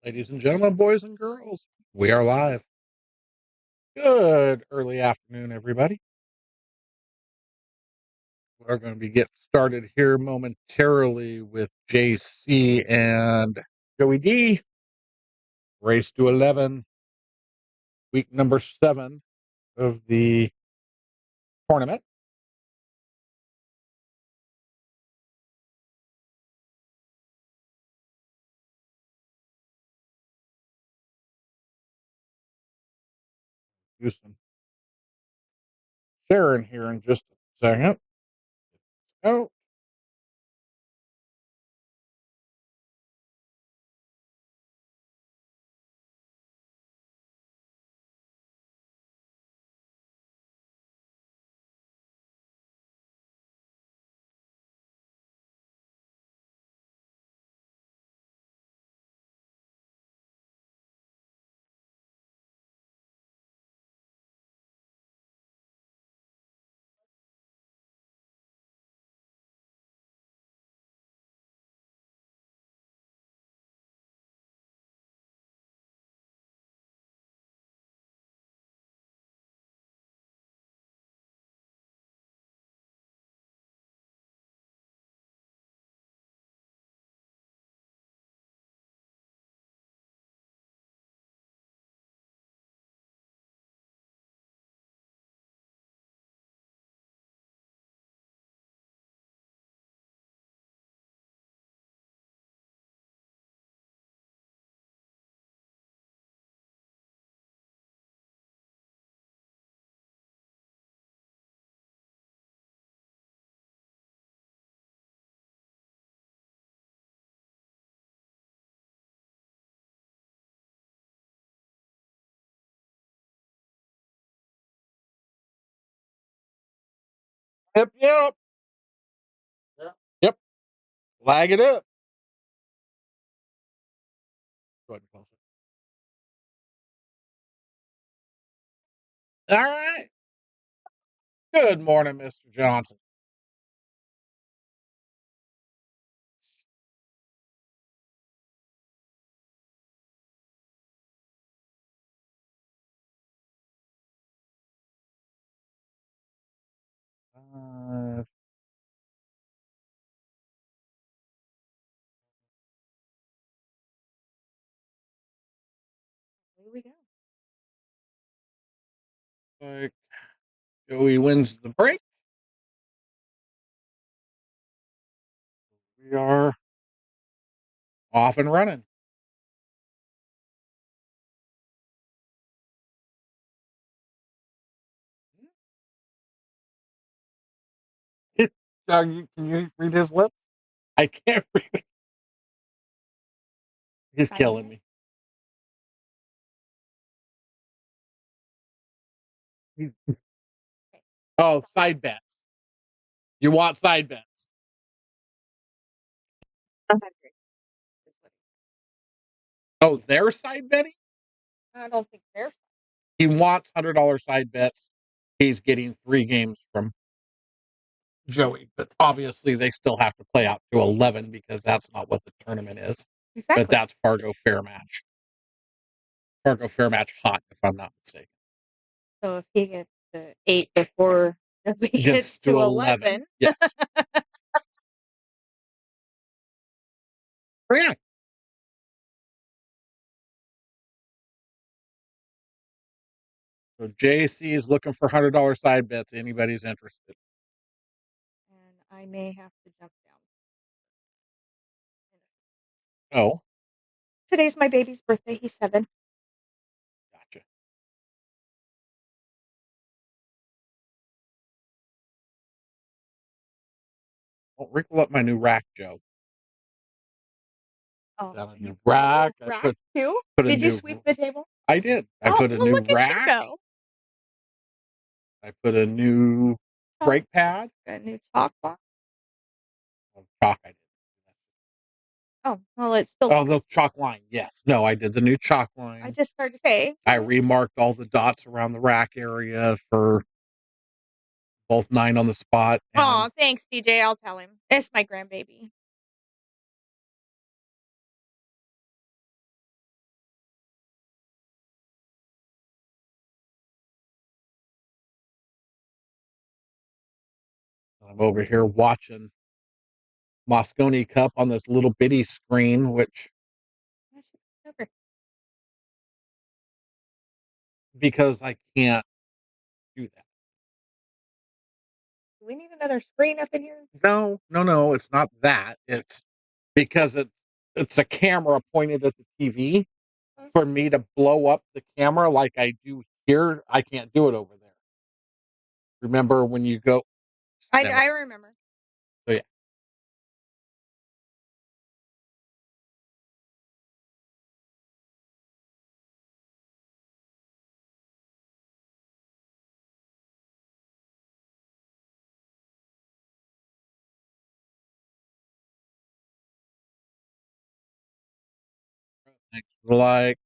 Ladies and gentlemen, boys and girls, we are live. Good early afternoon, everybody. We're going to be getting started here momentarily with JC and Joey D. Race to 11, week number 7 of the tournament. Do some sharing here in just a second. Oh, yep, yep. Yep. Flag it up. Go ahead and close it. All right. Good morning, Mr. Johnson. Uh, Here we go. like Joey wins the break. We are off and running. Can you read his lips? I can't read it. He's killing me. Oh, side bets. You want side bets? 100 is what Oh, they're side betting? I don't think they're. He wants $100 side bets. He's getting 3 games from Joey, but obviously they still have to play out to 11 because that's not what the tournament is. Exactly. But that's Fargo Fair Match. Fargo Fair Match hot, if I'm not mistaken. So if he gets to 8 before he gets to 11. Yes. Yeah. So JC is looking for $100 side bets. Anybody's interested? And I may have to jump down. Oh, Today's my baby's birthday. He's 7. gotcha. Don't wrinkle up my new rack, Joe. Oh, Got a you new put a rack. little I rack too? put a Did you new. sweep the table? I did. I Oh, put a well, new look at you rack. go. I put a new brake pad. Got a new chalk box. Oh, chalk. I did. Oh, well, it's still. Oh, the chalk line. Yes. No, I did the new chalk line. I just started to say. I remarked all the dots around the rack area for both 9 on the spot. Oh, thanks, DJ. I'll tell him. It's my grandbaby. I'm over here watching Moscone Cup on this little bitty screen, which because I can't do that. Do we need another screen up in here? No, it's not that. It's because it's a camera pointed at the TV. For me to blow up the camera like I do here, I can't do it over there. Remember when you go? I remember. So yeah. Thanks for the like.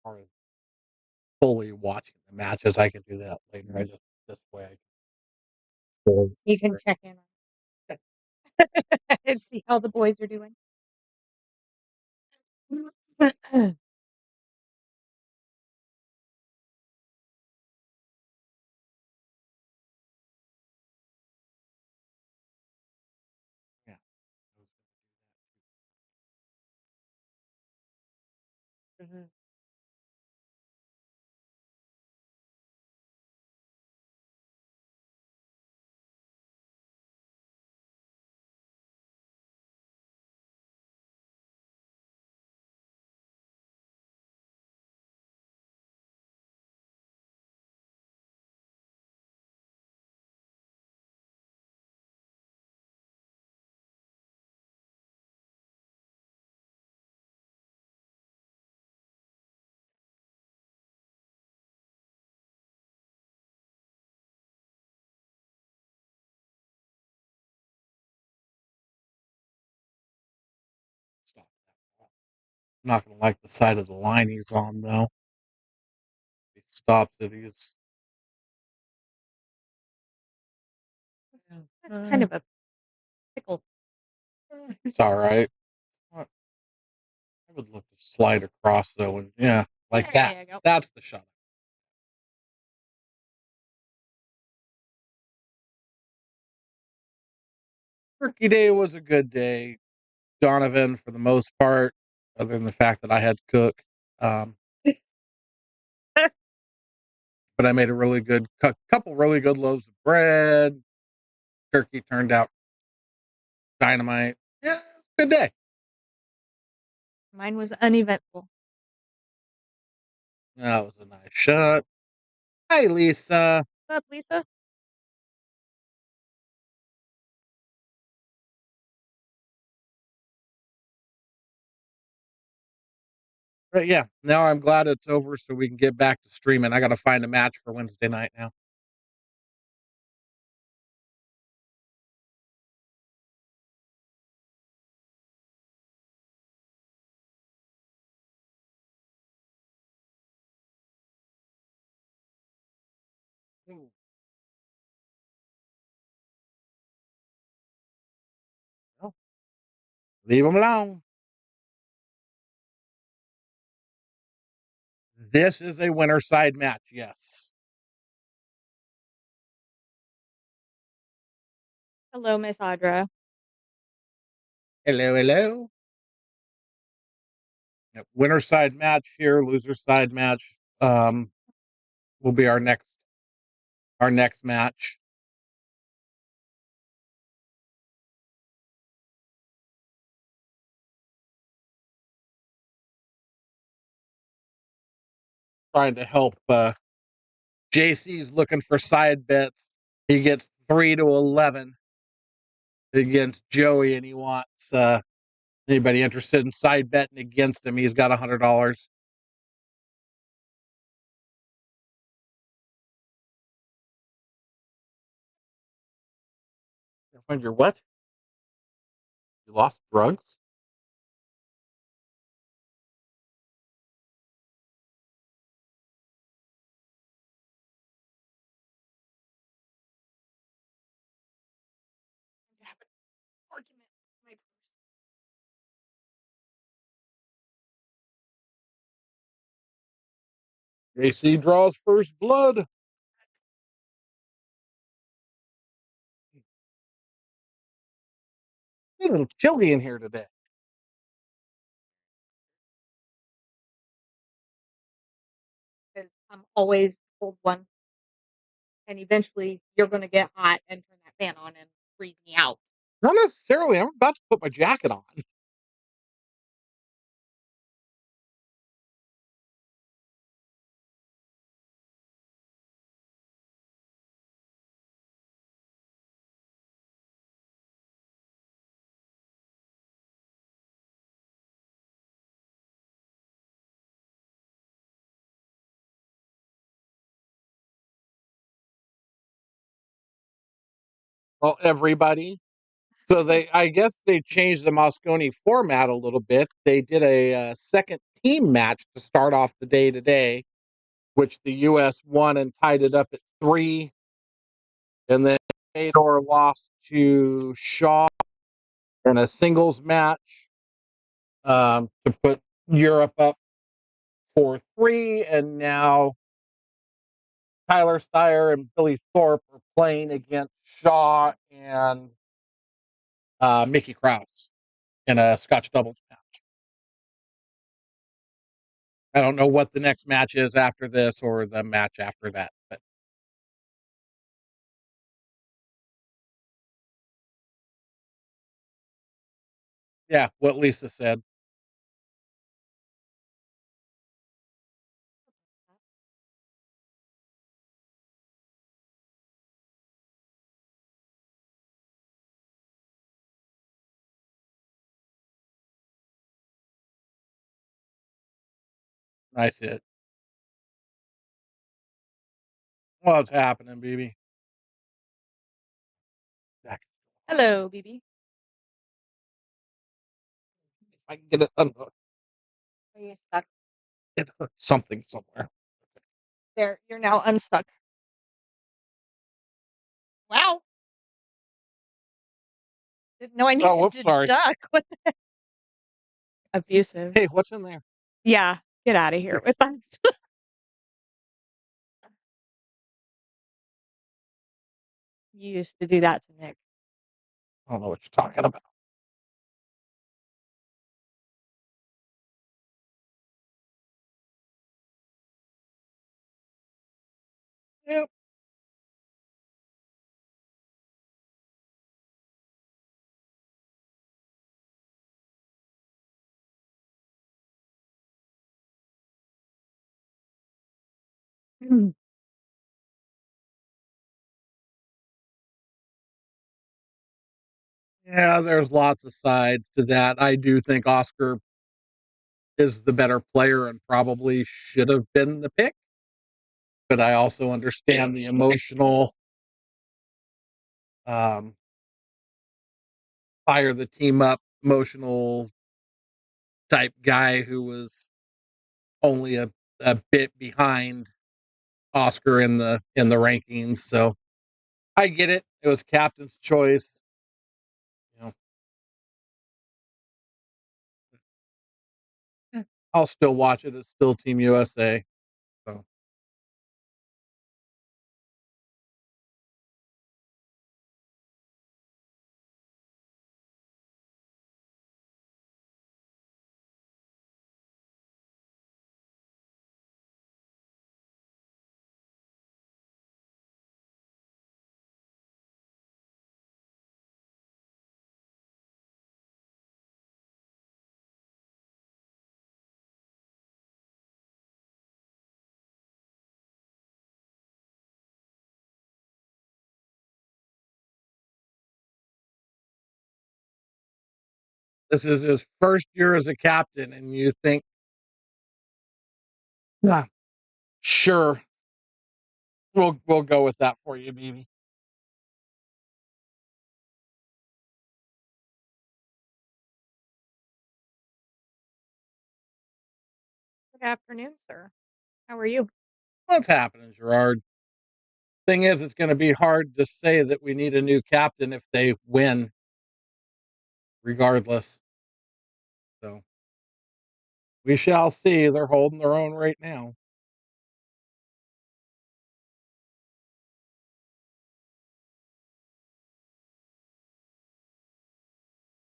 Or fully watching the matches. I can do that later. I just this way I can. You can check in and see how the boys are doing. Yeah. Mhm. Stop that. I'm not gonna like the side of the line he's on though. He stops it. He's That's kind of a pickle. it's all right. I would look to slide across though, and yeah, like There that. you go. That's the shot. Turkey Day was a good day. Donovan, for the most part, other than the fact that I had to cook. Um, but I made a really good couple really good loaves of bread. Turkey turned out dynamite. Yeah, good day. Mine was uneventful. That was a nice shot. Hi, Lisa. What's up, Lisa? But yeah, now I'm glad it's over so we can get back to streaming. I got to find a match for Wednesday night now. Ooh. Well, leave them alone. This is a winner side match. Yes. Hello, Miss Audra. Hello, hello. Yep. Winner side match here. Loser side match. Will be our next match. Trying to help. JC's looking for side bets. He gets 3-11 against Joey, and he wants anybody interested in side betting against him. He's got $100. Find your what? You lost drugs? argument with my JC draws first blood. It's a little chilly in here today. because I'm always the cold one, and eventually you're going to get hot and turn that fan on and freeze me out. Not necessarily. I'm about to put my jacket on. Well, everybody. So I guess they changed the Moscone format a little bit. They did a second team match to start off the day today, which the U.S. won and tied it up at 3. And then Fedor lost to Shaw in a singles match to put Europe up 4-3. And now Tyler Steyer and Billy Thorpe are playing against Shaw and Mickey Krause in a Scotch doubles match. I don't know what the next match is after this or the match after that, but yeah, what Lisa said. Nice hit. What's happening, BB? Hello, BB. If I can get it unhooked, Are you stuck? it hooked something somewhere. There, you're now unstuck. Wow. No, I need Oh, you whoops, to sorry. duck. What the abusive. Hey, what's in there? Yeah, get out of here with that. You used to do that to Nick. I don't know what you're talking about. Yep. Mm. Yeah, there's lots of sides to that. I do think Oscar is the better player and probably should have been the pick, but I also understand the emotional um, fire the team up, emotional type guy who was only a bit behind Oscar in the rankings. So I get it. It was captain's choice. You know, I'll still watch it. It's still Team USA. So this is his first year as a captain, and you think, yeah, sure, we'll go with that for you, BB. Good afternoon, sir. How are you? What's happening, Gerard? Thing is, it's going to be hard to say that we need a new captain if they win. regardless. So we shall see. They're holding their own right now.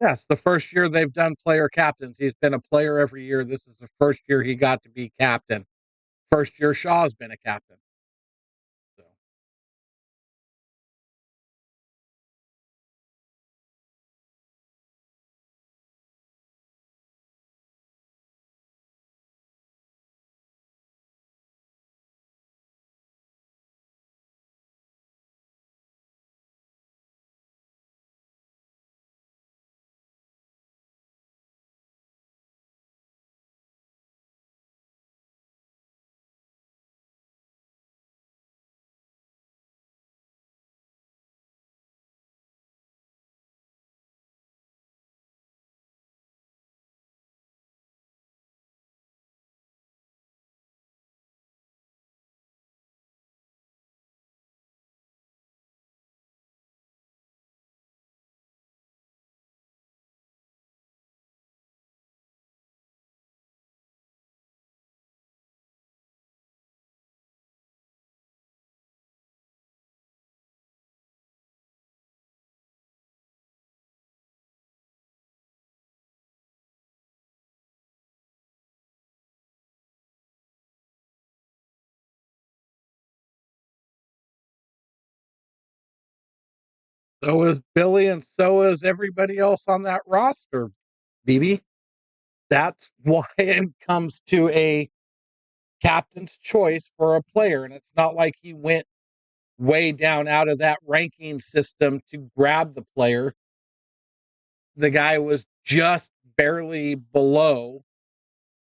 Yes, the first year they've done player captains. He's been a player every year. This is the first year he got to be captain. First year Shaw's been a captain. So so is Billy and so is everybody else on that roster, BB. That's why it comes to a captain's choice for a player. And it's not like he went way down out of that ranking system to grab the player. The guy was just barely below,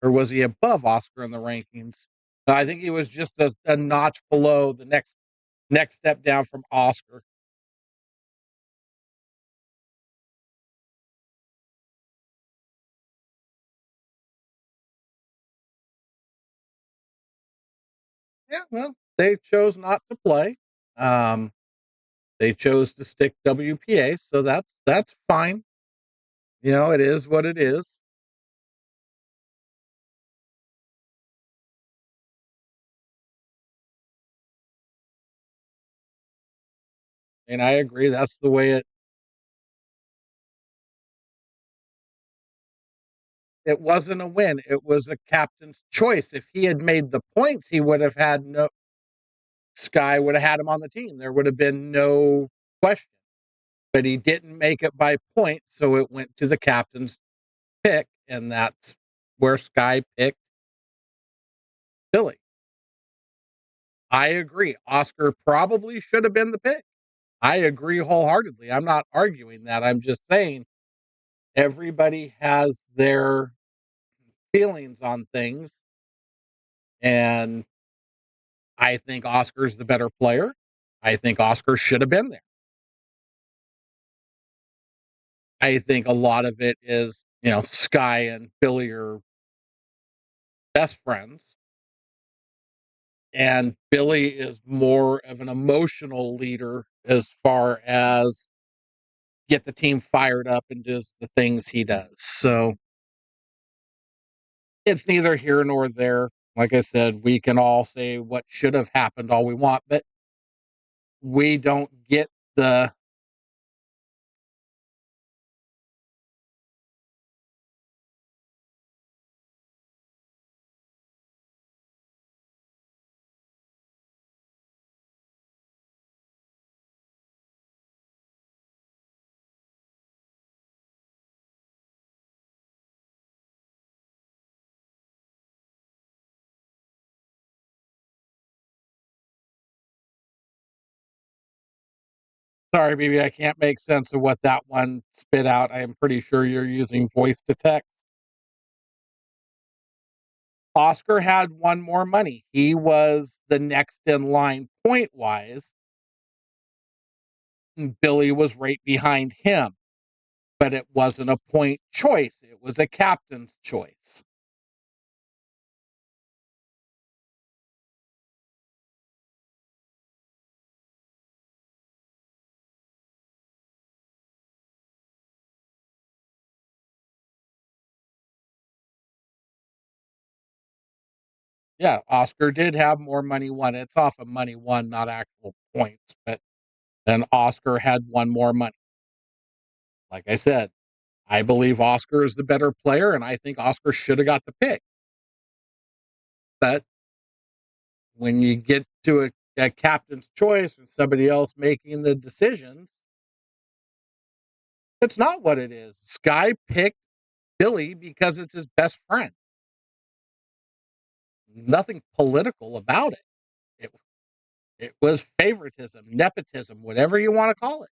or was he above Oscar in the rankings? I think he was just a notch below the next step down from Oscar. Yeah, well, they chose not to play. Um, they chose to stick WPA, so that's fine. You know, it is what it is. And I agree that's the way it wasn't a win. It was a captain's choice. If he had made the points, he would have had no Sky would have had him on the team. There would have been no question. But he didn't make it by points, so it went to the captain's pick, and that's where Sky picked Billy. I agree. Oscar probably should have been the pick. I agree wholeheartedly. I'm not arguing that. I'm just saying everybody has their feelings on things, and I think Oscar's the better player. I think Oscar should have been there. I think a lot of it is, Sky and Billy are best friends, and Billy is more of an emotional leader as far as get the team fired up and does the things he does. So it's neither here nor there. Like I said, we can all say what should have happened all we want, but we don't get the sorry, baby, I can't make sense of what that one spit out. I am pretty sure you're using voice to text. Oscar had one more money. He was the next in line point wise. And Billy was right behind him, but it wasn't a point choice. It was a captain's choice. Yeah, Oscar did have more money won. It's off of money won, not actual points, but then Oscar had won more money. Like I said, I believe Oscar is the better player, and I think Oscar should have got the pick. But when you get to a captain's choice and somebody else making the decisions, that's not what it is. Sky picked Billy because it's his best friend. Nothing political about it. It, it was favoritism, nepotism, whatever you want to call it.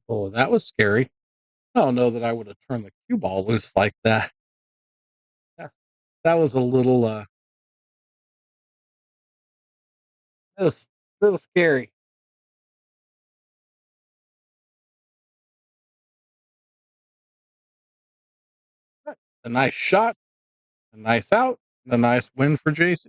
Oh, that was scary. I don't know that I would have turned the cue ball loose like that. That, that was a little that was a little scary. But a nice shot, a nice out, and a nice win for JC.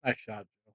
Nice shot, Joe.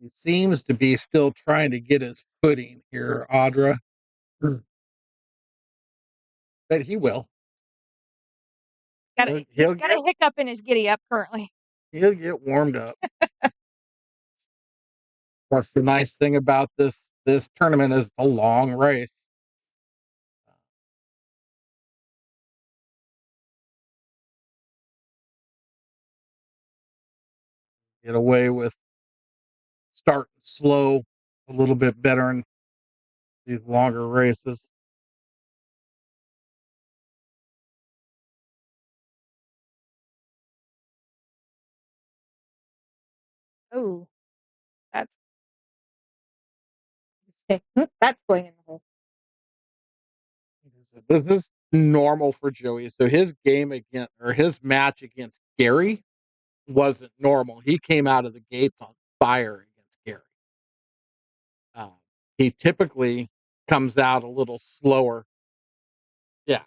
He seems to be still trying to get his footing here, Audra. But he will. He's got a hiccup in his giddy up currently. He'll get warmed up. That's the nice thing about this tournament is a long race. Get away with starting slow a little bit better in these longer races. Oh, that's that's going in the hole. This is normal for Joey. So his game against or his match against Gary wasn't normal. He came out of the gates on fire against Gary. Um, he typically comes out a little slower. Yeah.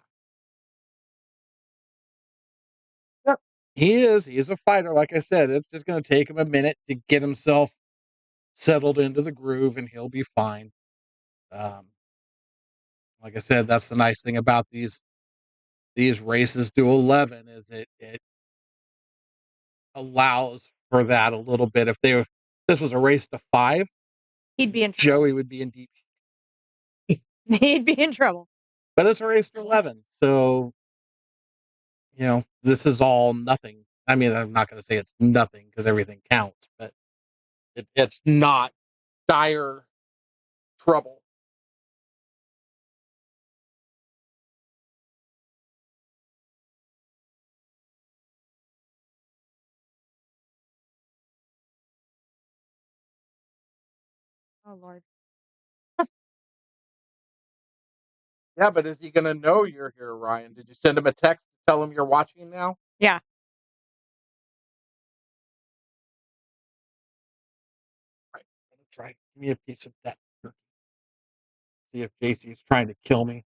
Yep. He is. He's a fighter. Like I said, it's just going to take him a minute to get himself settled into the groove, and he'll be fine. Um, like I said, that's the nice thing about these races to 11 is it allows for that a little bit. If this was a race to 5, He'd be in trouble. Joey would be in deep. He'd be in trouble. But it's a race to 11, so this is all nothing. I mean, I'm not going to say it's nothing because everything counts, but it's not dire trouble. Oh Lord. Yeah, but is he going to know you're here, Ryan? Did you send him a text to tell him you're watching now? Yeah. Right. I'm going to try. Give me a piece of that. See if JC's trying to kill me.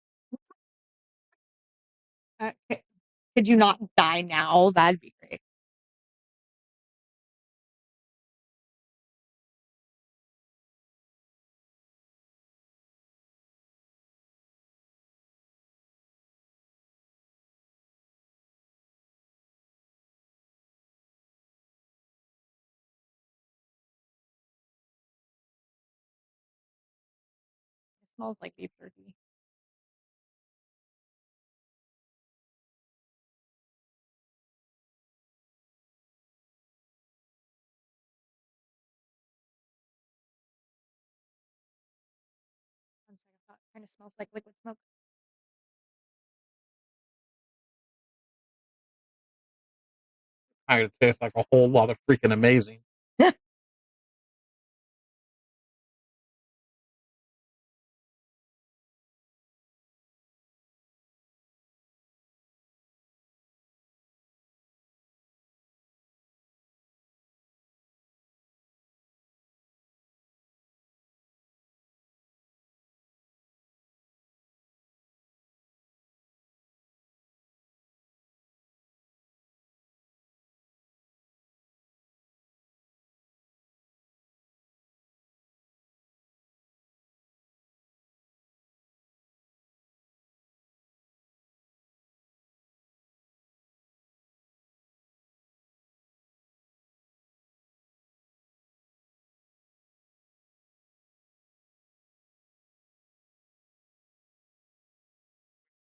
Could you not die now? That'd be great. It smells like beef jerky. One second, that kind of smells like liquid smoke. It tastes like a whole lot of freaking amazing.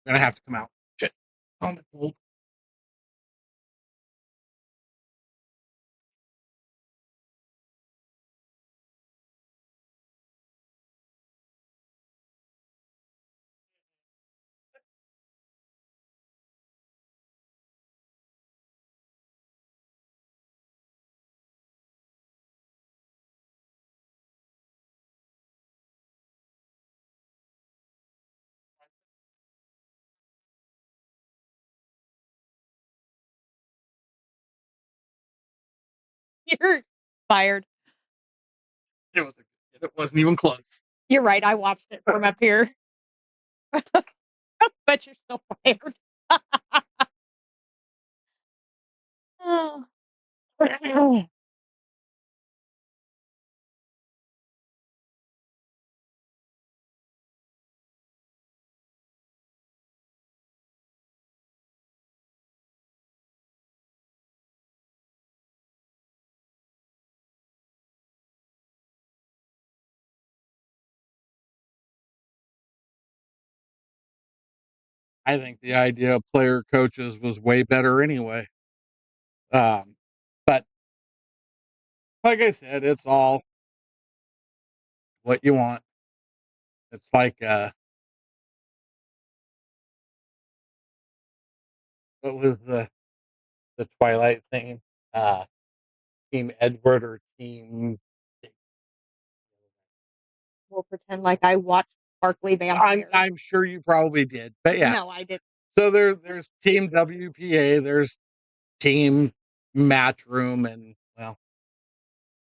Gonna have to come out. Shit. Oh, my God. You're fired. It wasn't even close. You're right, I watched it from up here. But you're still fired. Oh. I think the idea of player coaches was way better anyway. But like I said, it's all what you want. It's like what was the Twilight thing? Uh Team Edward or Team We'll pretend like I watched Sparkly Vampires. I'm sure you probably did. But yeah. No, I didn't. So there's Team WPA, there's Team Matchroom, and well,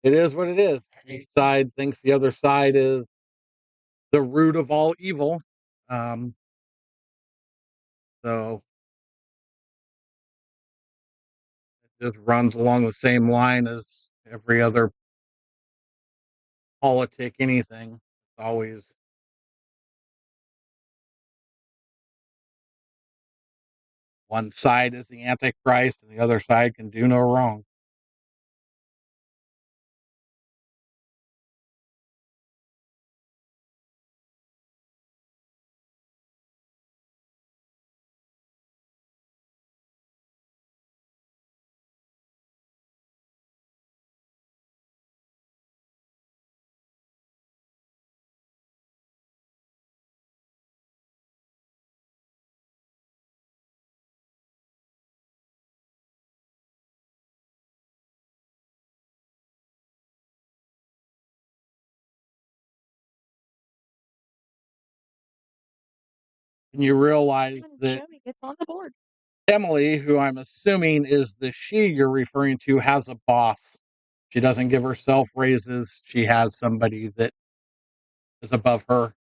it is what it is. Each side thinks the other side is the root of all evil. Um, so it just runs along the same line as every other politic, anything. It's always one side is the Antichrist and the other side can do no wrong. And you realize that Jody gets on the board. Emily, who I'm assuming is the she you're referring to, has a boss. She doesn't give herself raises. She has somebody that is above her.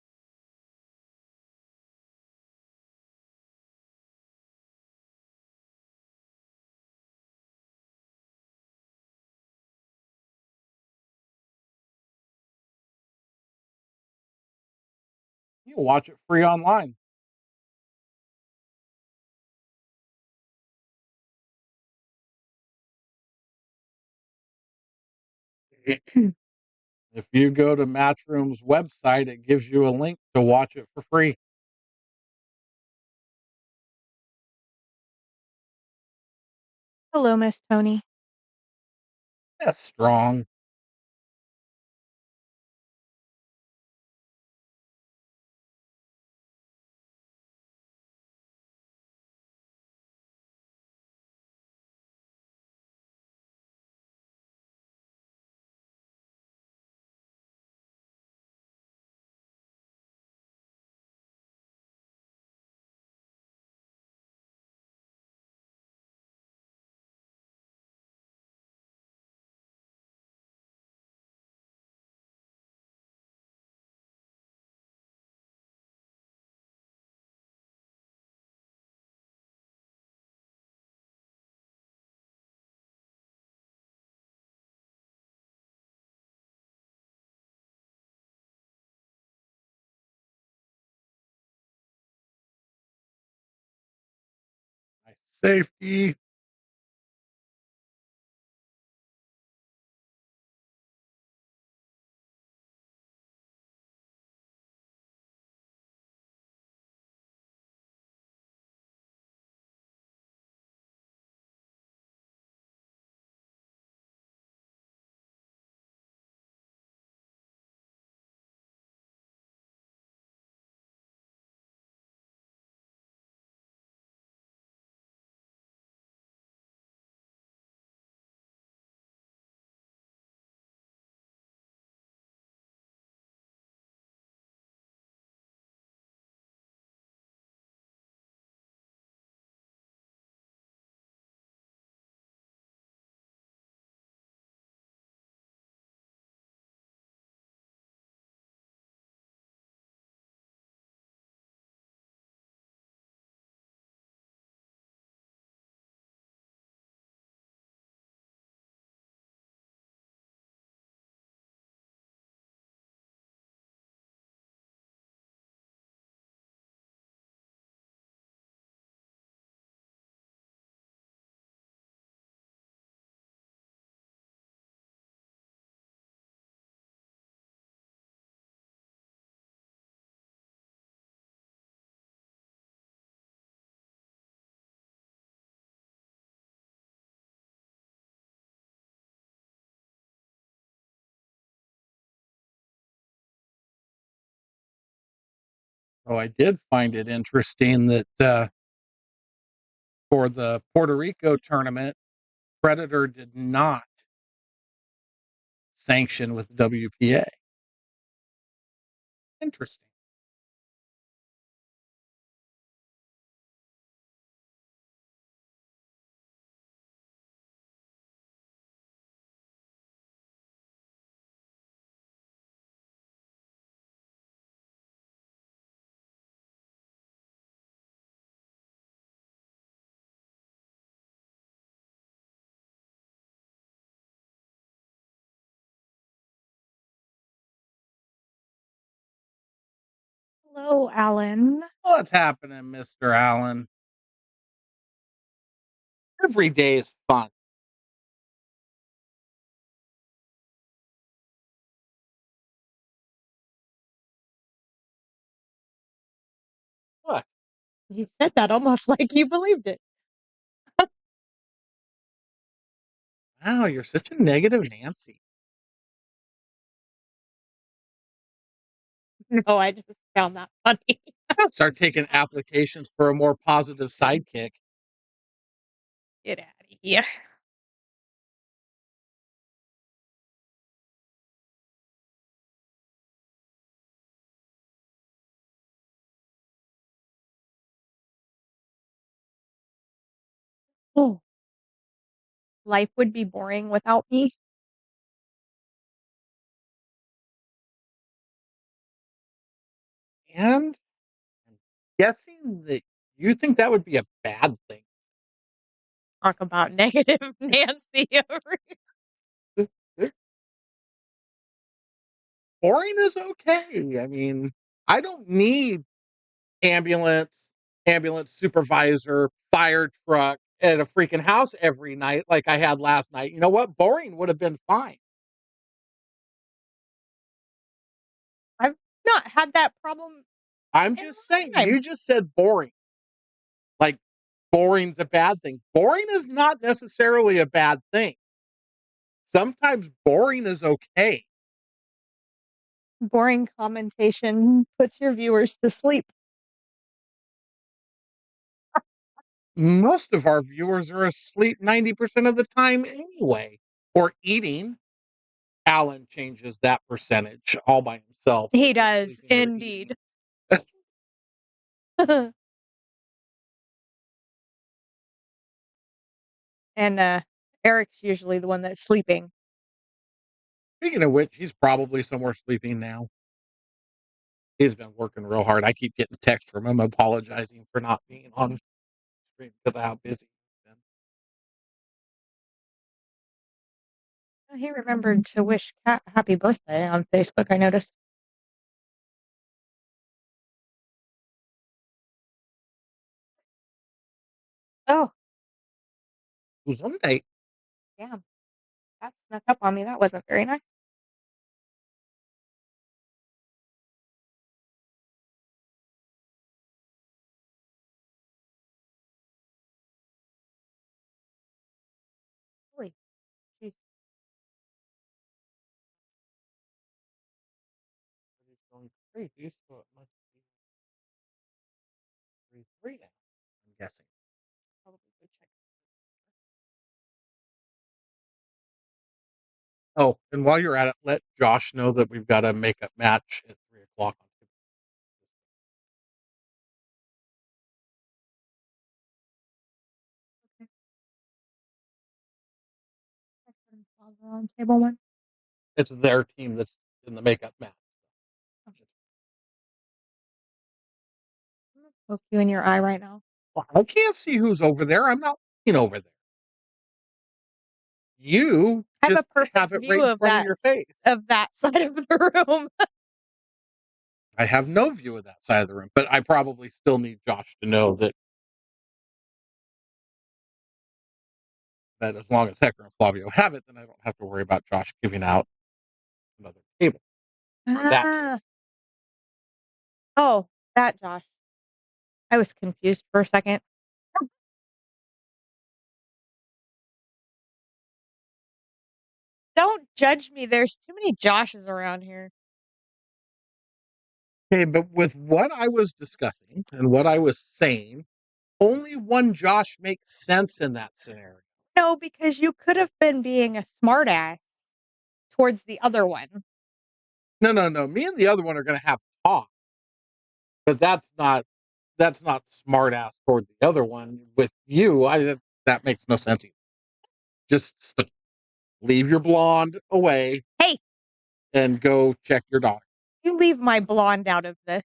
You can watch it free online. If you go to Matchroom's website, it gives you a link to watch it for free. Hello, Miss Tony. That's strong. Nice safety. Oh, I did find it interesting that for the Puerto Rico tournament, Predator did not sanction with WPA. Interesting. Hello, Alan. What's happening, Mr. Allen? Every day is fun. What? You said that almost like you believed it. Wow, you're such a negative Nancy. No, I just found that funny. I'll start taking applications for a more positive sidekick. Get out of here. Oh, life would be boring without me. And I'm guessing that you think that would be a bad thing. Talk about negative Nancy over Boring is okay. I mean, I don't need ambulance, ambulance supervisor, fire truck at a freaking house every night like I had last night. You know what? Boring would have been fine. I've not had that problem I'm in a just saying, long time. you just said boring. Like, boring's a bad thing. Boring is not necessarily a bad thing. Sometimes boring is okay. Boring commentation puts your viewers to sleep. Most of our viewers are asleep 90% of the time anyway, or eating. Alan changes that percentage all by himself. He They're does, sleeping or eating. indeed. And Eric's usually the one that's sleeping. Speaking of which, he's probably somewhere sleeping now. He's been working real hard. I keep getting texts from him apologizing for not being on stream because of how busy he's been. He remembered to wish Kat happy birthday on Facebook, I noticed. Oh, Who's on date? damn. That snuck up on me. That wasn't very nice. Holy, jeez. He's going crazy, so it must be 3 now, I'm guessing. Probably go check. Oh, and while you're at it, let Josh know that we've got a makeup match at 3 o'clock. Okay. On table one. It's their team that's in the makeup match. Poke you in your eye right now. Well, I can't see who's over there. I'm not looking over there. You I have a just perfect have it right view in front of your face. of that side of the room. I have no view of that side of the room, but I probably still need Josh to know that as long as Hector and Flavio have it, then I don't have to worry about Josh giving out another table. Or that table. Oh, that Josh. I was confused for a second. Don't judge me. There's too many Joshes around here. Okay, but with what I was discussing and what I was saying, only one Josh makes sense in that scenario. No, because you could have been being a smartass towards the other one. No. Me and the other one are going to have to talk, but that's not smart ass toward the other one. With you, that makes no sense either. Just leave your blonde away. Hey, and go check your daughter. you leave my blonde out of this.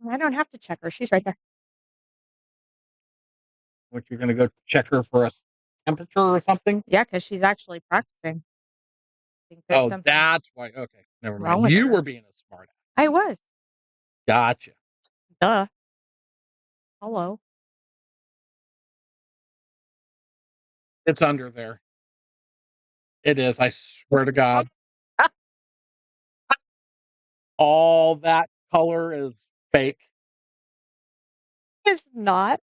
I don't have to check her. She's right there. What, you're going to go check her for a temperature or something? Yeah, because she's actually practicing. Oh, that's why. Okay, never mind. with You her. were being a smart ass. I was. Gotcha. Duh. Hello. It's under there. It is. I swear to God. All that color is fake. It's not.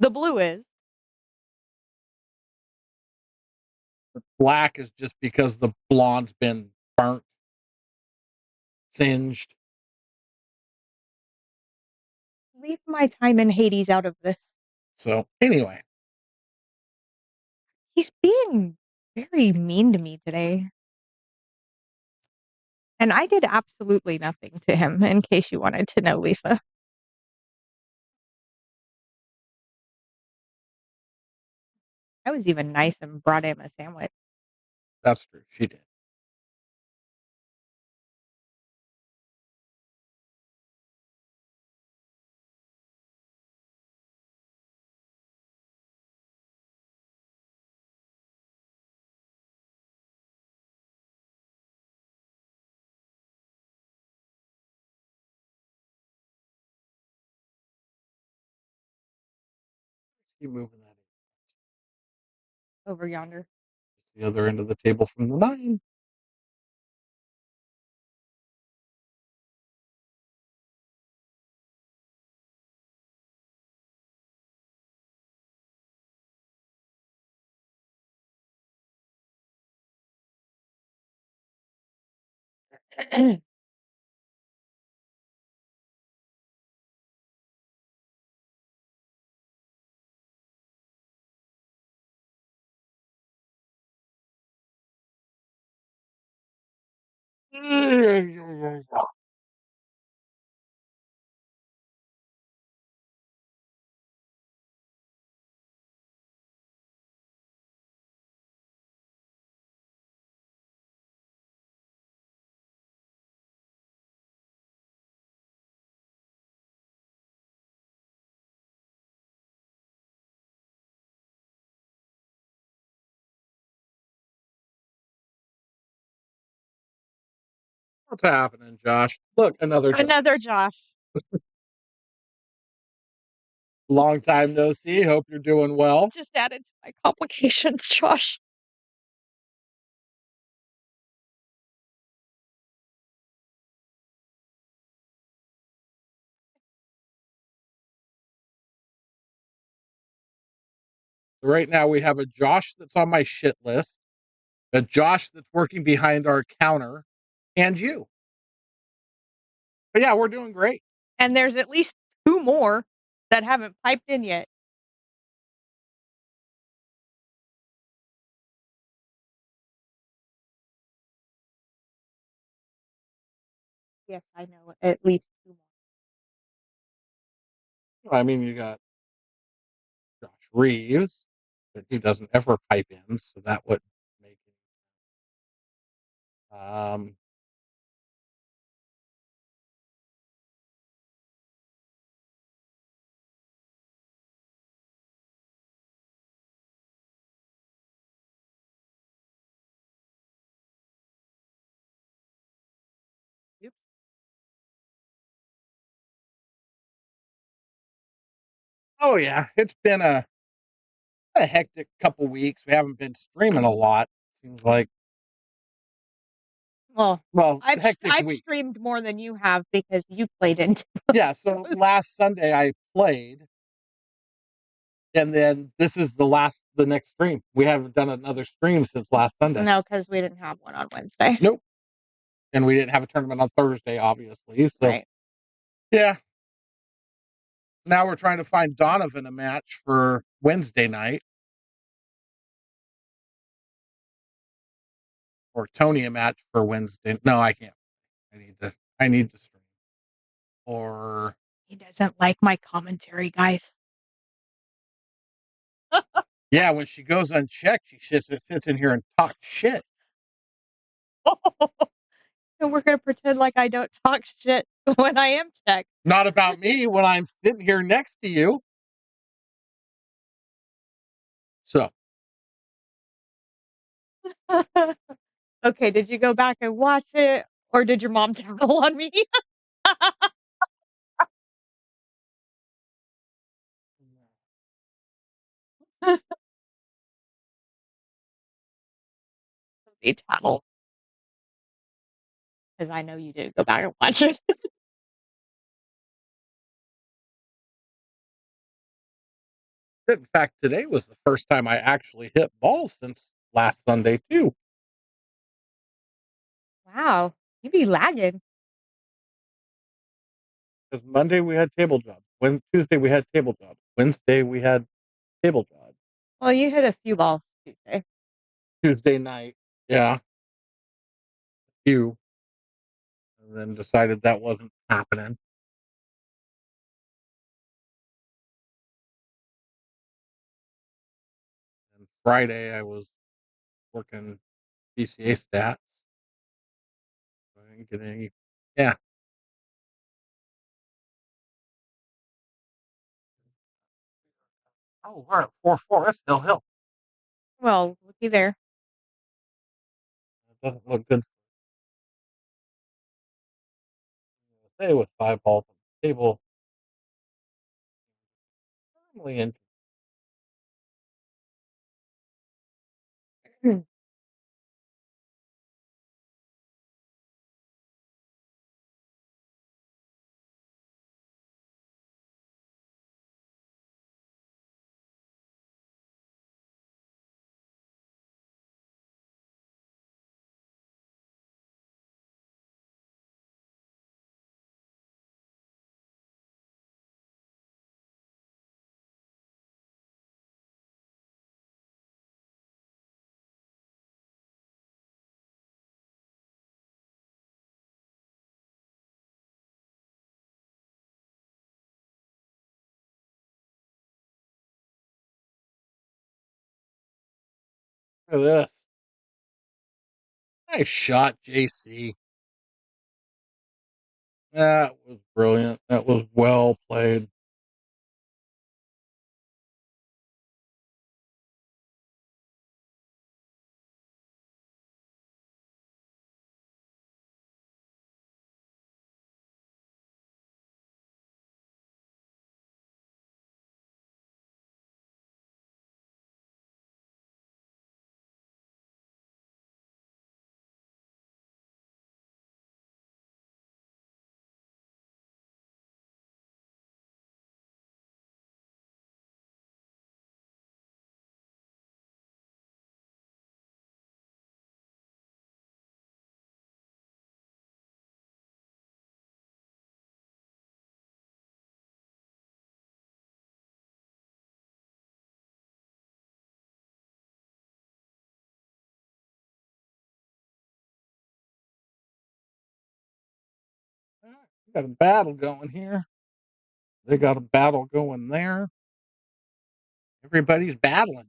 The blue is. Black is just because the blonde's been burnt, singed. Leave my time in Hades out of this. So anyway, He's being very mean to me today. And I did absolutely nothing to him, in case you wanted to know, Lisa. I was even nice and brought him a sandwich. that's true. She did. Keep moving that Over yonder. the other end of the table from the 9. What's happening, Josh? Look, another Josh. long time no see. Hope you're doing well. Just added to my complications, Josh. Right now, we have a Josh that's on my shit list, a Josh that's working behind our counter, and you. But yeah, we're doing great. And there's at least 2 more that haven't piped in yet. Yes, I know. At least 2 more. I mean, you got Josh Reeves, but he doesn't ever pipe in, so that wouldn't make it. Oops. Oh yeah, it's been a hectic couple weeks. We haven't been streaming a lot. Seems like Well, hectic I've week. streamed more than you have because you played into Yeah, so last Sunday I played, And then this is the next stream. We haven't done another stream since last Sunday. No, because we didn't have one on Wednesday. Nope. And we didn't have a tournament on Thursday, obviously. So, Right. yeah. Now we're trying to find Donovan a match for Wednesday night. Or Tony a match for Wednesday. No, I can't. I need to stream. Or He doesn't like my commentary, guys. yeah, when she goes unchecked, she sits in here and talks shit. And we're gonna pretend like I don't talk shit when I am checked. Not about me when I'm sitting here next to you. So Okay, did you go back and watch it, or did your mom tell on me? They tattle, because I know you did go back and watch it. in fact, today was the first time I actually hit balls since last Sunday too. Wow, you be lagging. Because Monday we had table jobs. Tuesday we had table jobs. Wednesday we had table jobs. Well, you hit a few balls Tuesday. Tuesday night, yeah, few, and then decided that wasn't happening. And Friday I was working PCA stats. I didn't get any. Yeah. Oh, we're at 4-4. That's still hill. Well, looky there. It doesn't look good. Say with 5 balls on the table. Normally in. Look at this. Nice shot, JC. That was brilliant. That was well played. We got a battle going here. They got a battle going there. Everybody's battling.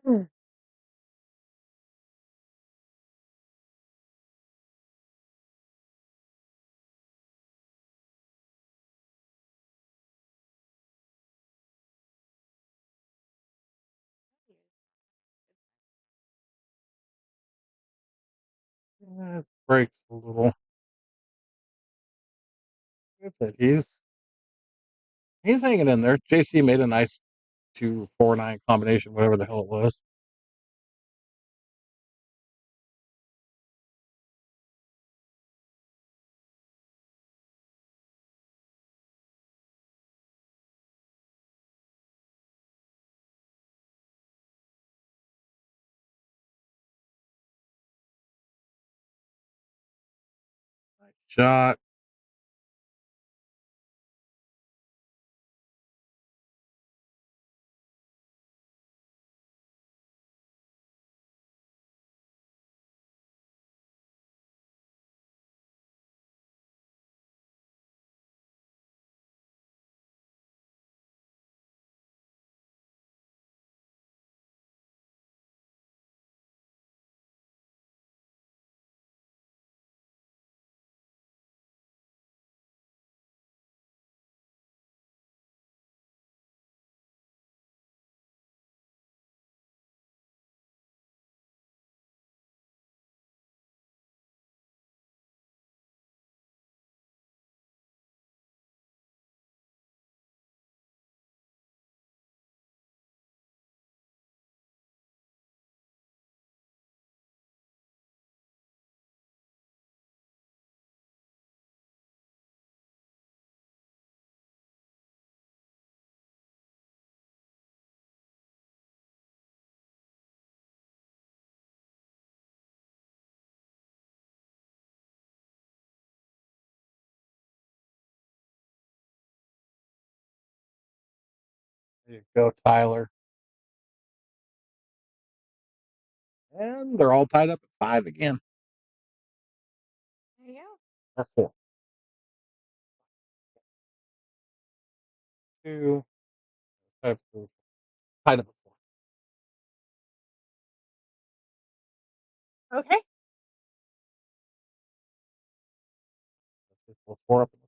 Mm. Breaks a little. That's it. He's hanging in there. JC made a nice 2-4-9 combination, whatever the hell it was. Nice shot. There you go, Tyler. And they're all tied up at 5 again. There you go. Or 4. 2. Tied up at 4. Okay. We're 4 up in the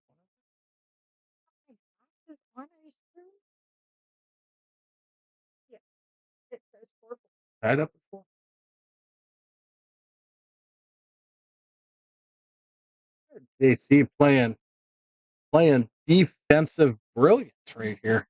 corner. My glasses on a string? Yeah, it says 4. Tied up at 4. JC playing defensive brilliance right here.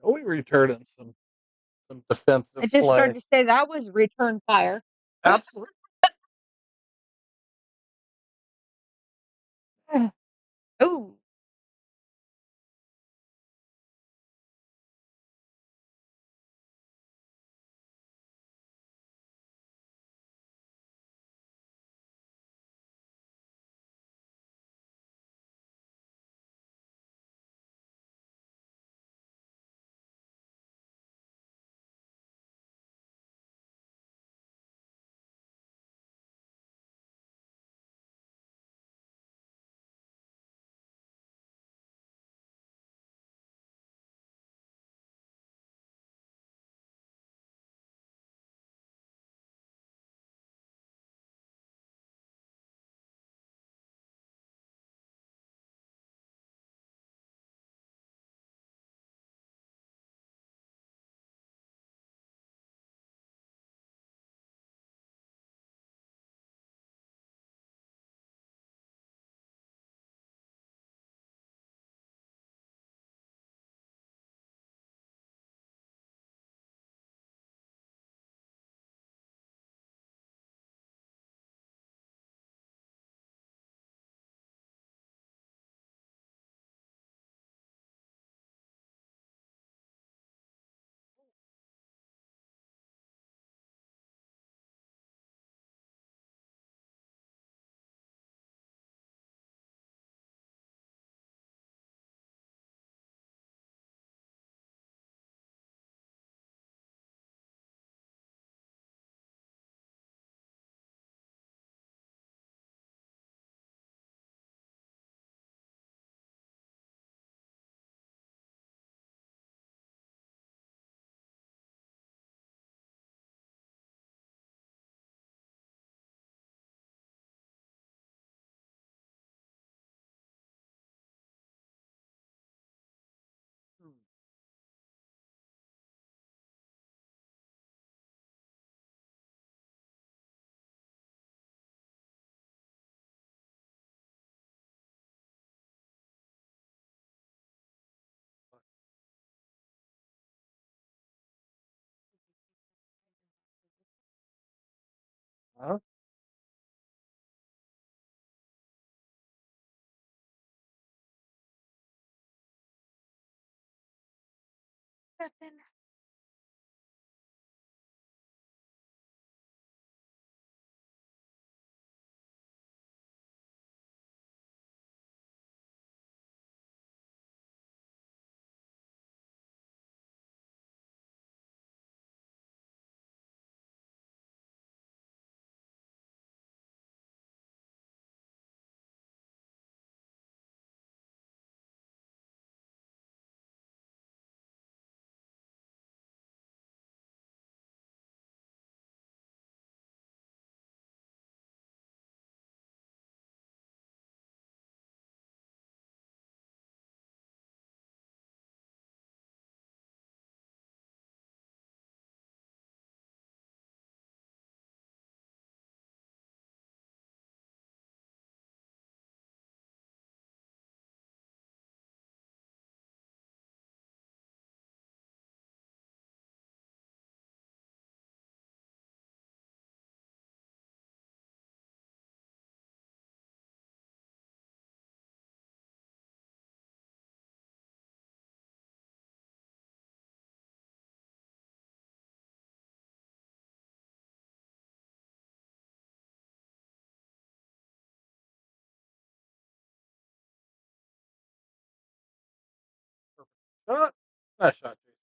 We returning some defensive I just play. started to say that was return fire. Absolutely. Oh, Huh? Nothing. Shot. Nice shot, JC.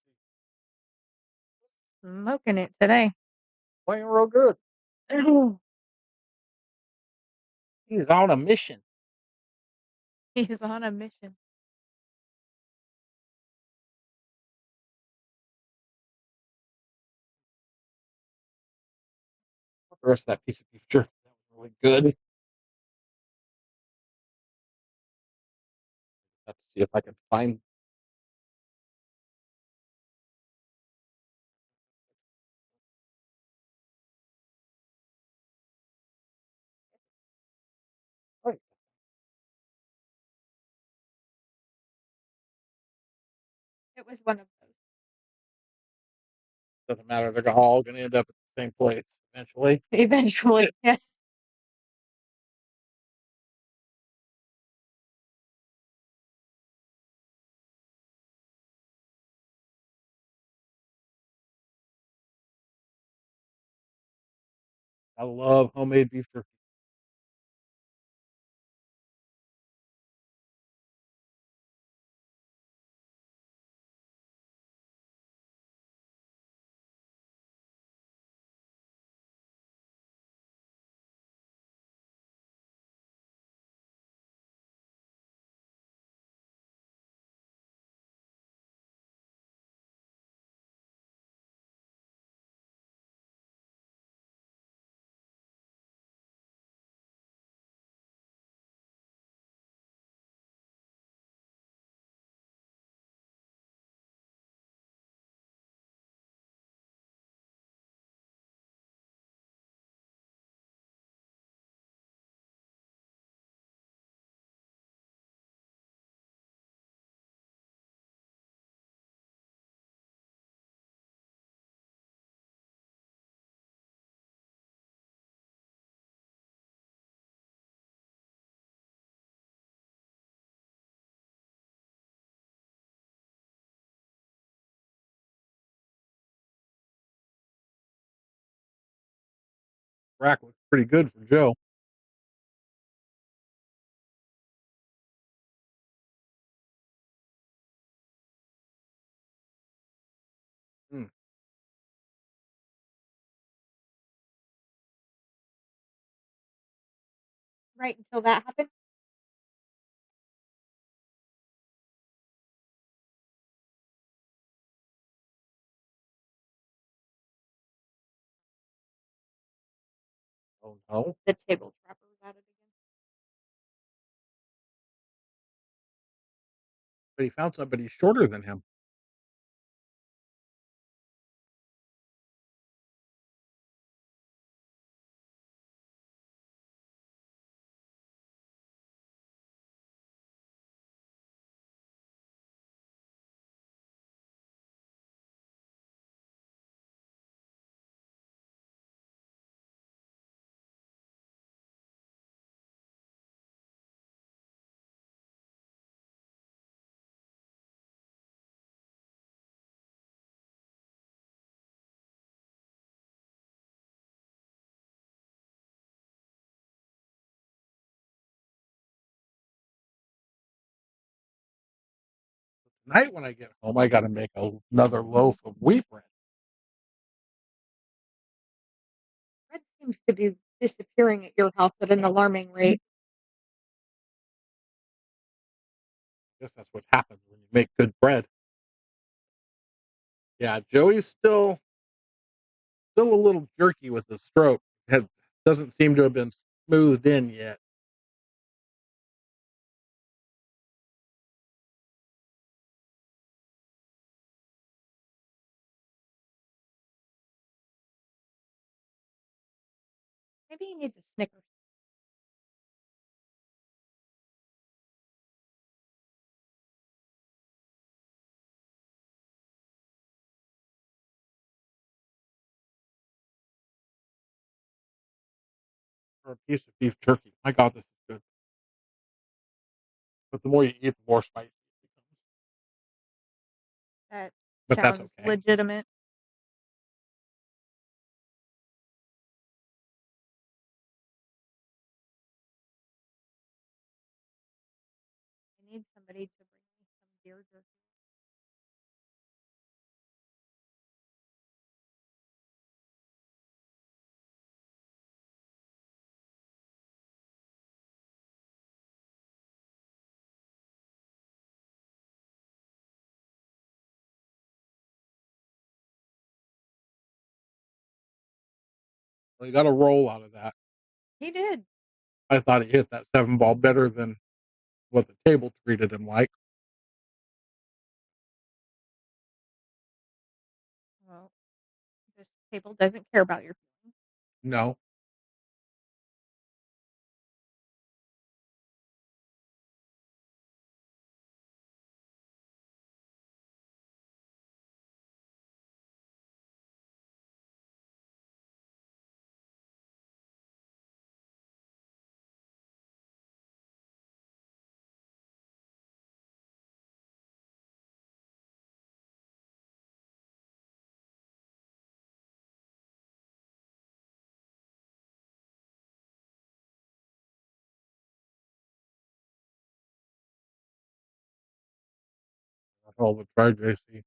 Smoking it today. Playing real good. He's on a mission. He's on a mission. The rest of that piece of beef jerky, that was really good. Let's see if I can find. Oh, It was one of those. doesn't matter. They're all going to end up at the same place eventually. Eventually, yes. I love homemade beef jerky. Rack looks pretty good for Joe. Mm. Right until that happened. Oh no! The table trapper was at it again. But he found somebody shorter than him. Tonight when I get home, I got to make another loaf of wheat bread. Bread seems to be disappearing at your house at an alarming rate. I guess that's what happens when you make good bread. Yeah, Joey's still a little jerky with the stroke. Doesn't seem to have been smoothed in yet. Maybe he needs a Snickers. Or a piece of beef jerky. My God, this is good. But the more you eat, the more spicy it becomes. That But that's sounds okay. legitimate. I need somebody to bring me some deer jerky. Well, you got a roll out of that. He did. I thought he hit that 7 ball better than what the table treated him like. Well, this table doesn't care about your feelings. No. All the try JC.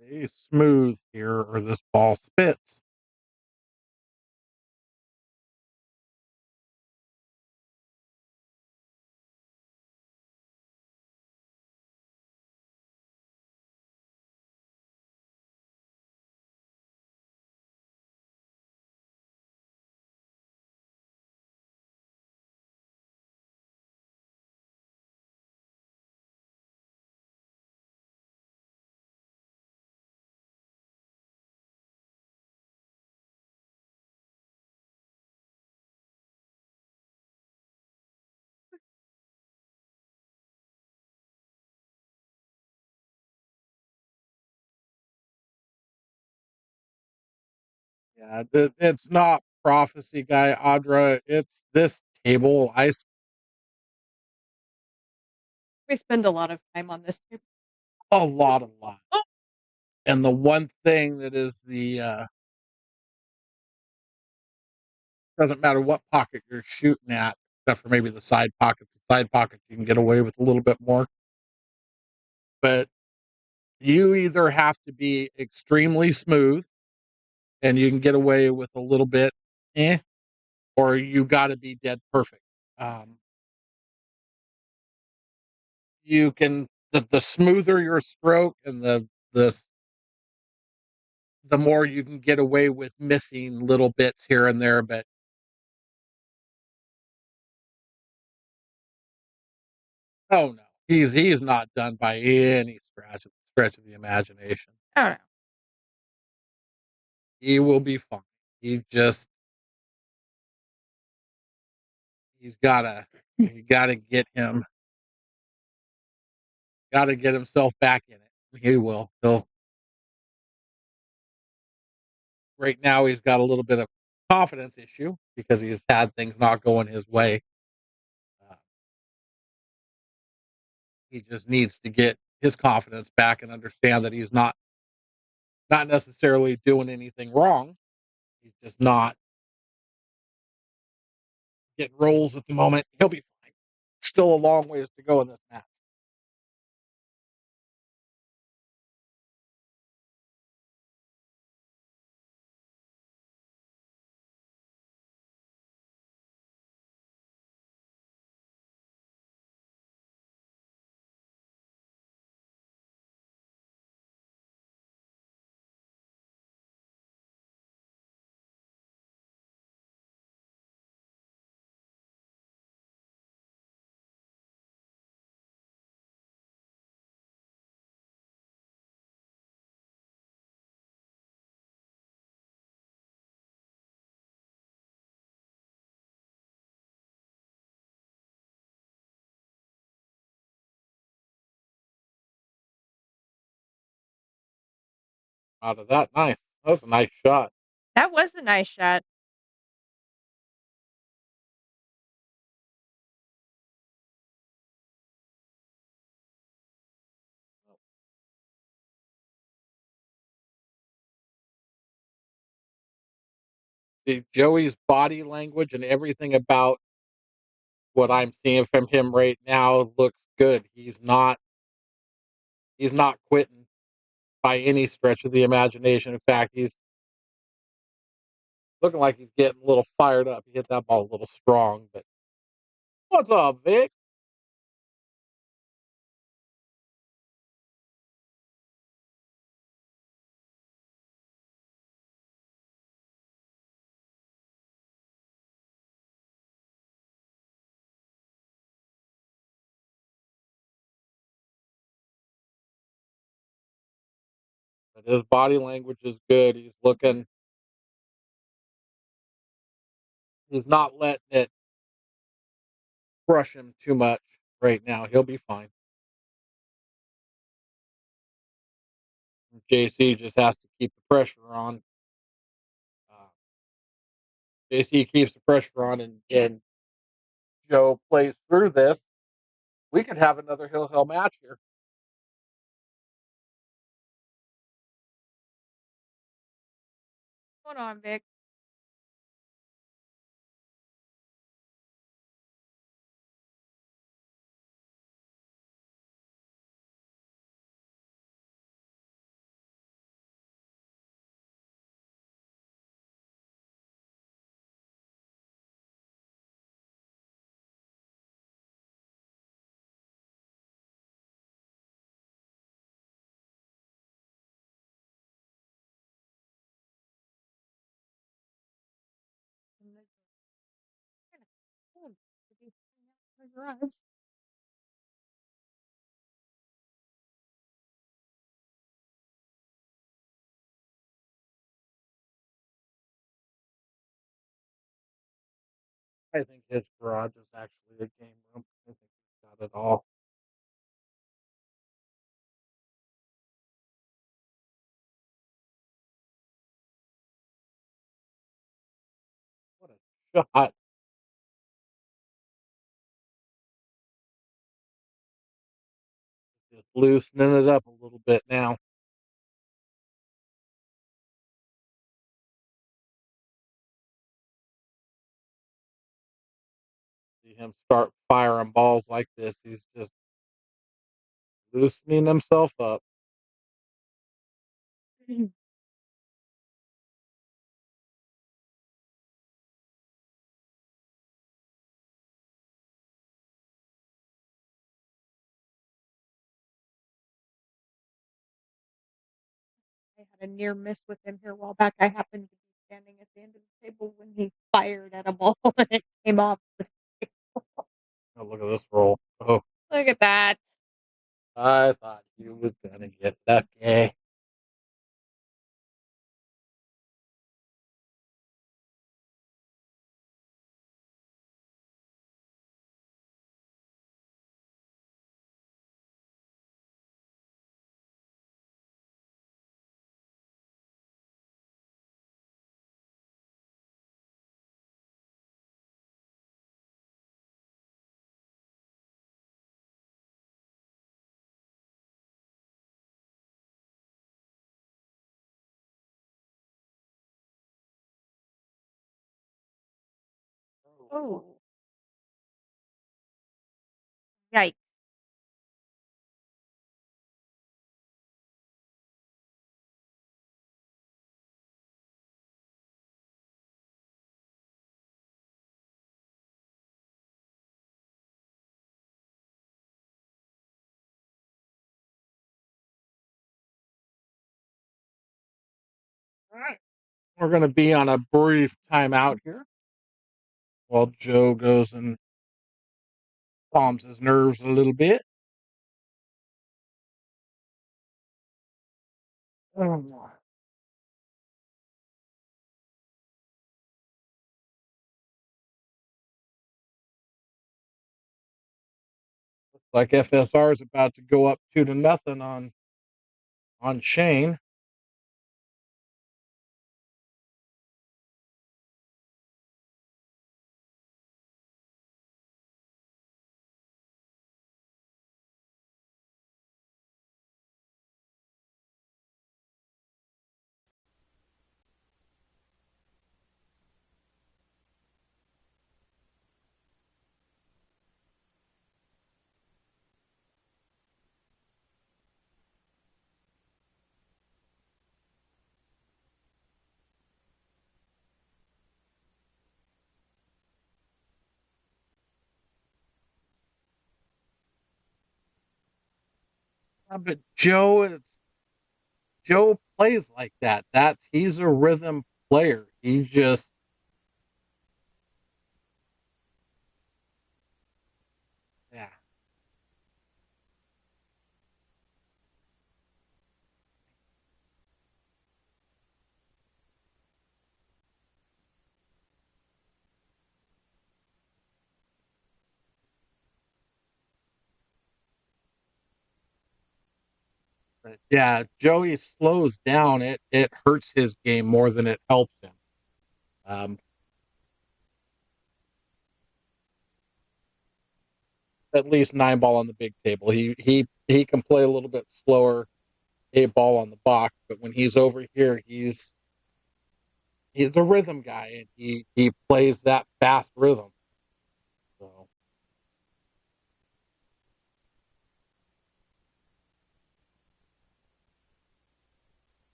Stay smooth here or this ball spits. Yeah, it's not prophecy guy, Audra. It's this table. We spend a lot of time on this table. A lot. And the one thing that is doesn't matter what pocket you're shooting at, except for maybe the side pockets. The side pockets you can get away with a little bit more. But you either have to be extremely smooth and you can get away with a little bit, eh, or you got to be dead perfect. Um, you can the smoother your stroke and the more you can get away with missing little bits here and there. But oh no, he's not done by any stretch of the imagination. I don't know. He will be fine. He just he's gotta you gotta get himself back in it. He will. He'll right now he's got a little bit of confidence issue because he's had things not going his way. Uh, he just needs to get his confidence back and understand that he's not necessarily doing anything wrong. He's just not getting rolls at the moment. He'll be fine. Still a long ways to go in this match. Out of that, nice. That was a nice shot. That was a nice shot. Joey's body language and everything about what I'm seeing from him right now looks good. He's not quitting by any stretch of the imagination. In fact, he's looking like he's getting a little fired up. He hit that ball a little strong, but what's up, Vic? But his body language is good. He's not letting it crush him too much right now. He'll be fine. JC just has to keep the pressure on. Uh, JC keeps the pressure on, and Joe plays through this. We could have another Hill Hill match here. Hold on, Vic. I think his garage is actually a game room. I think he's got it all. What a shot. Just loosening it up a little bit now. See him start firing balls like this. He's just loosening himself up. I had a near miss with him here a while back. I happened to be standing at the end of the table when he fired at a ball and it came off the table. Oh, look at this roll. Oh, Look at that. I thought you was gonna get lucky. Oh, yikes. All right. We're going to be on a brief timeout here while Joe goes and calms his nerves a little bit. Oh, like FSR is about to go up 2-0 on Shane. But Joe plays like that. He's a rhythm player. He's just yeah. But yeah, Joey slows down. It hurts his game more than it helps him. Um, at least 9 ball on the big table. He can play a little bit slower 8 ball on the box, but when he's over here, he's a rhythm guy and he plays that fast rhythm. So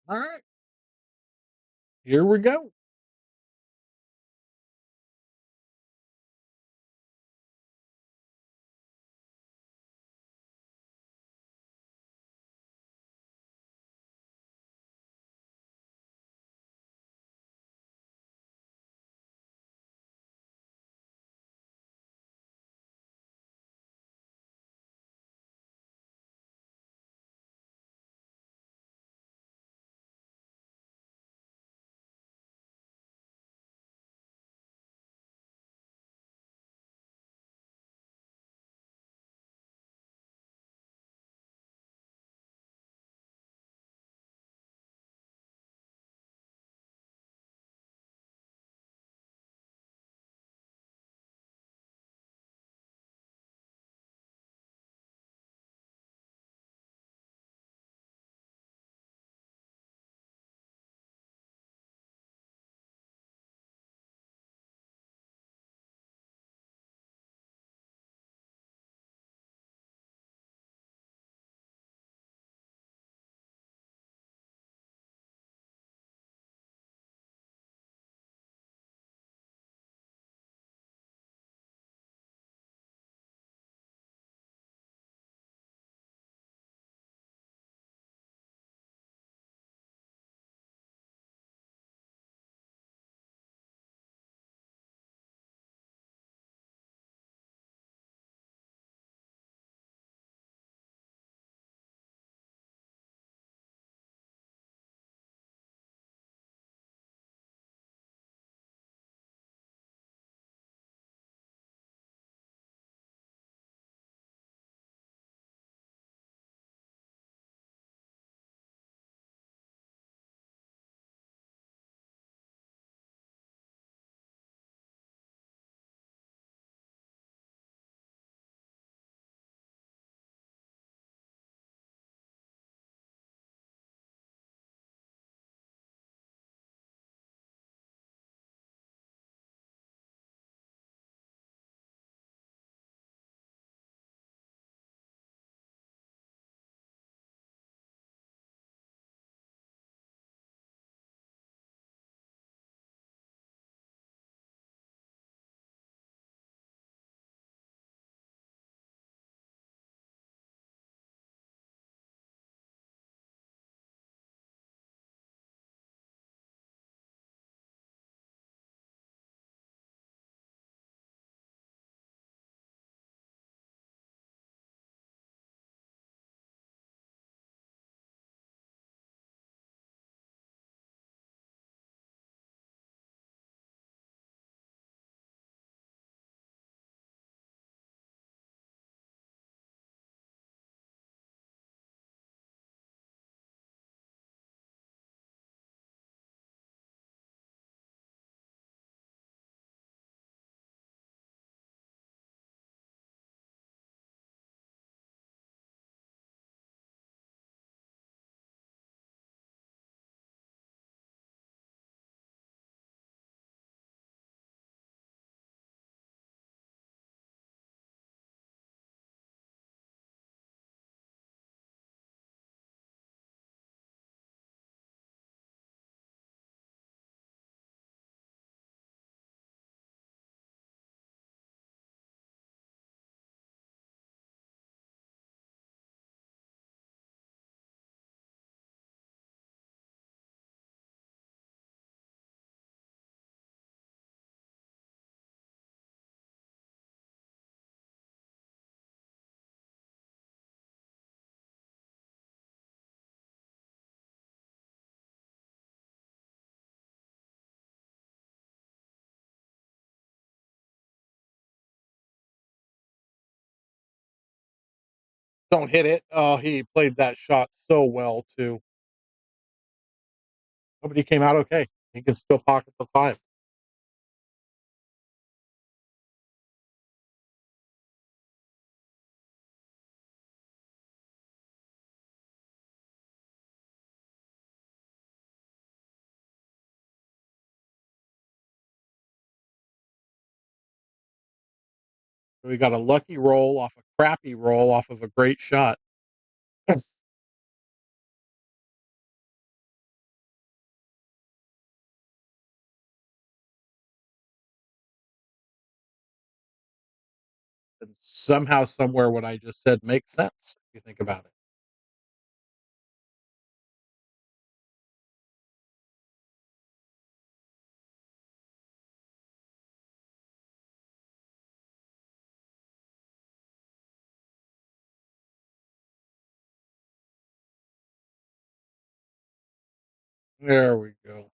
all right, here we go. Don't hit it. Oh, he played that shot so well too. Nobody came out okay. He can still pocket the 5. We got a lucky roll off a crappy roll off of a great shot. Yes. And somehow, somewhere, what I just said makes sense if you think about it. There we go.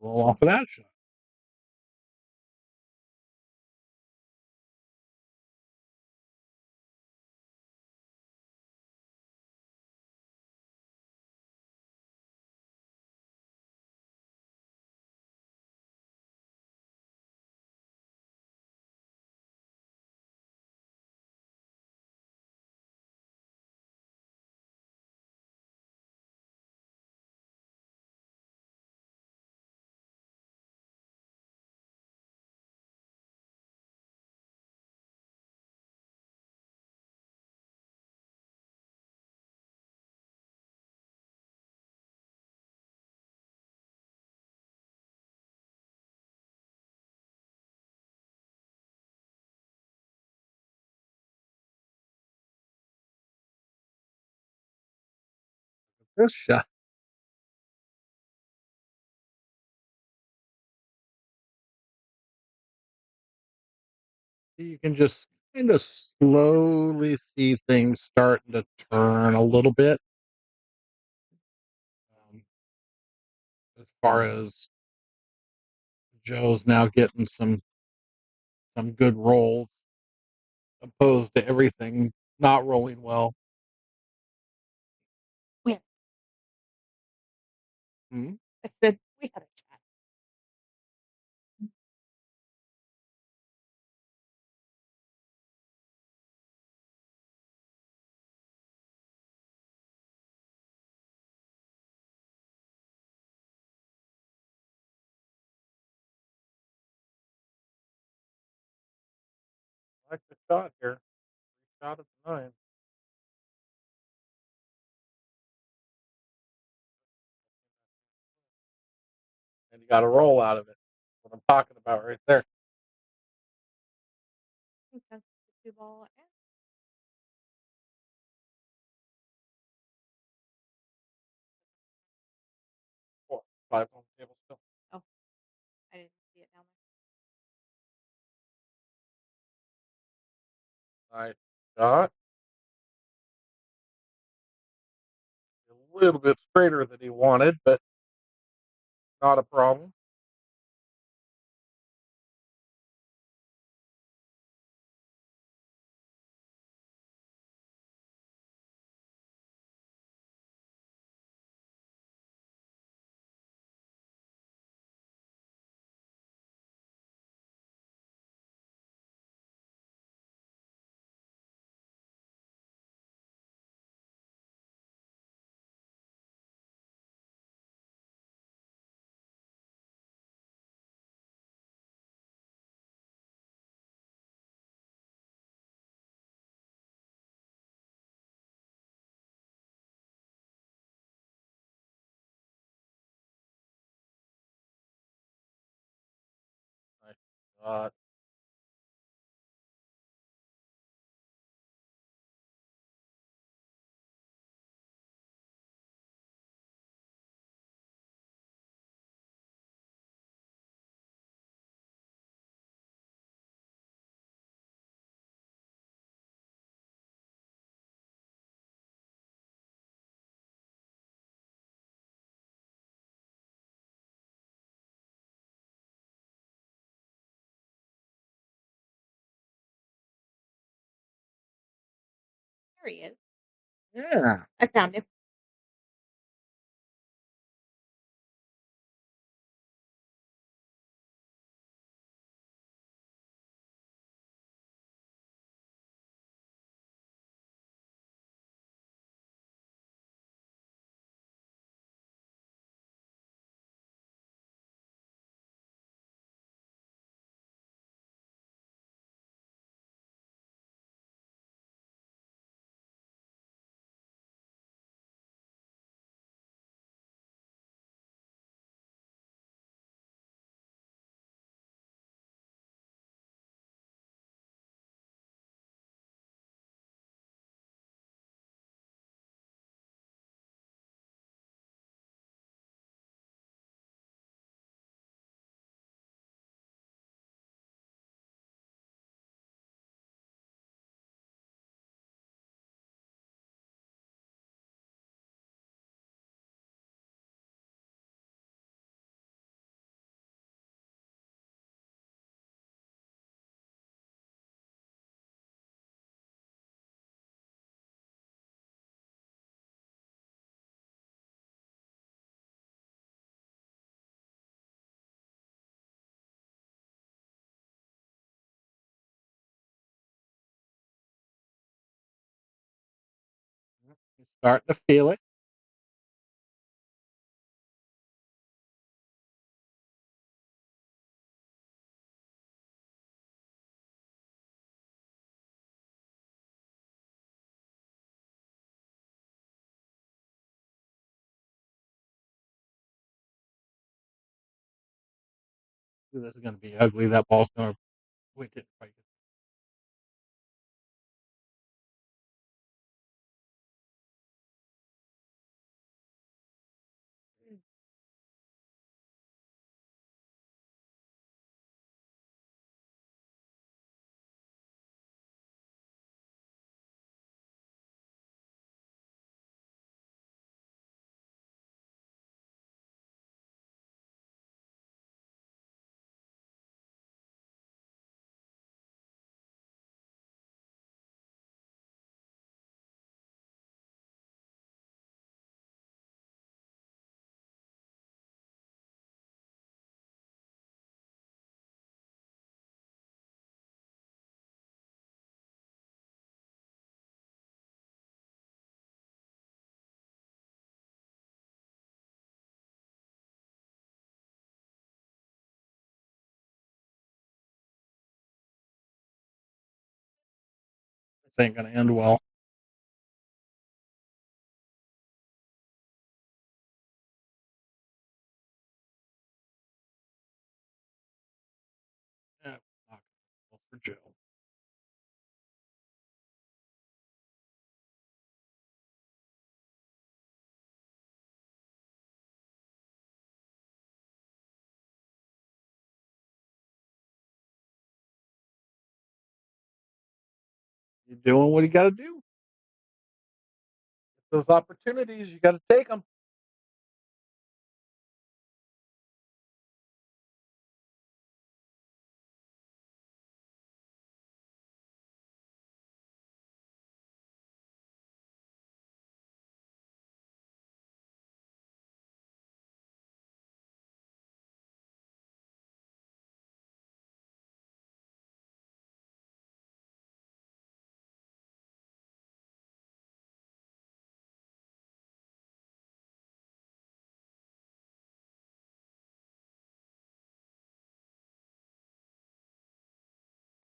Roll off of that shot. This shot. You can just kind of slowly see things starting to turn a little bit. Um, as far as Joe's now getting some good rolls, opposed to everything not rolling well. We had Mhm. I said, "We had a chat." I like the shot here. Shot at the 9. And you got a roll out of it. What I'm talking about right there. I think that's the 2 ball Five's on the table still. Oh, I didn't see it down Nice shot. A little bit straighter than he wanted, but not a problem. Nice shot. there. There he is. Yeah. I found him. He's starting to feel it. This is going to be ugly. That ball's going to wait it. This ain't going to end well. Yeah, not well for Joe. You're doing what you got to do. Those opportunities, you got to take them.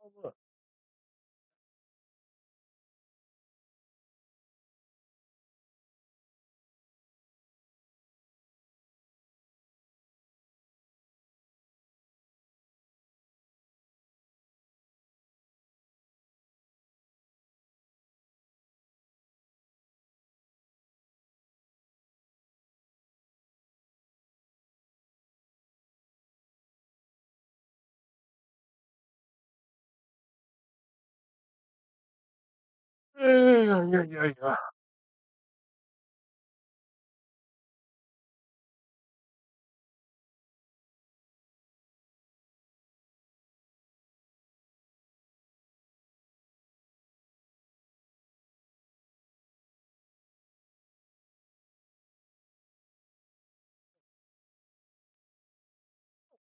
Oh, look. Yeah.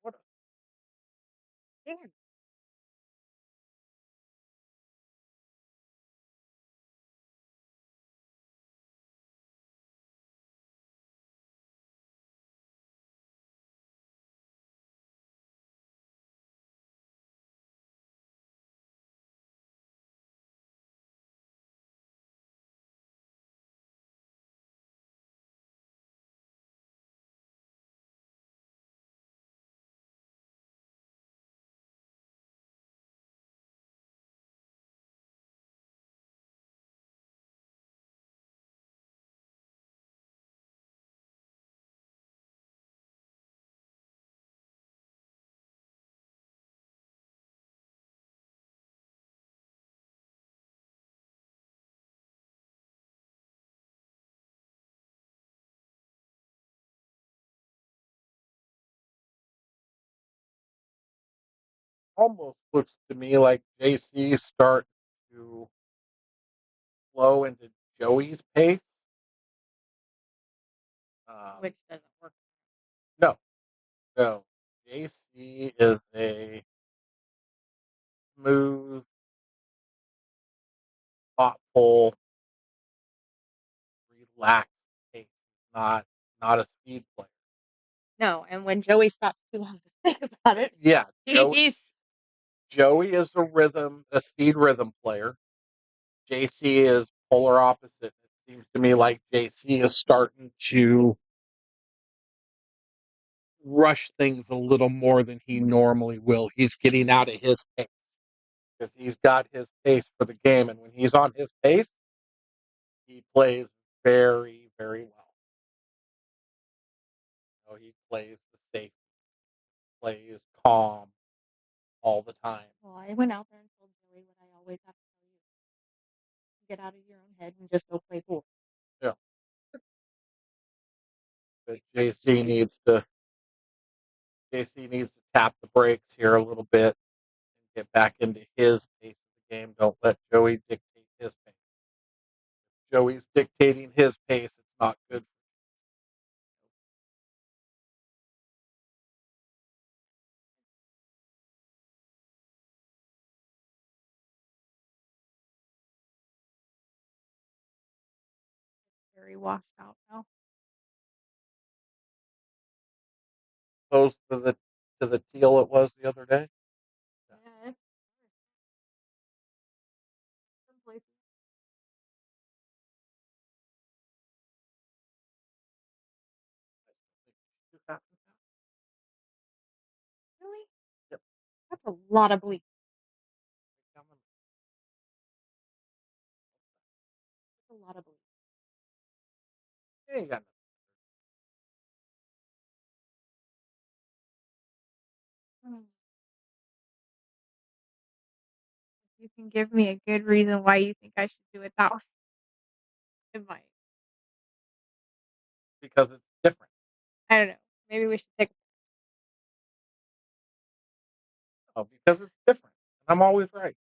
What Dan, almost looks to me like JC start to flow into Joey's pace. which doesn't work. No, no. JC is a smooth, thoughtful, relaxed pace. Not a speed player. No, and when Joey stops too long to think about it, Yeah, he's Joey is a speed rhythm player. JC is polar opposite. It seems to me like JC is starting to rush things a little more than he normally will. He's getting out of his pace because he's got his pace for the game, and when he's on his pace, he plays very, very well. He plays the safe, plays calm all the time. well, I went out there and told Joey what I always have to tell you. Get out of your own head and just go play pool. Yeah, but JC needs to tap the brakes here a little bit and get back into his pace of the game. Don't let Joey dictate his pace. Joey's dictating his pace. It's not good. Very washed out now. Close to the teal it was the other day. Yeah, it's some places. Really? Yep. That's a lot of bleach. That's a lot of bleach. Yeah, you got Mm. you can give me a good reason why you think I should do it that way, I might. because it's different. I don't know. Maybe we should take Oh, because it's different. I'm always right.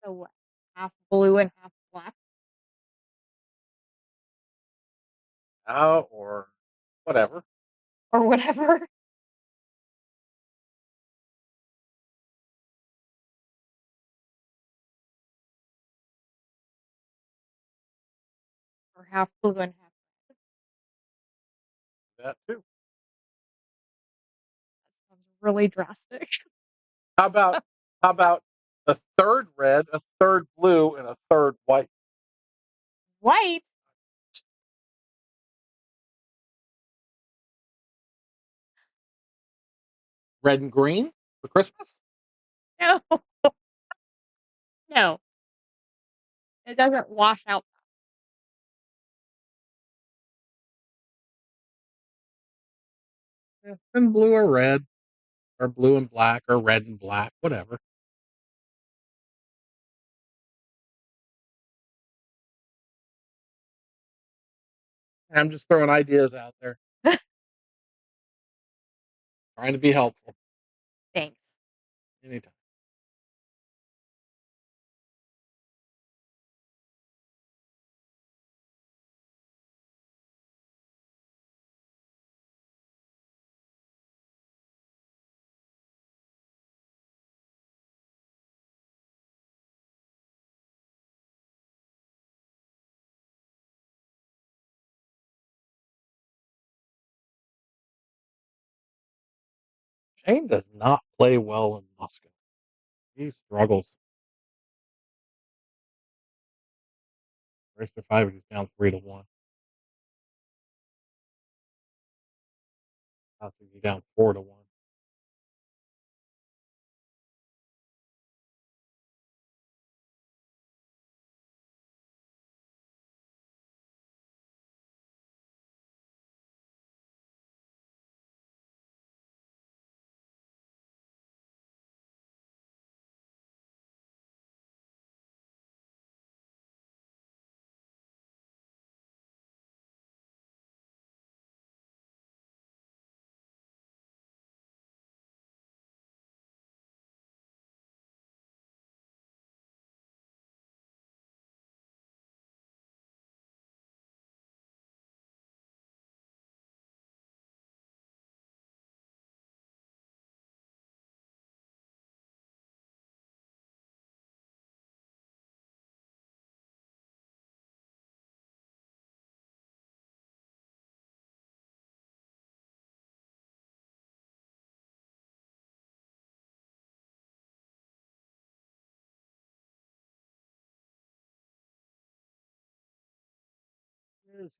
so what? Half blue and half black Or whatever. or whatever. Or half blue and half That too. sounds really drastic. How about how about a third red, a third blue, and a third white? White? Red and green for Christmas? No. No. It doesn't wash out. Yeah. And blue or red, or blue and black, or red and black, whatever. I'm just throwing ideas out there, trying to be helpful Thanks. anytime. Shane does not play well in Moscow. He struggles. Race to 5, he's down 3-1. About to be down 4-1.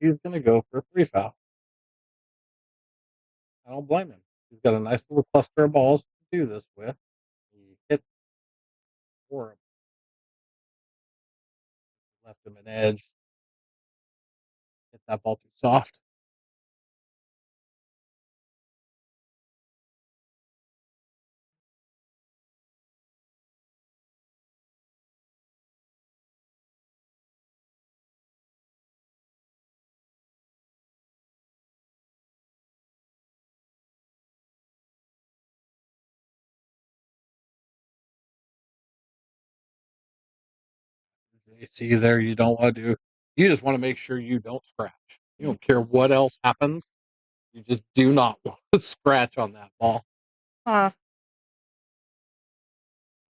He's going to go for a 3 foul. I don't blame him. He's got a nice little cluster of balls to do this with. He hit 4 left him an edge. Hit that ball too soft. You see there, you don't want to do. You just want to make sure you don't scratch. You don't care what else happens. You just do not want to scratch on that ball. Huh.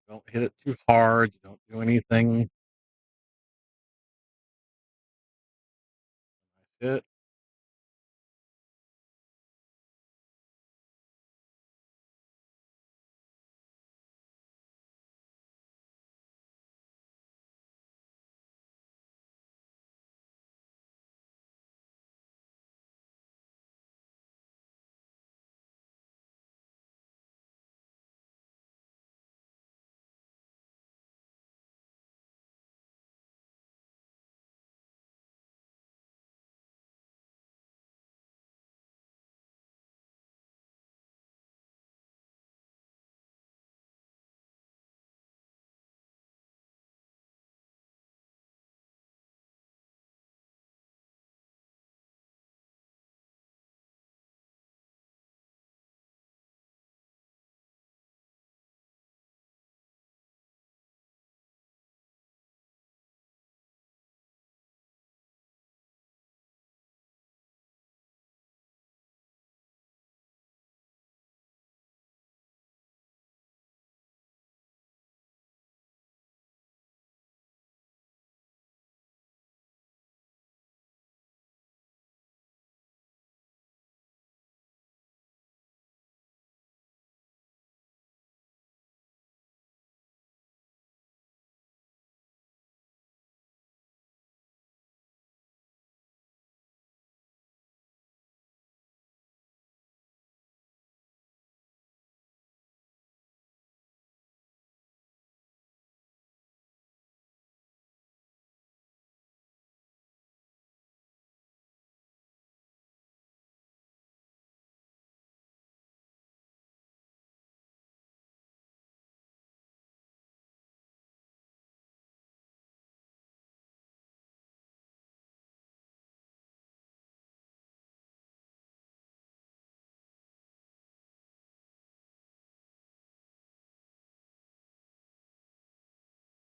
Don't hit it too hard. You don't do anything. Nice hit.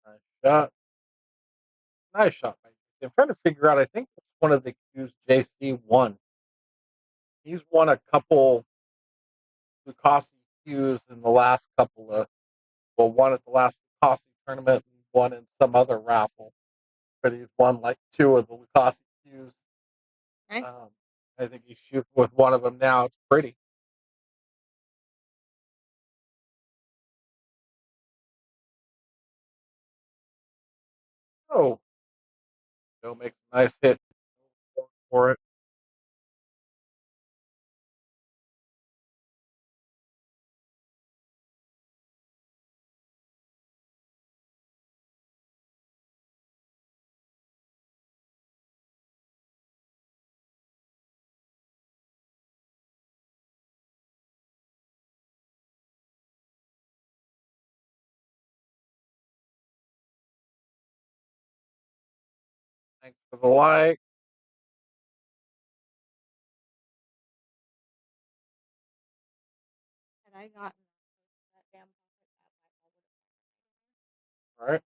Nice shot. Nice shot, Mike. I'm trying to figure out. I think it's one of the Qs JC won. He's won a couple Lucasi Qs in the last couple of. Well, one at the last Lucasi tournament, and one in some other raffle. But he's won like two of the Lucasi Qs. Nice. I think he's shooting with one of them now. It's pretty. Oh, Joe makes a nice hit for it. Thanks for the like. Had I gotten that damn pocket, All right.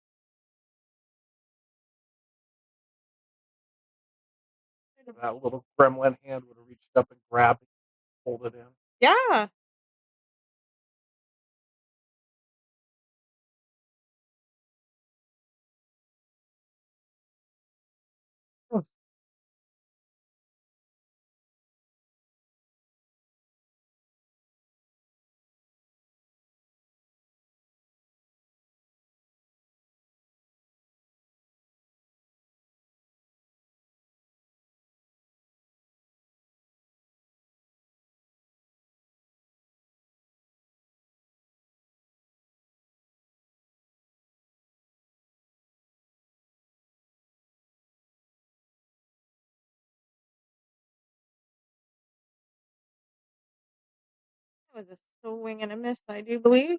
that That little gremlin hand would have reached up and grabbed it, pulled it in. yeah. It was a swing and a miss, I do believe.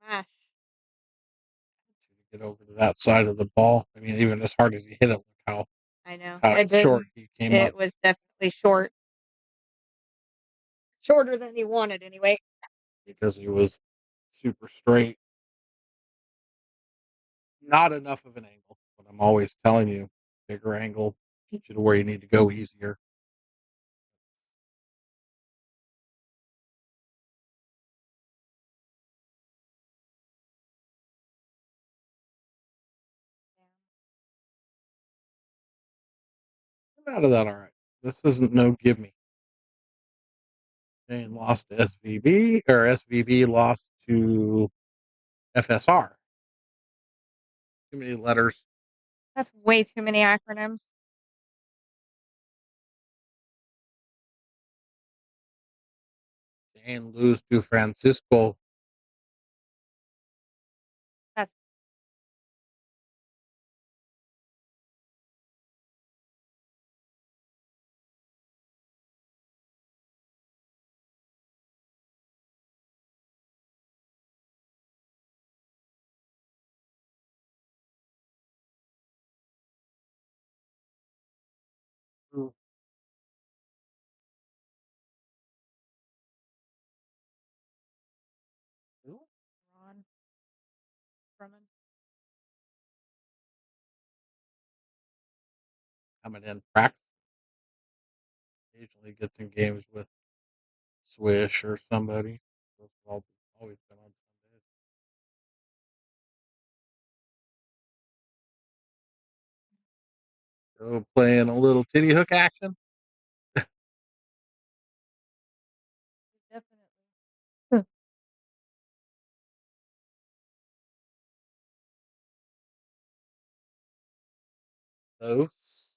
Smash. To get over to that side of the ball. I mean, even as hard as he hit it, look I know. how It short did. he came up It was definitely short. Shorter than he wanted, anyway. because he was super straight. Not enough of an angle, but I'm always telling you, bigger angle, get you to where you need to go easier. Come out of that all right. This isn't no give me. Shane lost to SVB, or SVB lost to FSR. Too many letters. That's way too many acronyms. Shane lose to Francisco. That's Who Ron Drummond. coming in practice. Occasionally gets in games with Swish or somebody. Those have always been on Sundays. So playing a little titty hook action. Definitely. Close.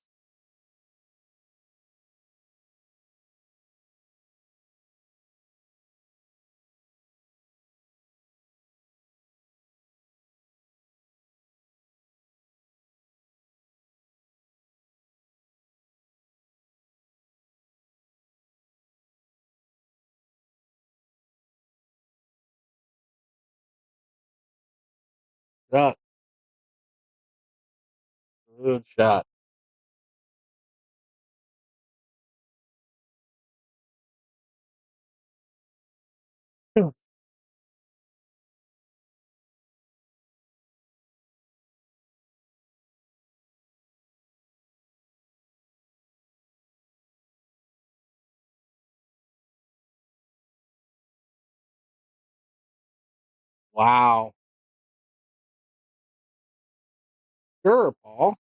shot. Good shot. Wow. Sure, Paul.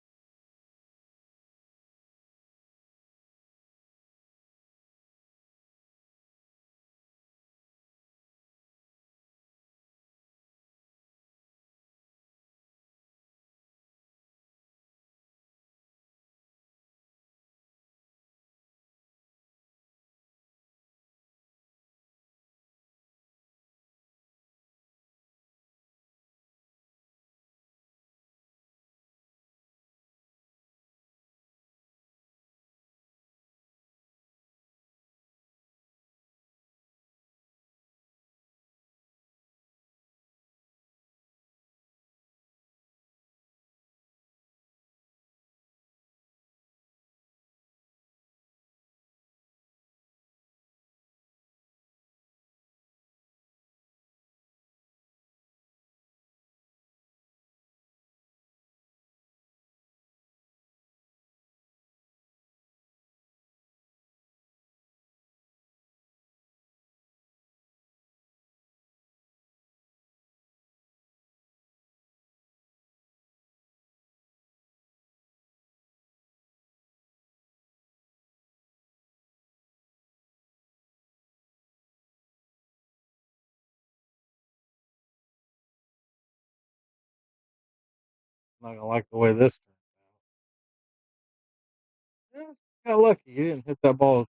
I'm not gonna like the way this turned out. Yeah, got lucky. He didn't hit that ball.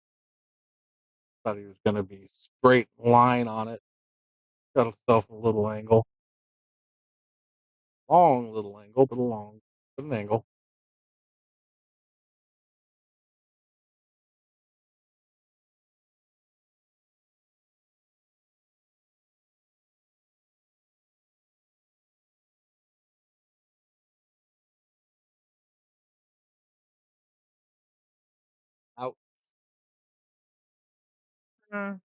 Thought he was gonna be straight line on it. Got himself a little angle. Long little angle, but a long but an angle. Out. Mm.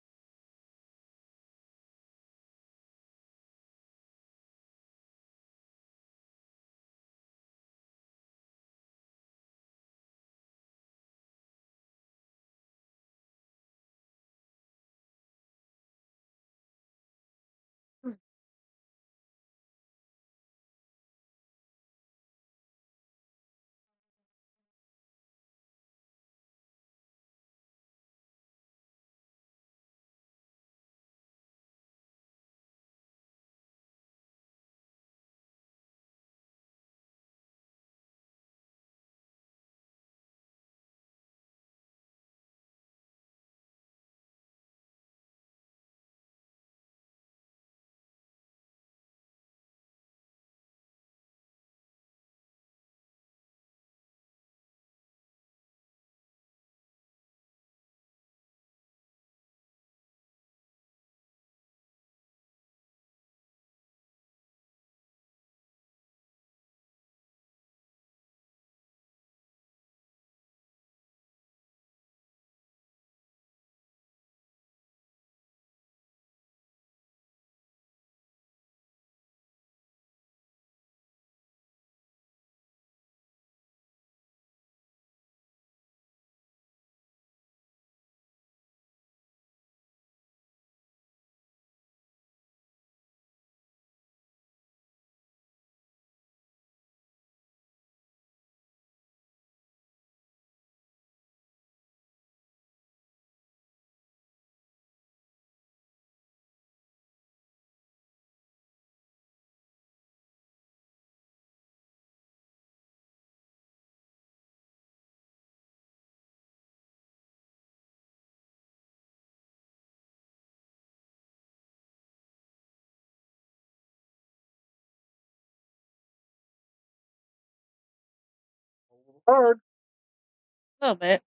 Hard. A little bit.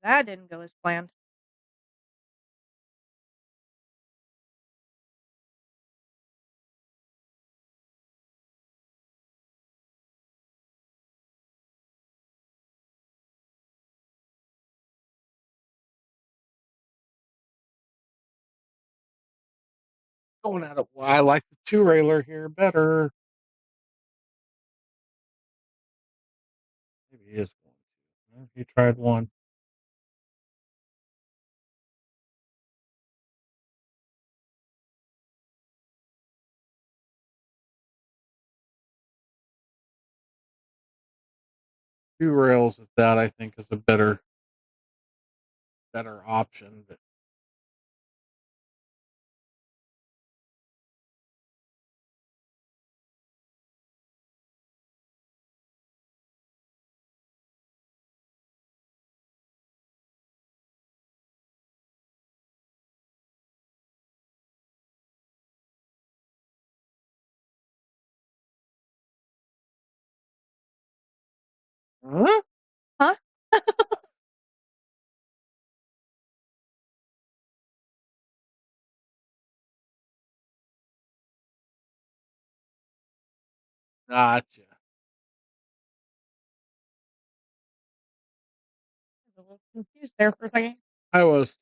That didn't go as planned. Going at it. Well, I like the two railer here better. Maybe he is going to. He tried one. Two rails at that, I think, is a better option. But huh? Huh? Gotcha. I was a little confused there for a second. I was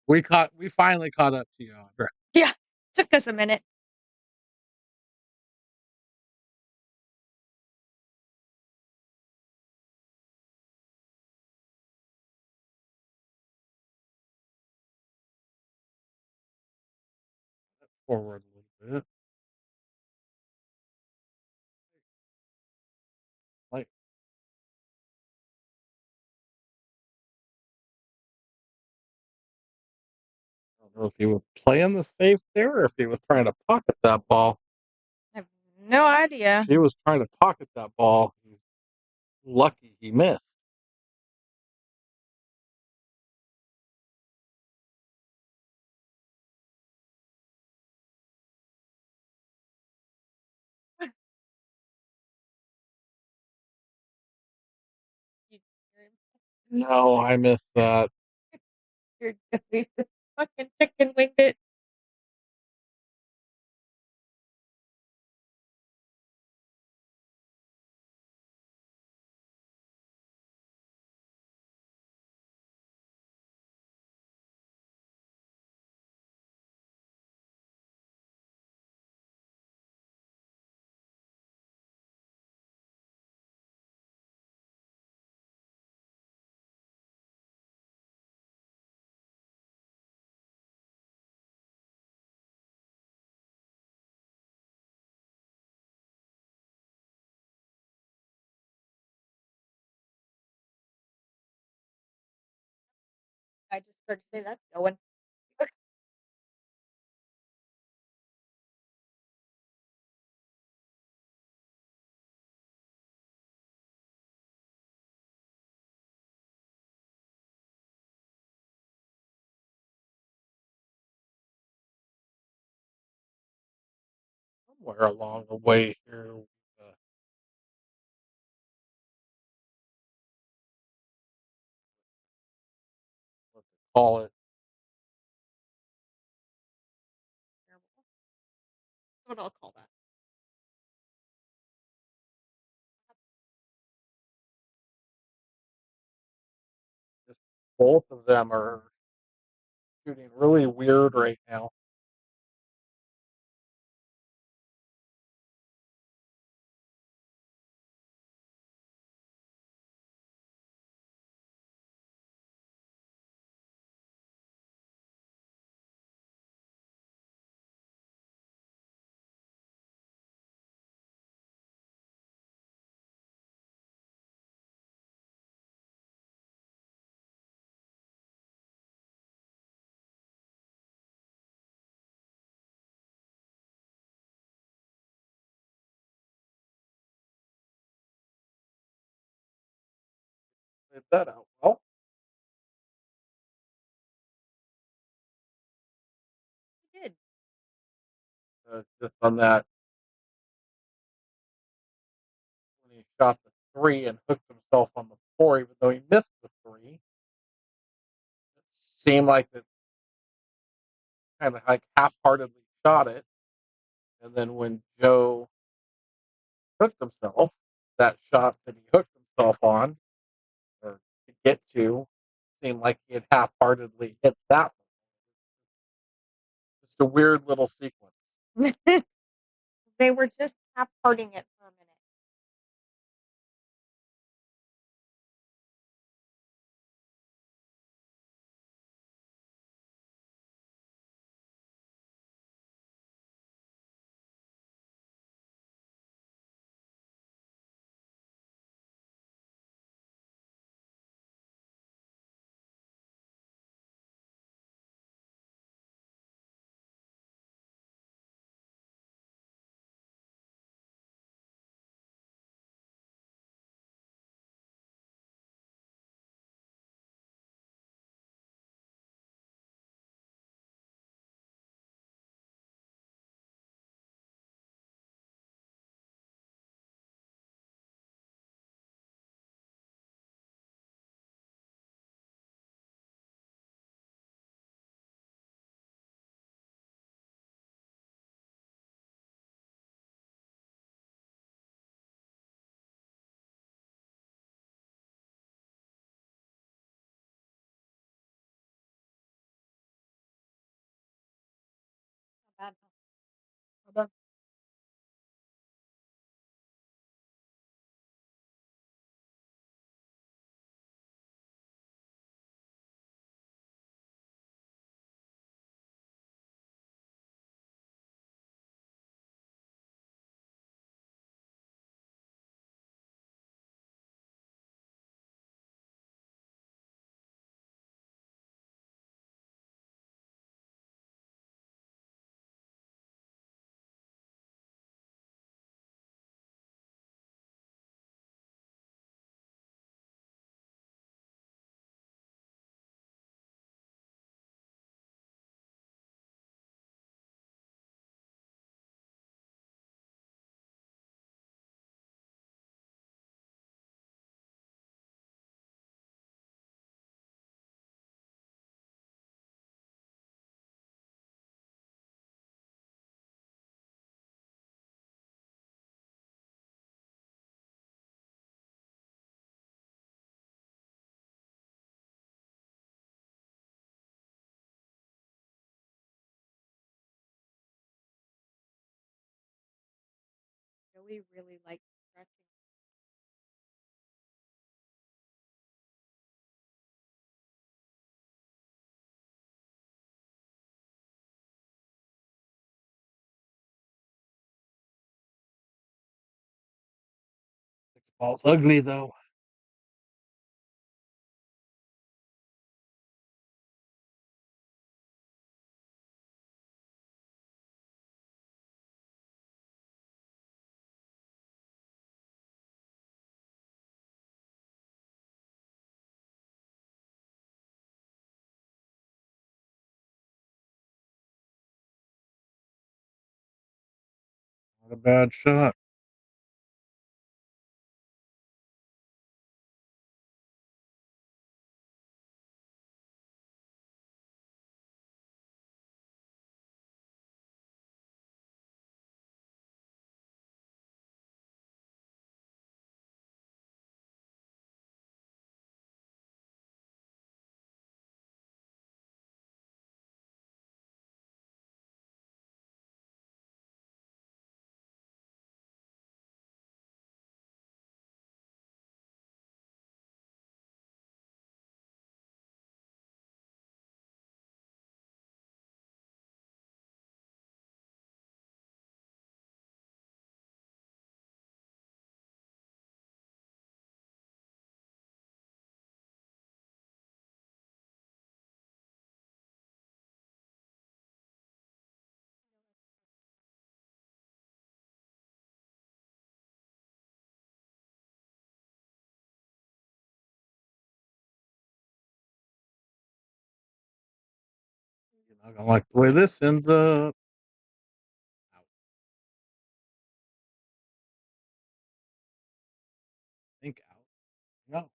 we finally caught up to you, Andra. Yeah, took us a minute. Forward a little bit. Like, I don't know if he was playing the safe there or if he was trying to pocket that ball. I have no idea. He was trying to pocket that ball. He's lucky he missed. You- No, I missed that. You're fucking chicken winged it. I just heard you say that's going. Somewhere along the way here, what they call it, What I'll call that. just both of them are shooting really weird right now. Played that out well. He did. Just on that when he shot the three and hooked himself on the four, even though he missed the three. It seemed like it kind of like half-heartedly shot it, and then when Joe hooked himself, that shot that he hooked himself on or to get to seemed like he had half-heartedly hit that one. Just a weird little sequence. They were just half-hearting it for a minute. Not bad, huh? Not bad. Joey really likes stretching. Ball's ugly though. Not a bad shot. I don't like the way this ends up. Out. Think out. No.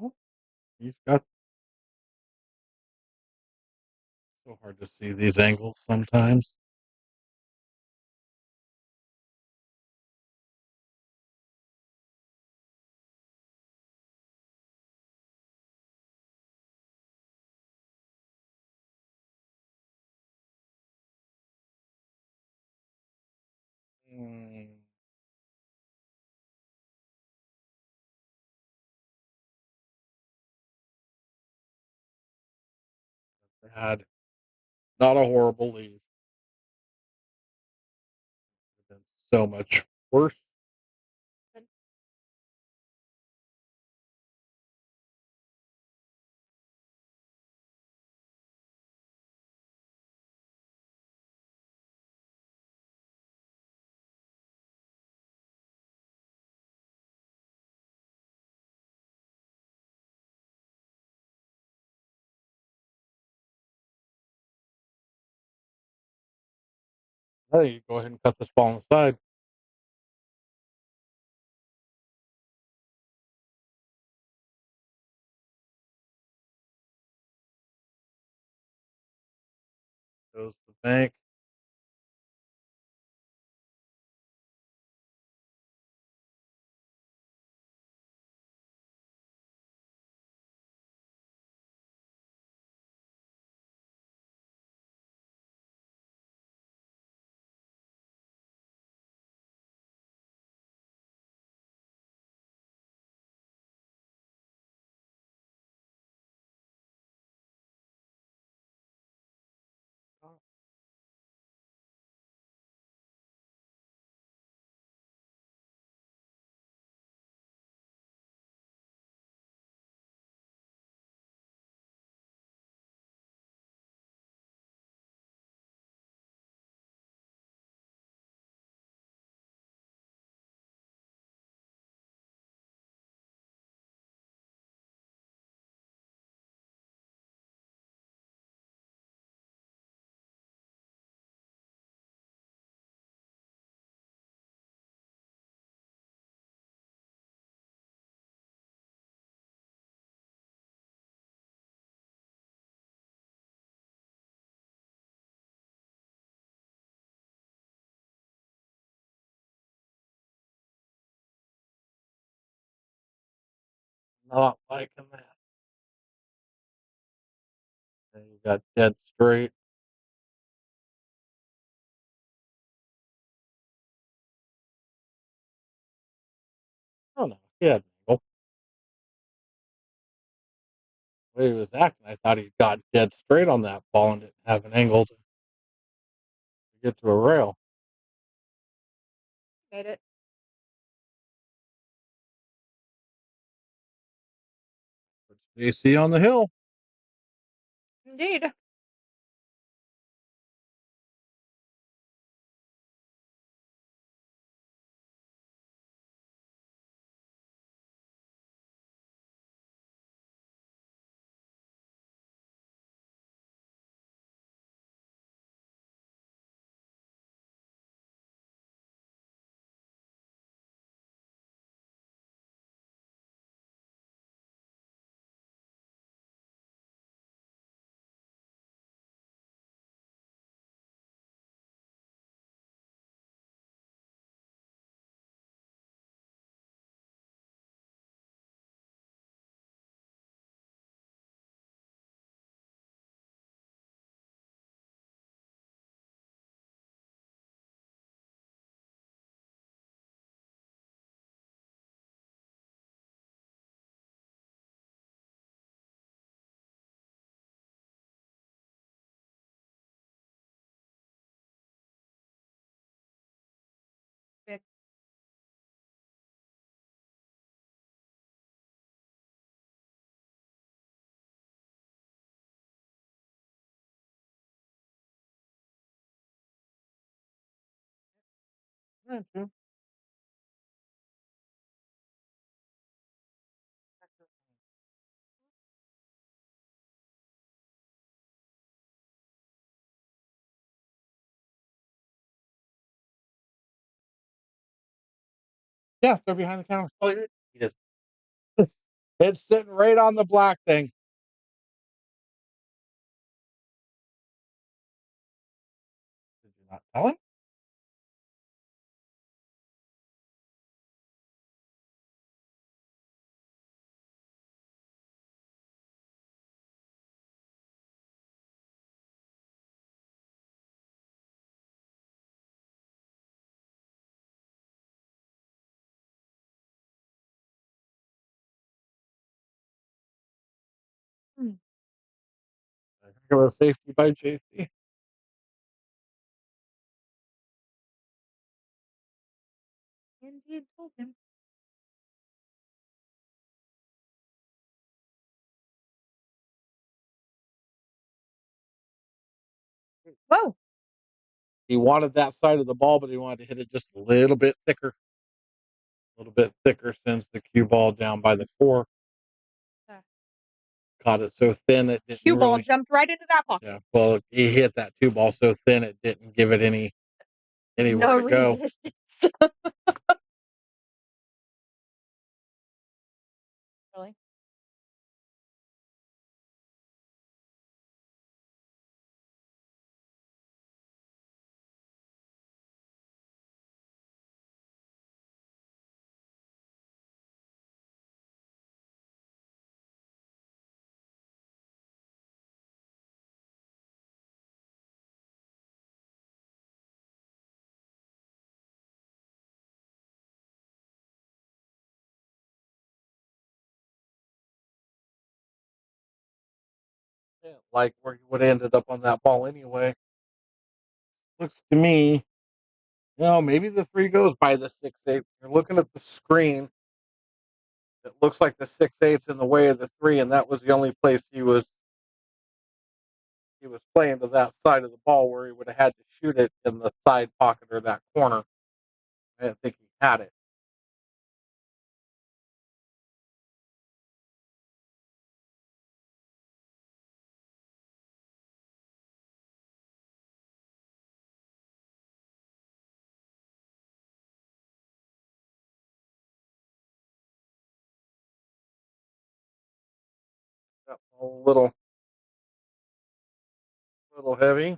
No. He's got so hard to see these angles sometimes. Mm, bad. Not a horrible lead. Been so much worse. I think you go ahead and cut this ball on the side. Goes to the bank. Not liking that. And you got dead straight. Oh no, he had an angle. The way he was acting, I thought he got dead straight on that ball and didn't have an angle to get to a rail. Made it. Puts JC on the hill. Indeed. Yeah, true. Yeah, they're behind the counter. Oh, he does. It's sitting right on the black thing. Did you not tell him? Mm. I think it was safety by JC. Indeed told him. Whoa. He wanted that side of the ball, but he wanted to hit it just a little bit thicker, since the cue ball down by the 4 Uh, caught it so thin it didn't Cue ball really. jumped right into that pocket. Yeah, well, he hit that 2 ball so thin it didn't give it anywhere No to go. resistance. Really? Yeah, like where he would have ended up on that ball anyway. Looks to me, maybe the 3 goes by the 6/8. You're looking at the screen. It looks like the 6/8's in the way of the 3, and that was the only place he was playing to that side of the ball where he would have had to shoot it in the side pocket or that corner. I didn't think he had it. Got a little heavy.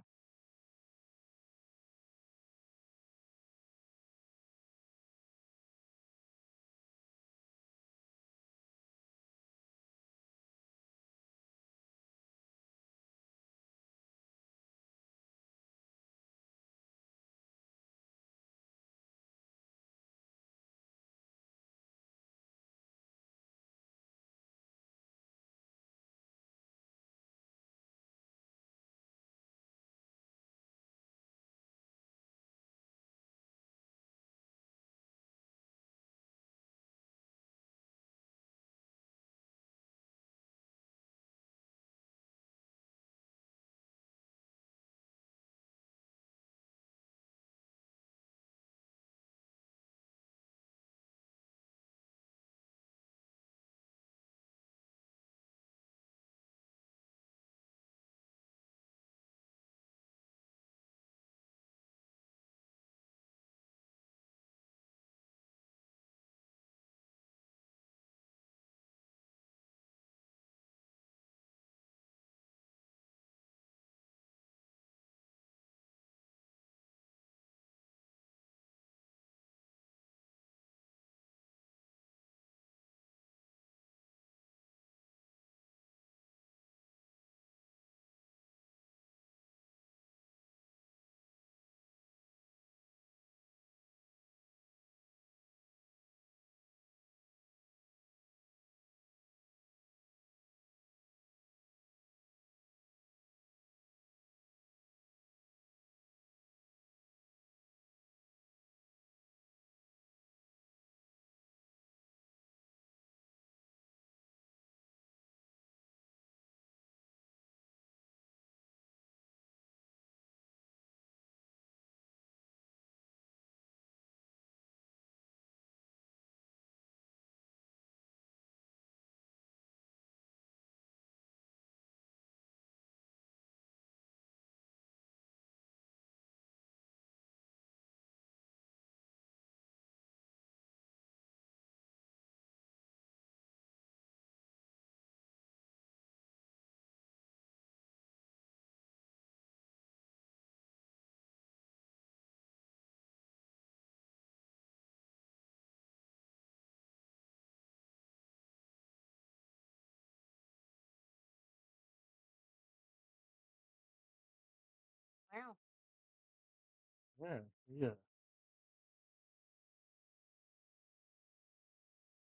Yeah, yeah.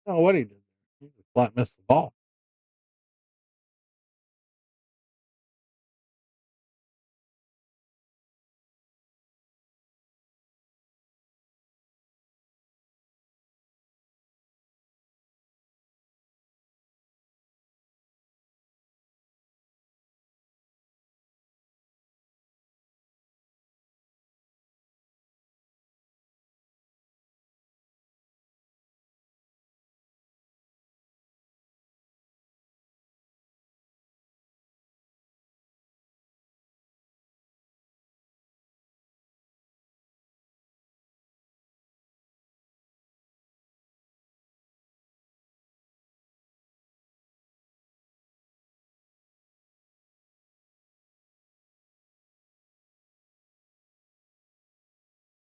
Oh, what he did there. He just flat missed the ball.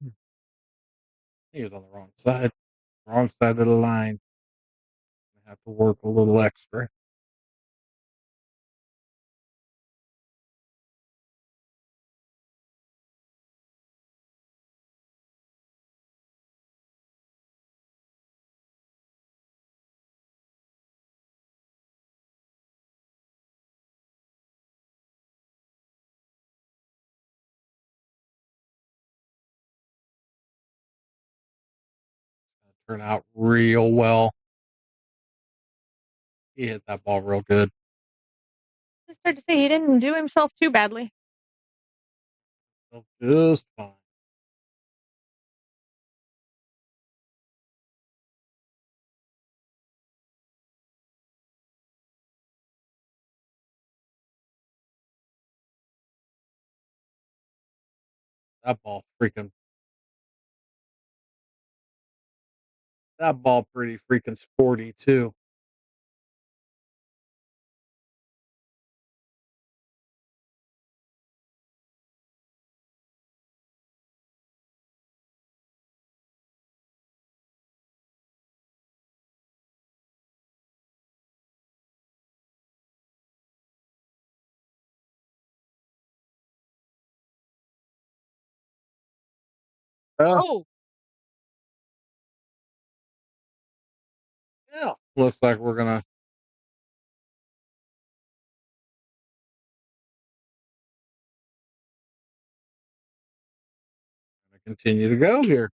Hmm. He was on the wrong side of the line. Have to work a little extra. Turn out real well. He hit that ball real good. It's hard to say he didn't do himself too badly. Felt just fine. That ball freaking that ball pretty freaking sporty too. Well, Oh, yeah. Looks like we're gonna continue to go here.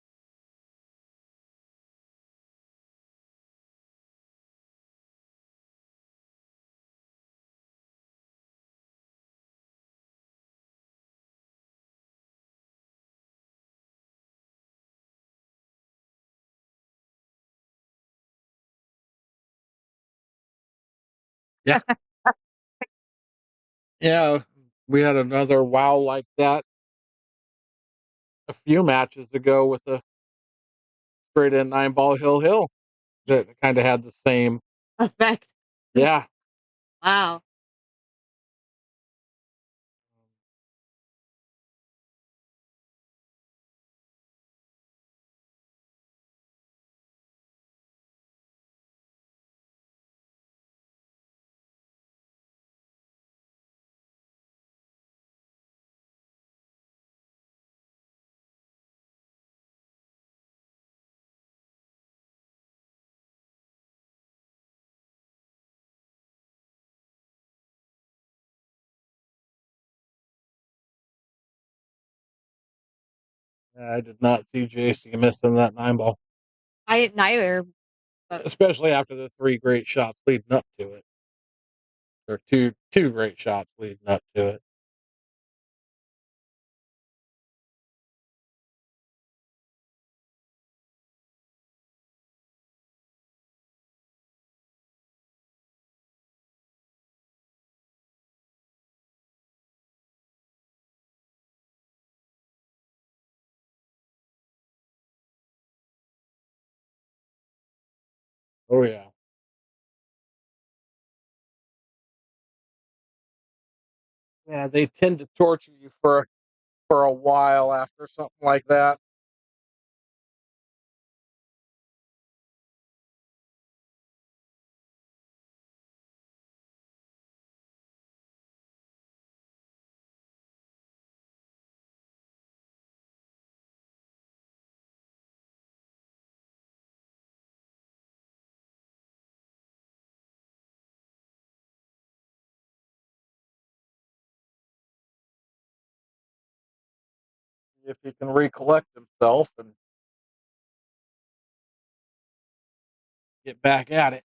Yeah. Yeah. We had another wow like that a few matches ago with a straight in 9 ball hill that kind of had the same. effect. Yeah. Wow. I did not see JC missing that 9 ball, I neither, but especially after the 3 great shots leading up to it. Or two great shots leading up to it. Oh yeah. Yeah, they tend to torture you for a while after something like that. if he can recollect himself and get back at it.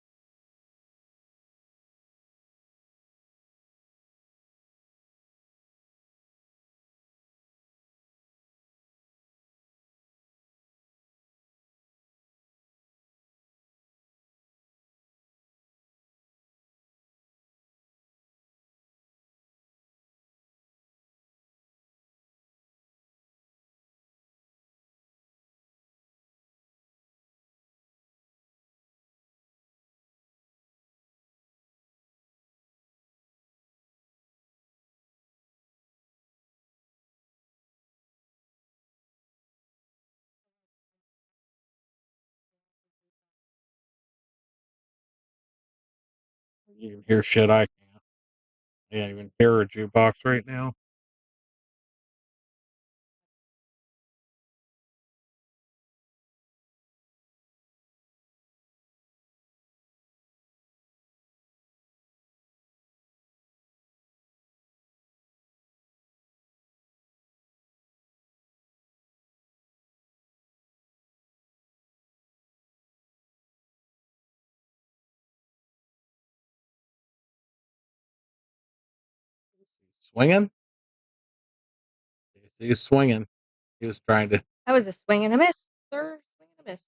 You can hear shit I can't. I can't even hear a jukebox right now. Swinging? He's swinging. He was trying to. That was a swing and a miss, sir. Swing and a miss.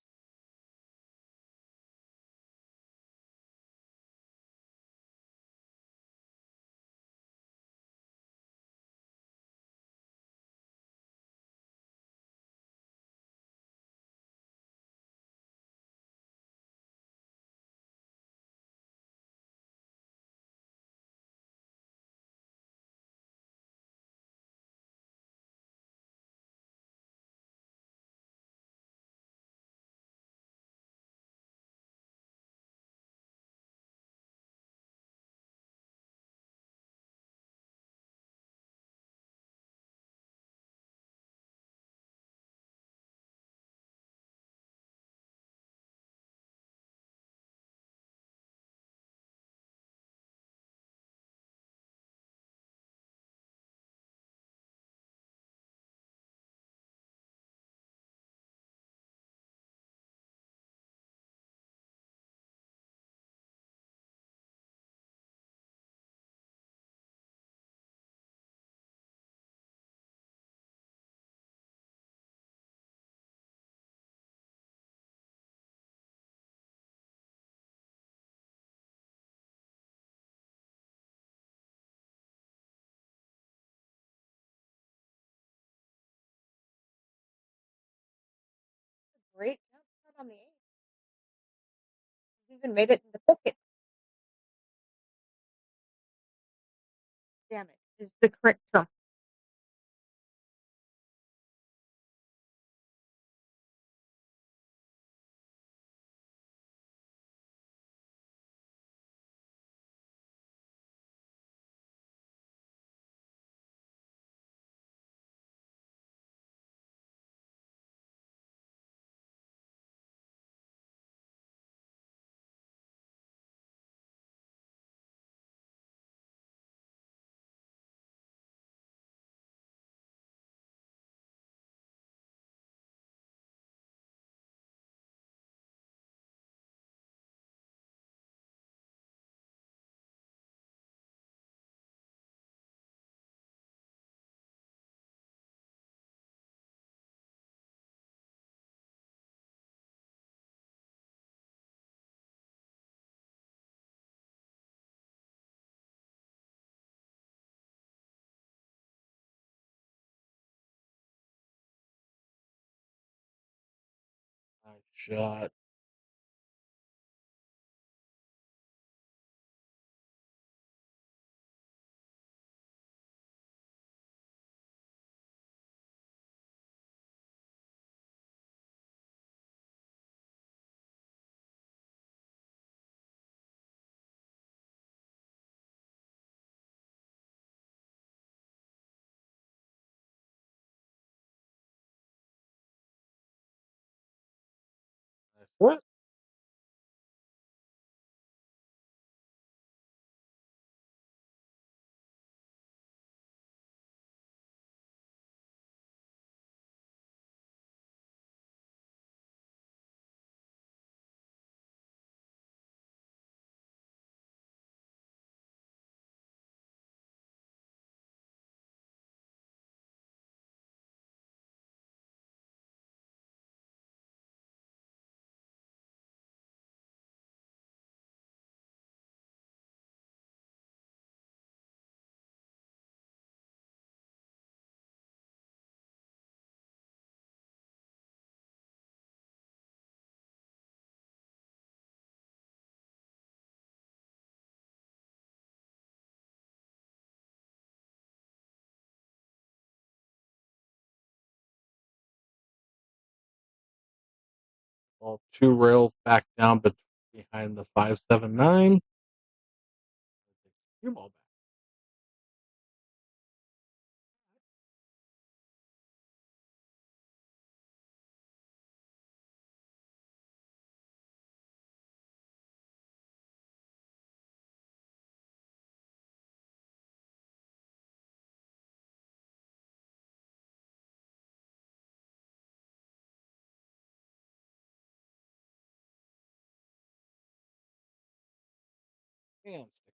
Great jump shot on the eight. He's even made it in the pocket. Damn it, is the correct term. Nice shot. Nice. What? All 2 rails back down behind the 579. Cue ball back. And stick.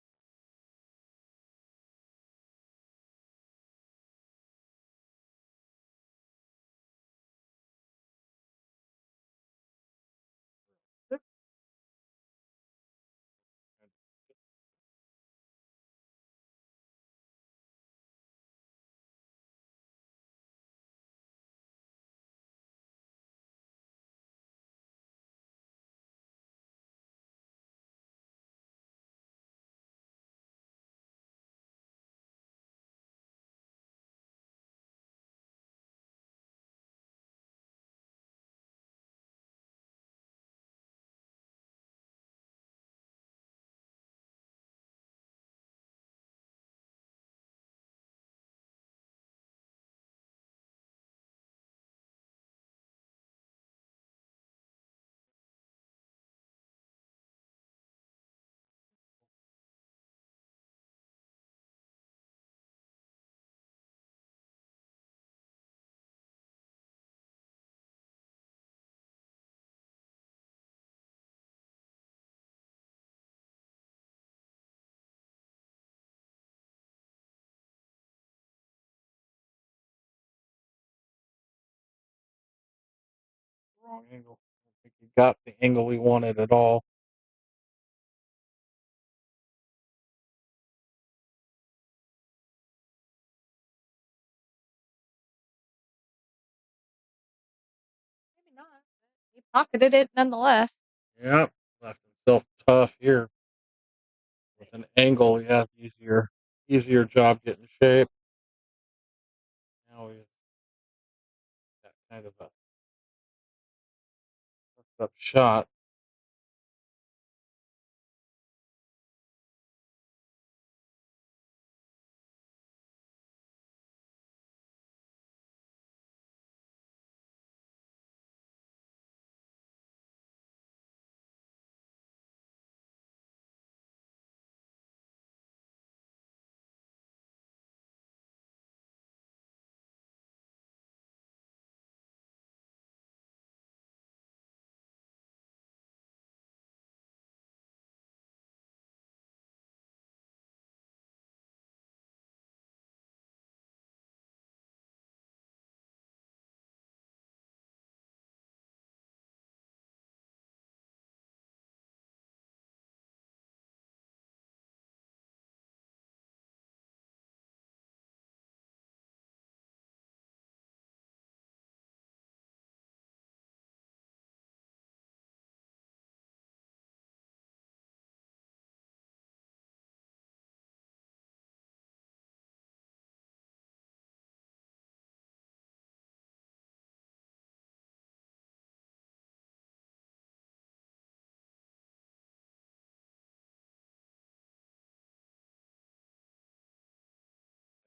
Stick. Wrong angle. I don't think he got the angle we wanted at all. Maybe not. He pocketed it nonetheless. Yep. Left himself tough here. With an angle, he has easier job getting shape. Now he's got kind of a fucked up shot.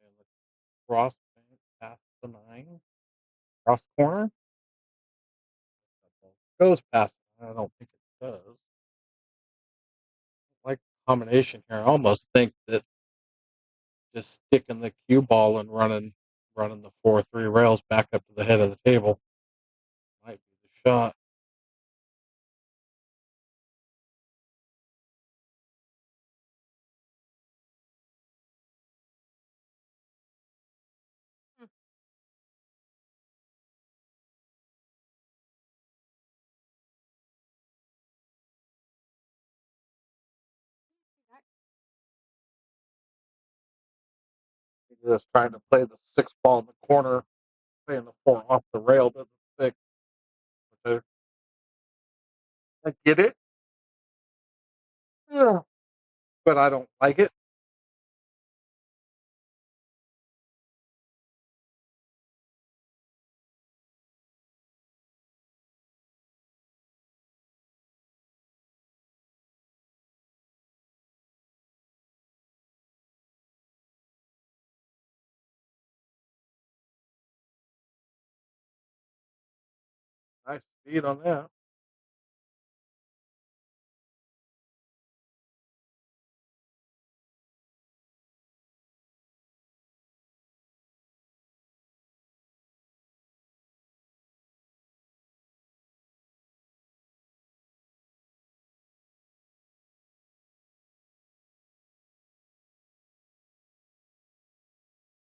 And the cross past the 9. Cross corner. Goes past. I don't think it does. Like combination here. I almost think that just sticking the cue ball and running the 4-3 rails back up to the head of the table might be the shot. Hmm. He's just trying to play the 6 ball in the corner, playing the 4 off the rail to the 6. I get it. Yeah. But I don't like it. Speed on that.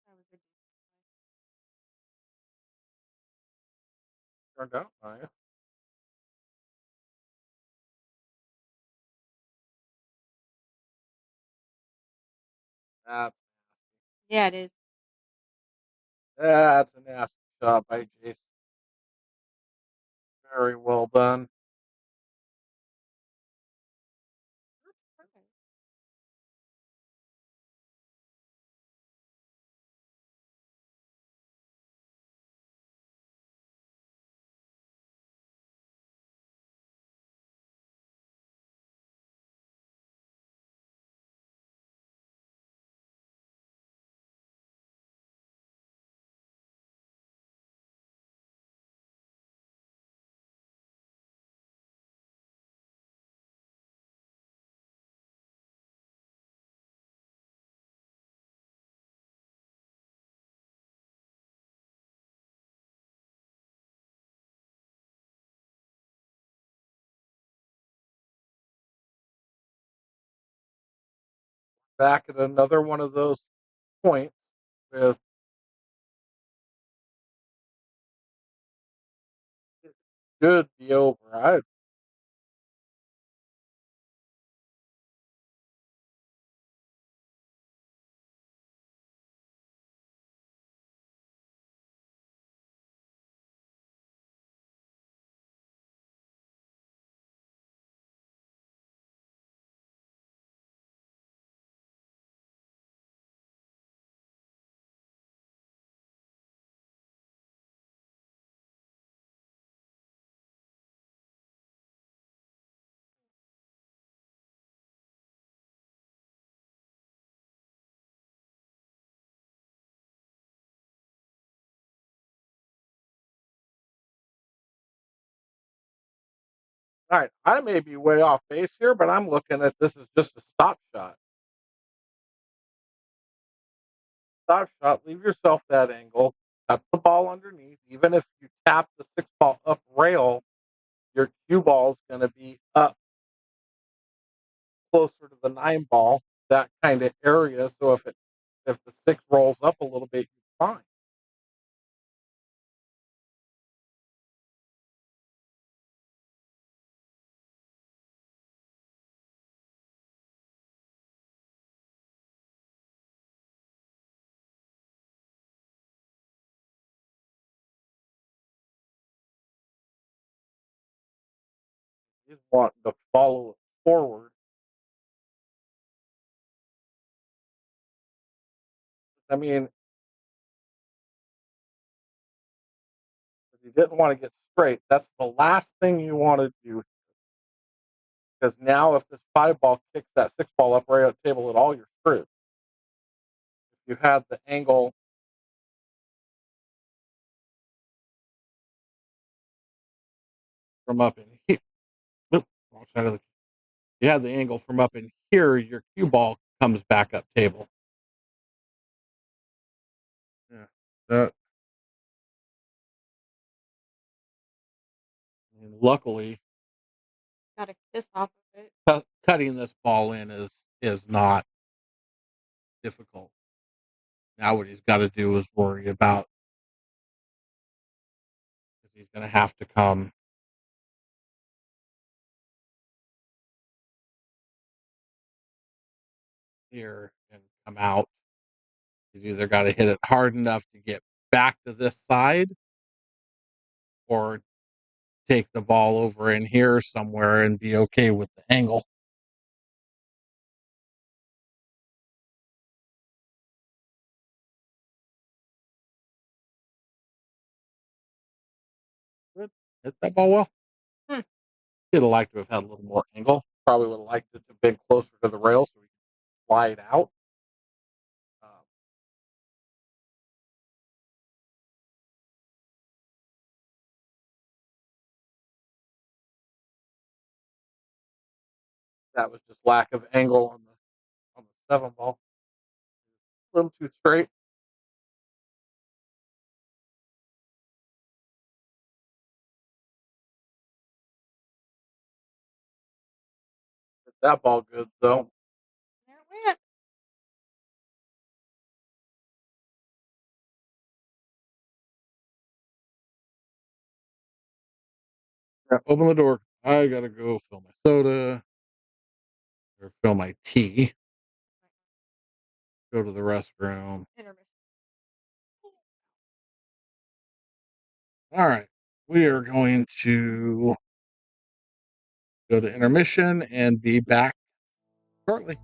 That was a decent Turned out nice. That's yeah, it is. that's a nasty shot by Jace. Very well done. Okay. Back at another one of those points with should be over. I all right. I may be way off base here, but I'm looking at this as just a stop shot. Stop shot. Leave yourself that angle. Tap the ball underneath. Even if you tap the 6 ball up rail, your cue ball is going to be up closer to the 9 ball. That kind of area. So if the 6 rolls up a little bit, you're fine. He's wanting to follow it forward. I mean, if you didn't want to get straight, that's the last thing you want to do. Because now, if this 5 ball kicks that 6 ball up right at the table at all, you're screwed. If you had the angle from up in here, wrong side of the, you had the angle from up in here, your cue ball comes back up table. Yeah, that. And luckily, Got a kiss off of it. cutting this ball in is not difficult. Now what he's got to do is worry about because he's going to have to come here and come out. He's either got to hit it hard enough to get back to this side or take the ball over in here somewhere and be okay with the angle. Good. Hit that ball well. Hmm. He'd have liked to have had a little more angle. Probably would have liked it to have been closer to the rail so he could slide out. Um, That was just lack of angle on the 7 ball. A little too straight. Hit that ball good though. There it went. Yeah, open the door. I gotta go fill my soda or fill my tea. Go to the restroom. Intermission. All right. We are going to go to intermission and be back shortly.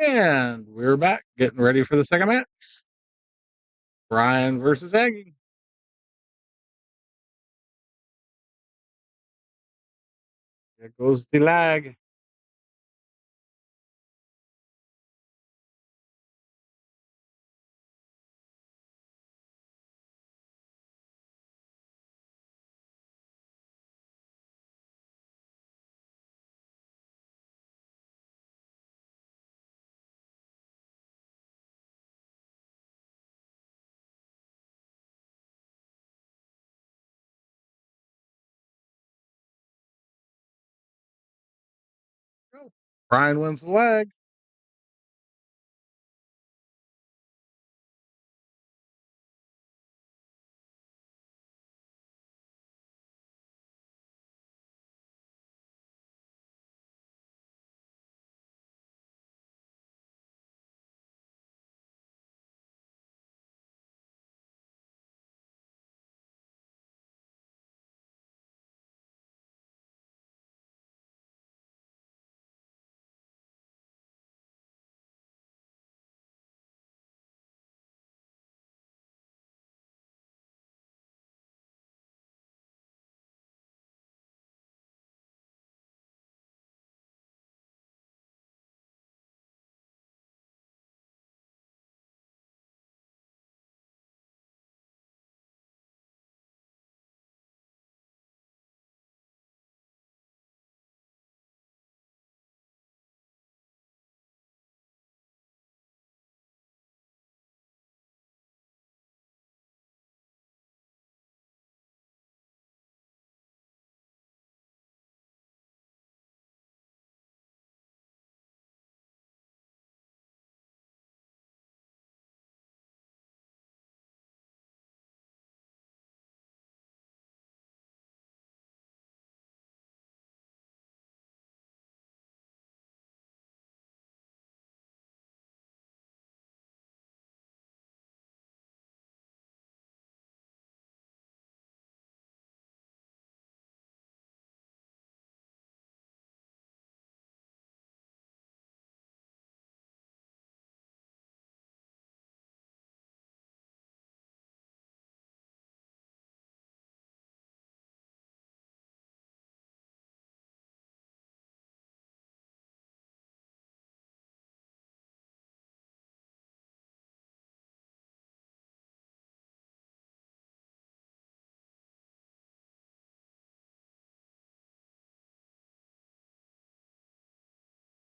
And we're back, getting ready for the second match. Bryan versus Aggie. There goes the lag. Bryan wins the leg.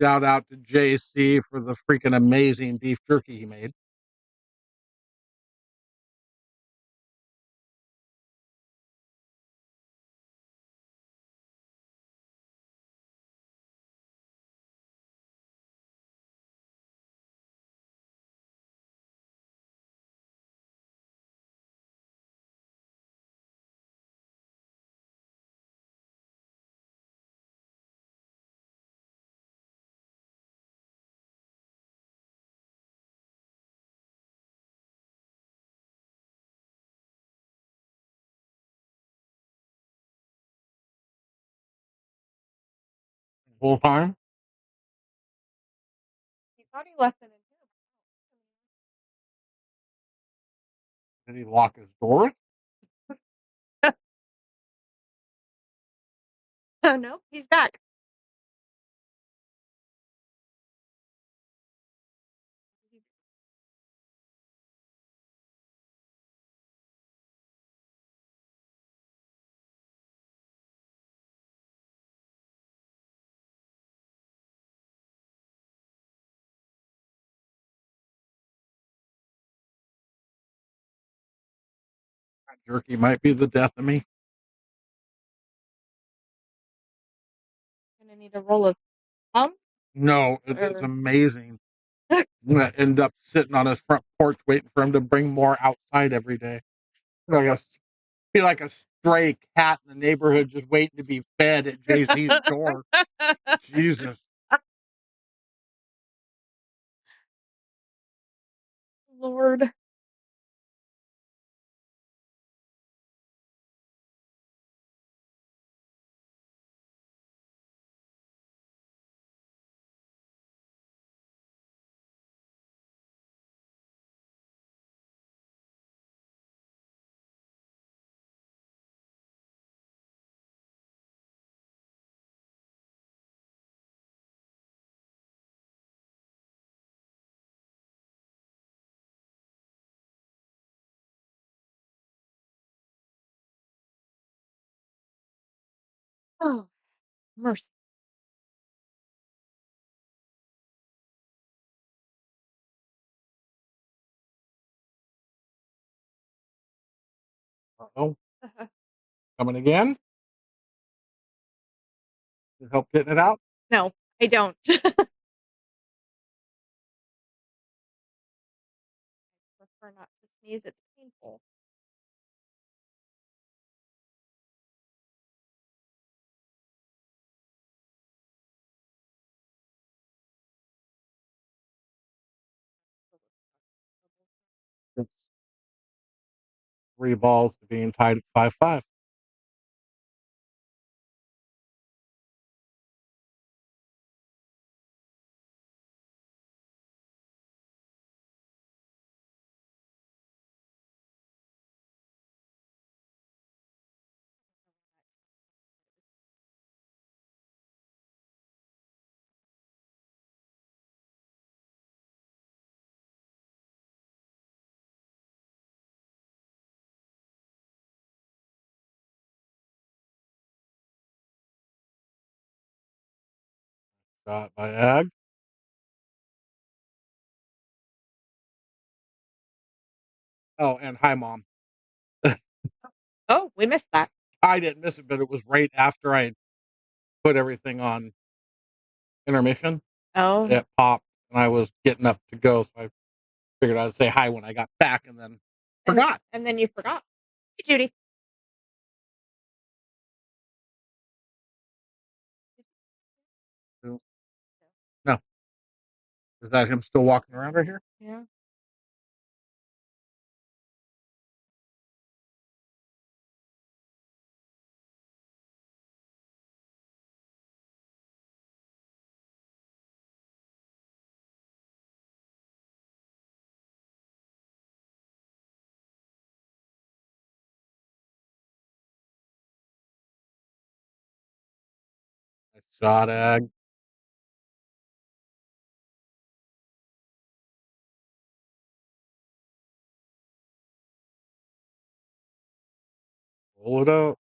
Shout out to JC for the freaking amazing beef jerky he made. Whole time. He thought he left it in Did he lock his door? here. Oh, no, he's back. Jerky might be the death of me. Gonna need a roll of gum No, it is or amazing. I'm gonna end up sitting on his front porch waiting for him to bring more outside every day. Like a, be like a stray cat in the neighborhood just waiting to be fed at JC's door. Jesus. Lord. Oh, mercy. Uh-oh. Coming again? You help getting it out? No, I don't. Prefer not to sneeze, it's painful. It's 3 balls to being tied at 5-5. Shot by Ag. Oh, and hi, mom. Oh, we missed that. I didn't miss it, but it was right after I put everything on intermission. Oh, It popped, and I was getting up to go, so I figured I'd say hi when I got back, and then and forgot. and then you forgot. Hey, Judy. So, no, is that him still walking around right here? Yeah. I shot Ag. Roll it up.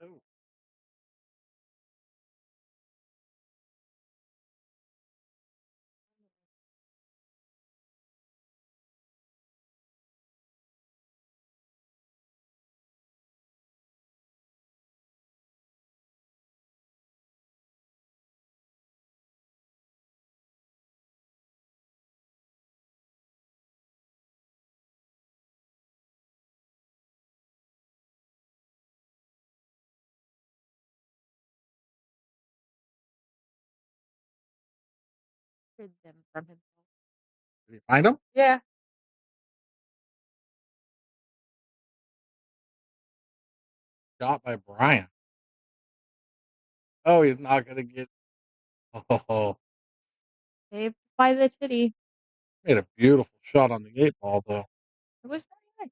Oh, Hid them from himself. did you find him? Yeah. Shot by Brian. Oh, he's not gonna get. Oh, Saved by the titty. made a beautiful shot on the 8 ball, though. It was very nice.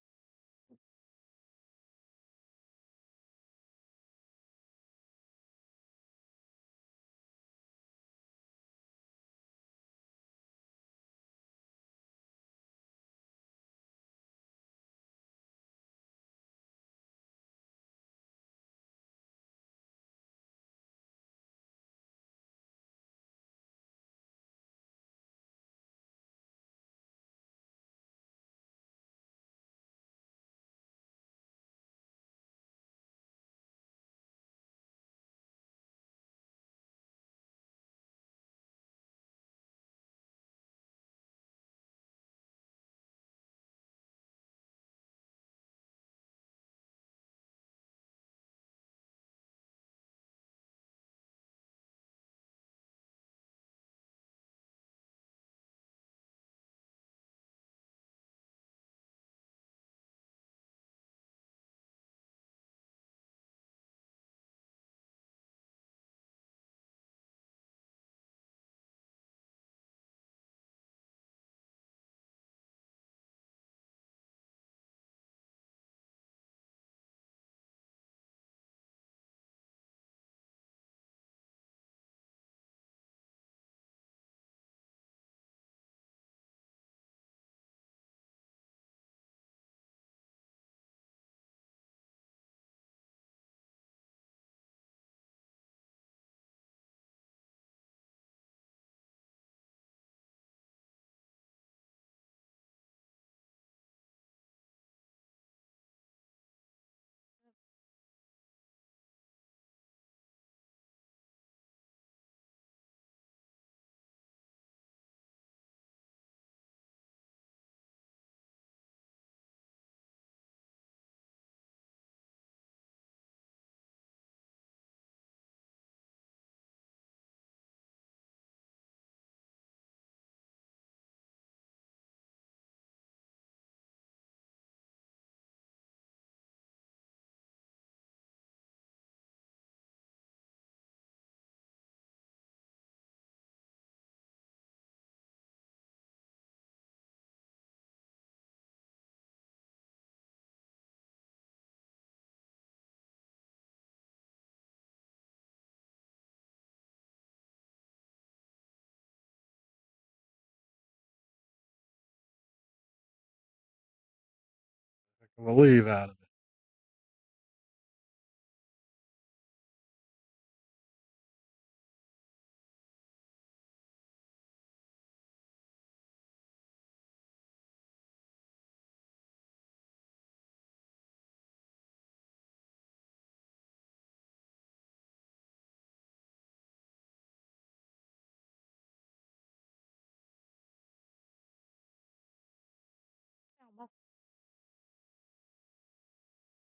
believe out of it.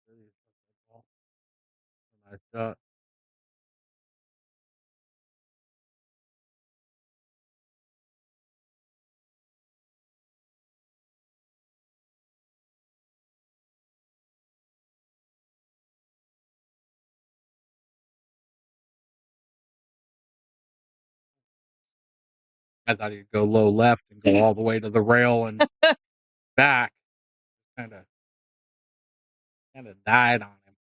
Yeah, well, Nice shot. I thought he'd go low left and go all the way to the rail and back. Kinda kinda died on him.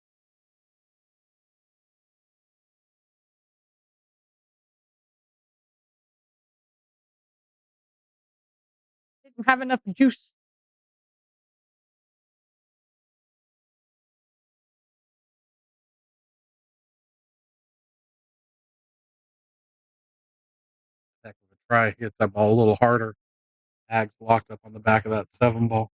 didn't have enough juice. Heck of a try. Hit that ball a little harder. Ag's locked up on the back of that 7 ball.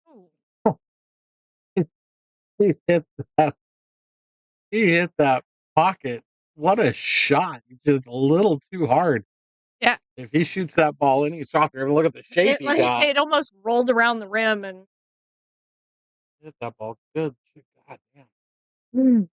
Ooh, He hit that he hit that pocket. What a shot. Just a little too hard. yeah, If he shoots that ball any softer, look at the shape it he like got. it almost rolled around the rim and Hit that ball good. God damn. mm.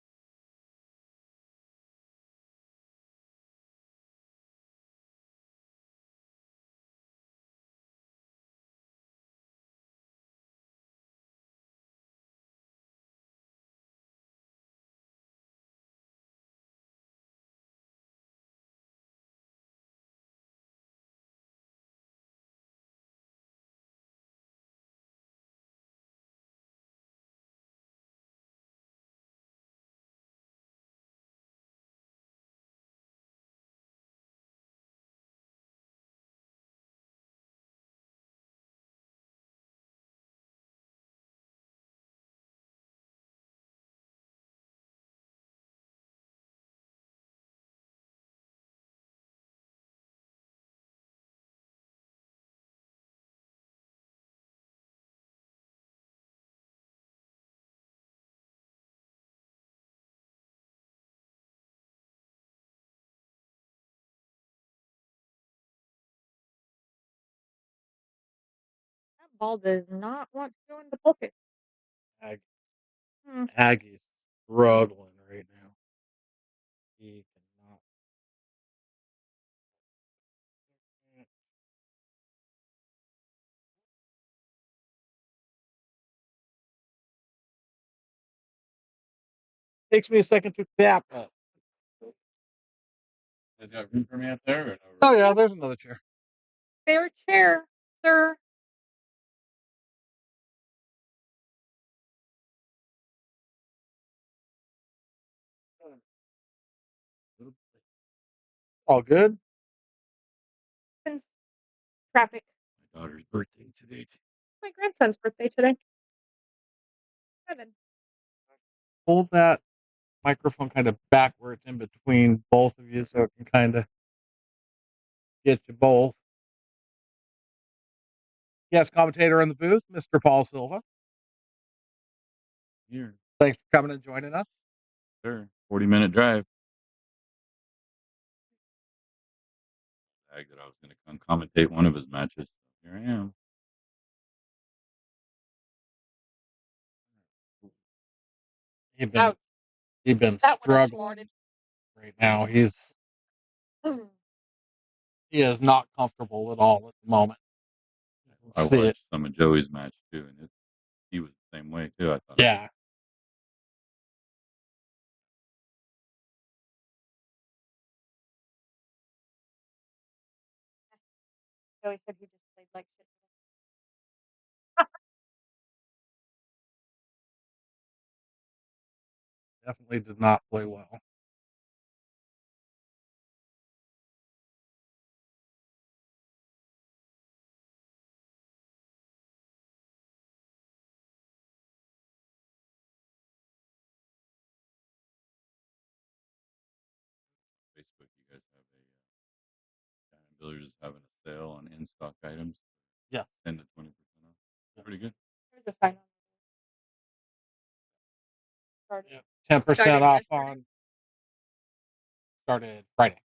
That ball does not want to go in the bucket. Ag Mm. Aggie's struggling right now. He cannot. Takes me a second to tap up. Is got room for me up there or no room? Oh yeah, there's another chair. Fair chair, sir. All good? Since traffic. My daughter's birthday today. My grandson's birthday today. 7. Pull that microphone kind of back where it's in between both of you so it can kind of get you both. Yes, commentator in the booth, Mr. Paul Silva. Here. Thanks for coming and joining us. Sure. 40-minute drive. I that I was gonna come commentate one of his matches. Here I am. You've been That you've been that one I struggling smarted. right now. He is not comfortable at all at the moment. I See it. watched some of Joey's match too, and he was the same way too, I thought. Yeah. Joey said he just played like shit. Definitely did not play well. Facebook, you guys have Giant Billiards having a sale on in-stock items. Yeah. 10 to 20% off. Pretty good. There's a sign on. Started. Yeah. 10% Started off yesterday? on started Friday.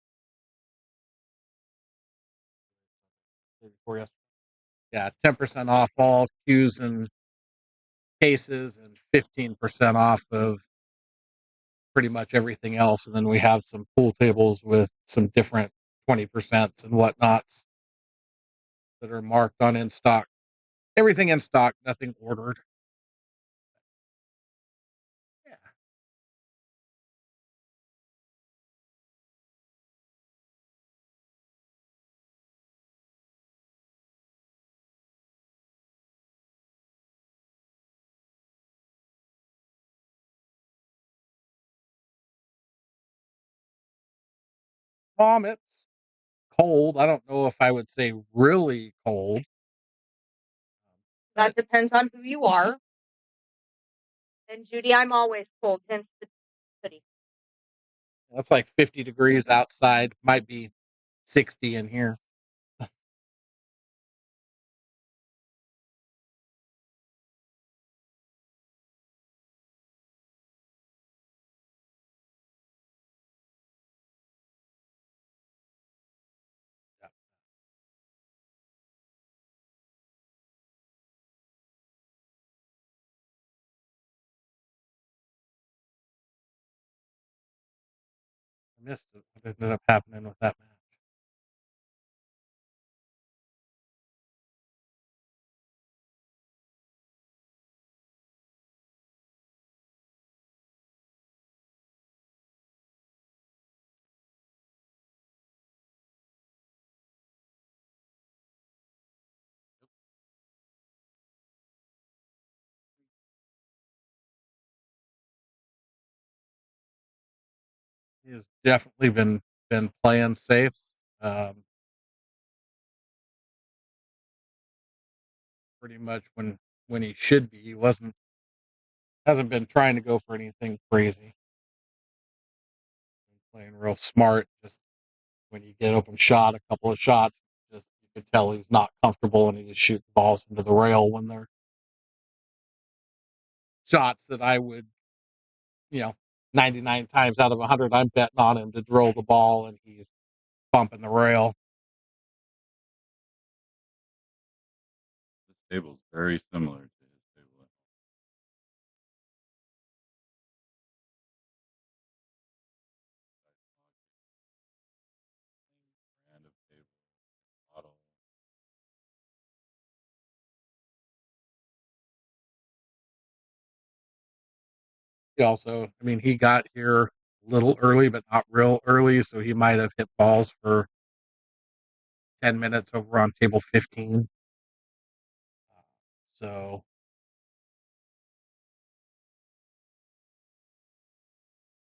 Before yesterday. Yeah, 10% off all cues and cases and 15% off of pretty much everything else. And then we have some pool tables with some different 20% and whatnots that are marked on in stock. Everything in stock, nothing ordered. Yeah. It's cold. I don't know if I would say really cold. That depends on who you are. And Judy, I'm always cold, hence the hoodie. That's like 50 degrees outside. Might be 60 in here. Yeah. I missed it. What ended up happening with that match? He has definitely been playing safe. Um, Pretty much when he should be. He hasn't been trying to go for anything crazy. Been playing real smart. Just when you get open shot, a couple of shots, just you could tell he's not comfortable and he just shoots balls into the rail when they're shots that I would, 99 times out of 100, I'm betting on him to drill the ball and he's bumping the rail. This table's very similar to his table. Brand of table model. He also, he got here a little early, but not real early, so he might have hit balls for 10 minutes over on table 15. So,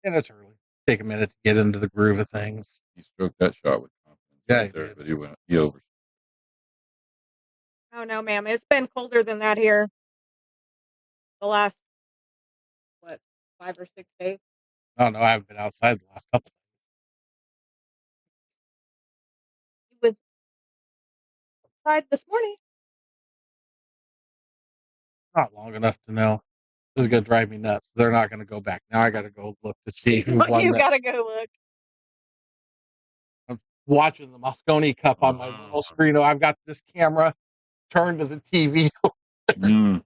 and it's early. Take a minute to get into the groove of things. He stroked that shot with confidence Yeah, right he there, did. but he over. Oh no, ma'am. It's been colder than that here the last, what, 5 or 6 days. Oh, no, I haven't been outside the last couple. He was outside this morning. Not long enough to know. This is gonna drive me nuts. They're not gonna go back. Now I gotta go look to see who won You that. gotta go look. I'm watching the Mosconi Cup on my little screen. Oh, I've got this camera turned to the TV. Mm.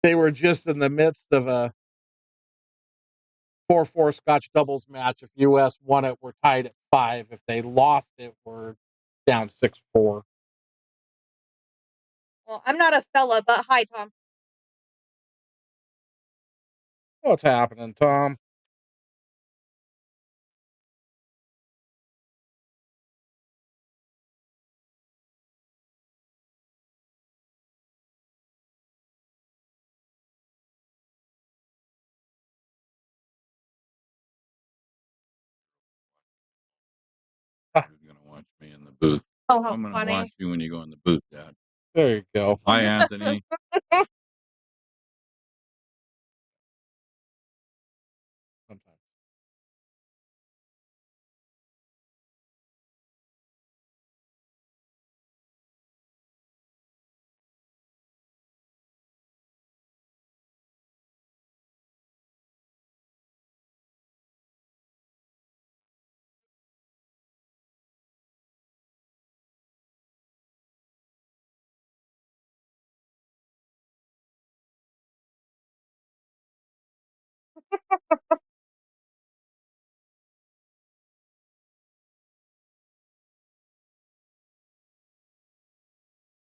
They were just in the midst of a 4-4 Scotch doubles match. If US won it, we're tied at 5. If they lost it, we're down 6-4. Well, I'm not a fella, but hi, Tom. What's happening, Tom? Who's gonna watch me in the booth? Oh, how I'm gonna funny. watch you when you go in the booth, Dad. There you go. Hi, Anthony. Sometimes.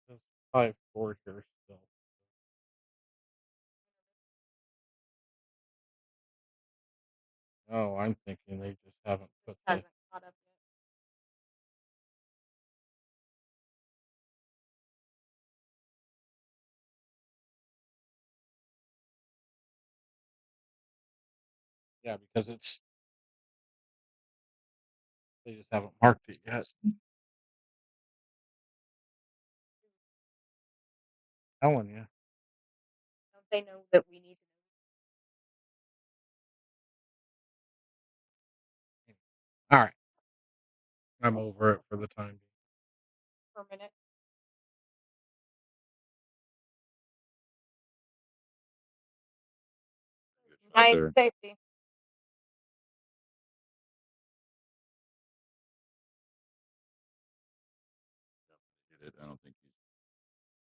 It's 5-4 here still. Oh, I'm thinking they just haven't put Just the. hasn't caught up yet. Yeah, because it's. They just haven't marked it yet. Telling you. Don't they know that we need to All right. I'm over it for the time being. know for a minute? Good shot Nice there. safety. Definitely did it. I don't think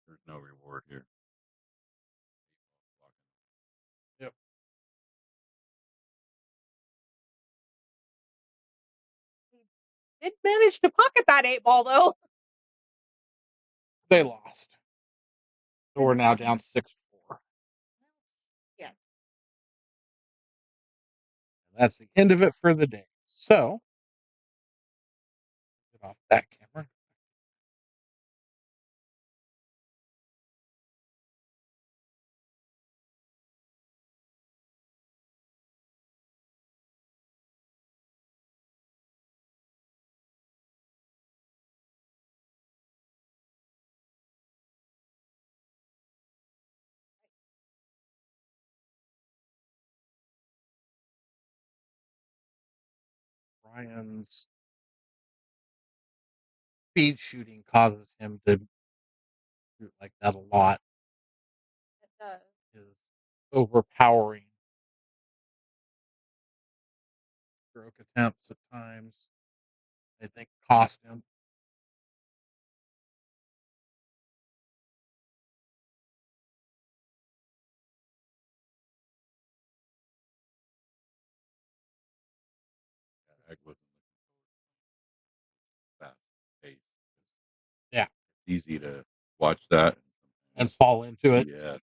there's no reward here. Yep. Did manage to pocket that 8 ball though. They lost. So we're now down 6-4. Yeah. And that's the end of it for the day. So, get off that camera. Bryan's speed shooting causes him to shoot like that a lot. It does. His overpowering stroke attempts at times, I think, cost him. Egg wasn't looking fast pace. Yeah. It's easy to watch that And fall into it. Yeah.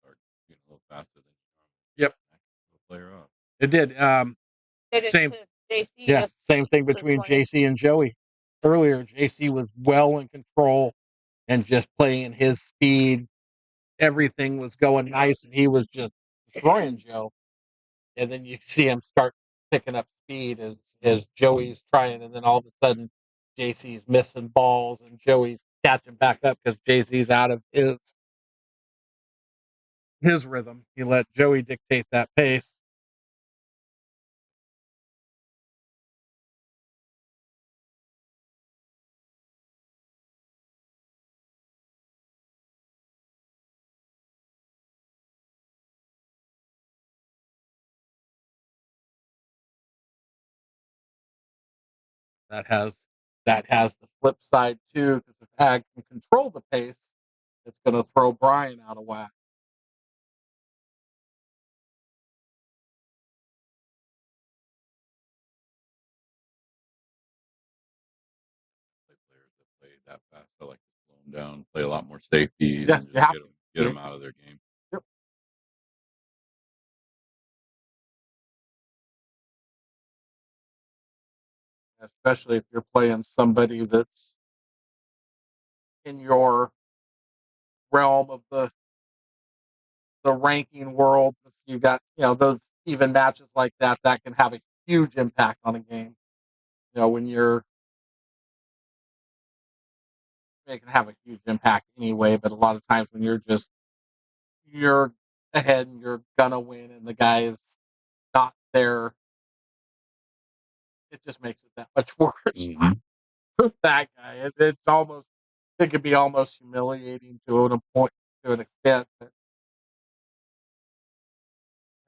Start getting a little faster than Yep. player off. It did. Did it Same. to JC. Yeah. Same thing between JC and Joey. Earlier, JC was well in control and just playing his speed. Everything was going nice, and he was just destroying Joe. And then you see him start picking up speed as Joey's trying, and then all of a sudden, JC's missing balls, and Joey's catching back up because JC's out of his rhythm. He let Joey dictate that pace. that has the flip side too, because if Ag can control the pace, it's going to throw Bryan out of whack. Players that play that fast, I like to slow them down, play a lot more safeties, Yeah, and you just have get them out of their game. Yep. Especially if you're playing somebody that's in your realm of the ranking world. You got those even matches like that can have a huge impact on a game. When it can have a huge impact anyway, but a lot of times when you're ahead and you're gonna win and the guy is not there, it just makes it that much worse. Mm-hmm. With that guy, it could be almost humiliating to an extent, but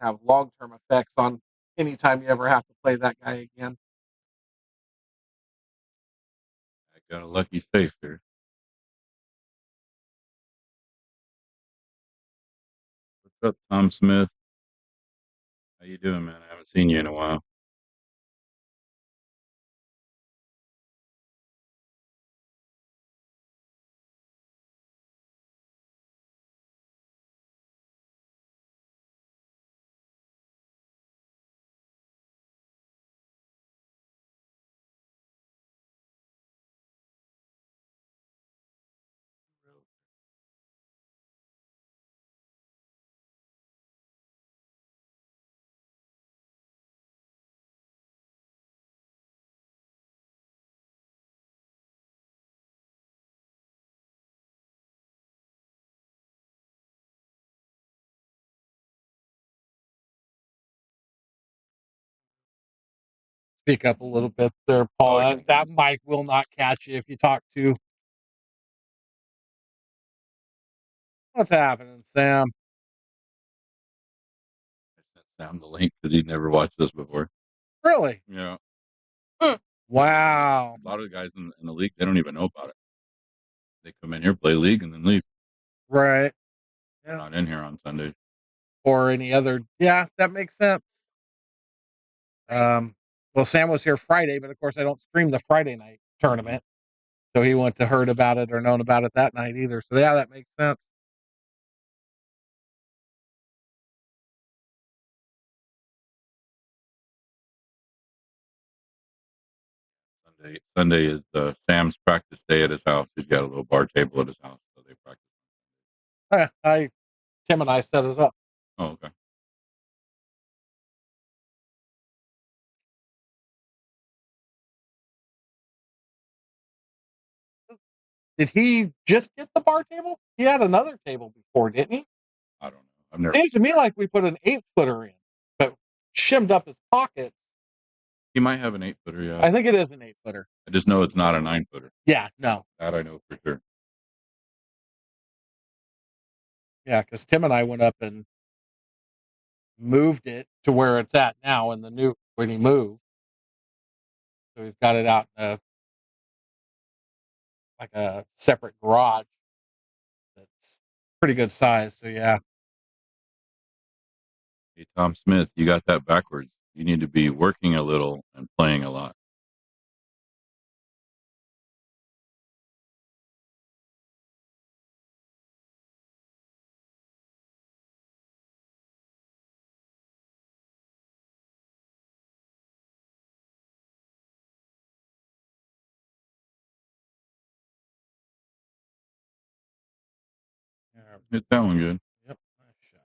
have long-term effects on anytime you ever have to play that guy again. I got a lucky safe here. What's up, Tom Smith? How you doing, man? I haven't seen you in a while. Speak up a little bit there, Paul. That mic will not catch you if you talk to. What's happening, Sam? I sent Sam the link because he'd never watched this before. Really? Yeah. Wow. A lot of the guys in the league, they don't even know about it. They come in here, play league, and then leave. Right. They're not in here on Sundays. Or any other. Yeah, that makes sense. Well, Sam was here Friday, but of course I don't stream the Friday night tournament. So he wouldn't have heard about it or known about it that night either. So yeah, that makes sense. Sunday is Sam's practice day at his house. He's got a little bar table at his house, so they practice. Tim and I set it up. Oh, okay. Did he just get the bar table? He had another table before, didn't he? I don't know. I've never. Seems to me like we put an 8-footer in, but shimmed up his pockets. He might have an 8-footer. Yeah. I think it is an 8-footer. I just know it's not a 9-footer. Yeah, no. That I know for sure. Yeah, because Tim and I went up and moved it to where it's at now in the new when he moved. So he's got it out in a separate garage that's pretty good size. So yeah. Hey, Tom Smith, you got that backwards. You need to be working a little and playing a lot. Hit that one good. Yep. Nice shot.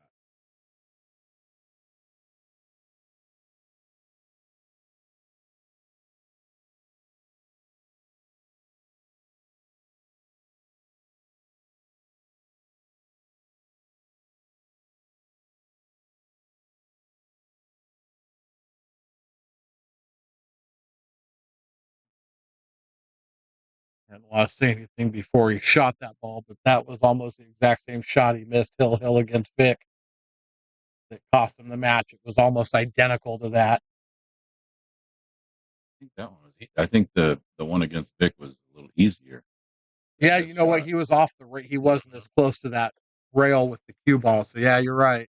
I didn't want to say anything before he shot that ball, but that was almost the exact same shot he missed Hill against Vic that cost him the match. It was almost identical to that. I think that one was I think the one against Vic was a little easier. Yeah, His you know what? shot. He was off the he wasn't as close to that rail with the cue ball. So yeah, you're right.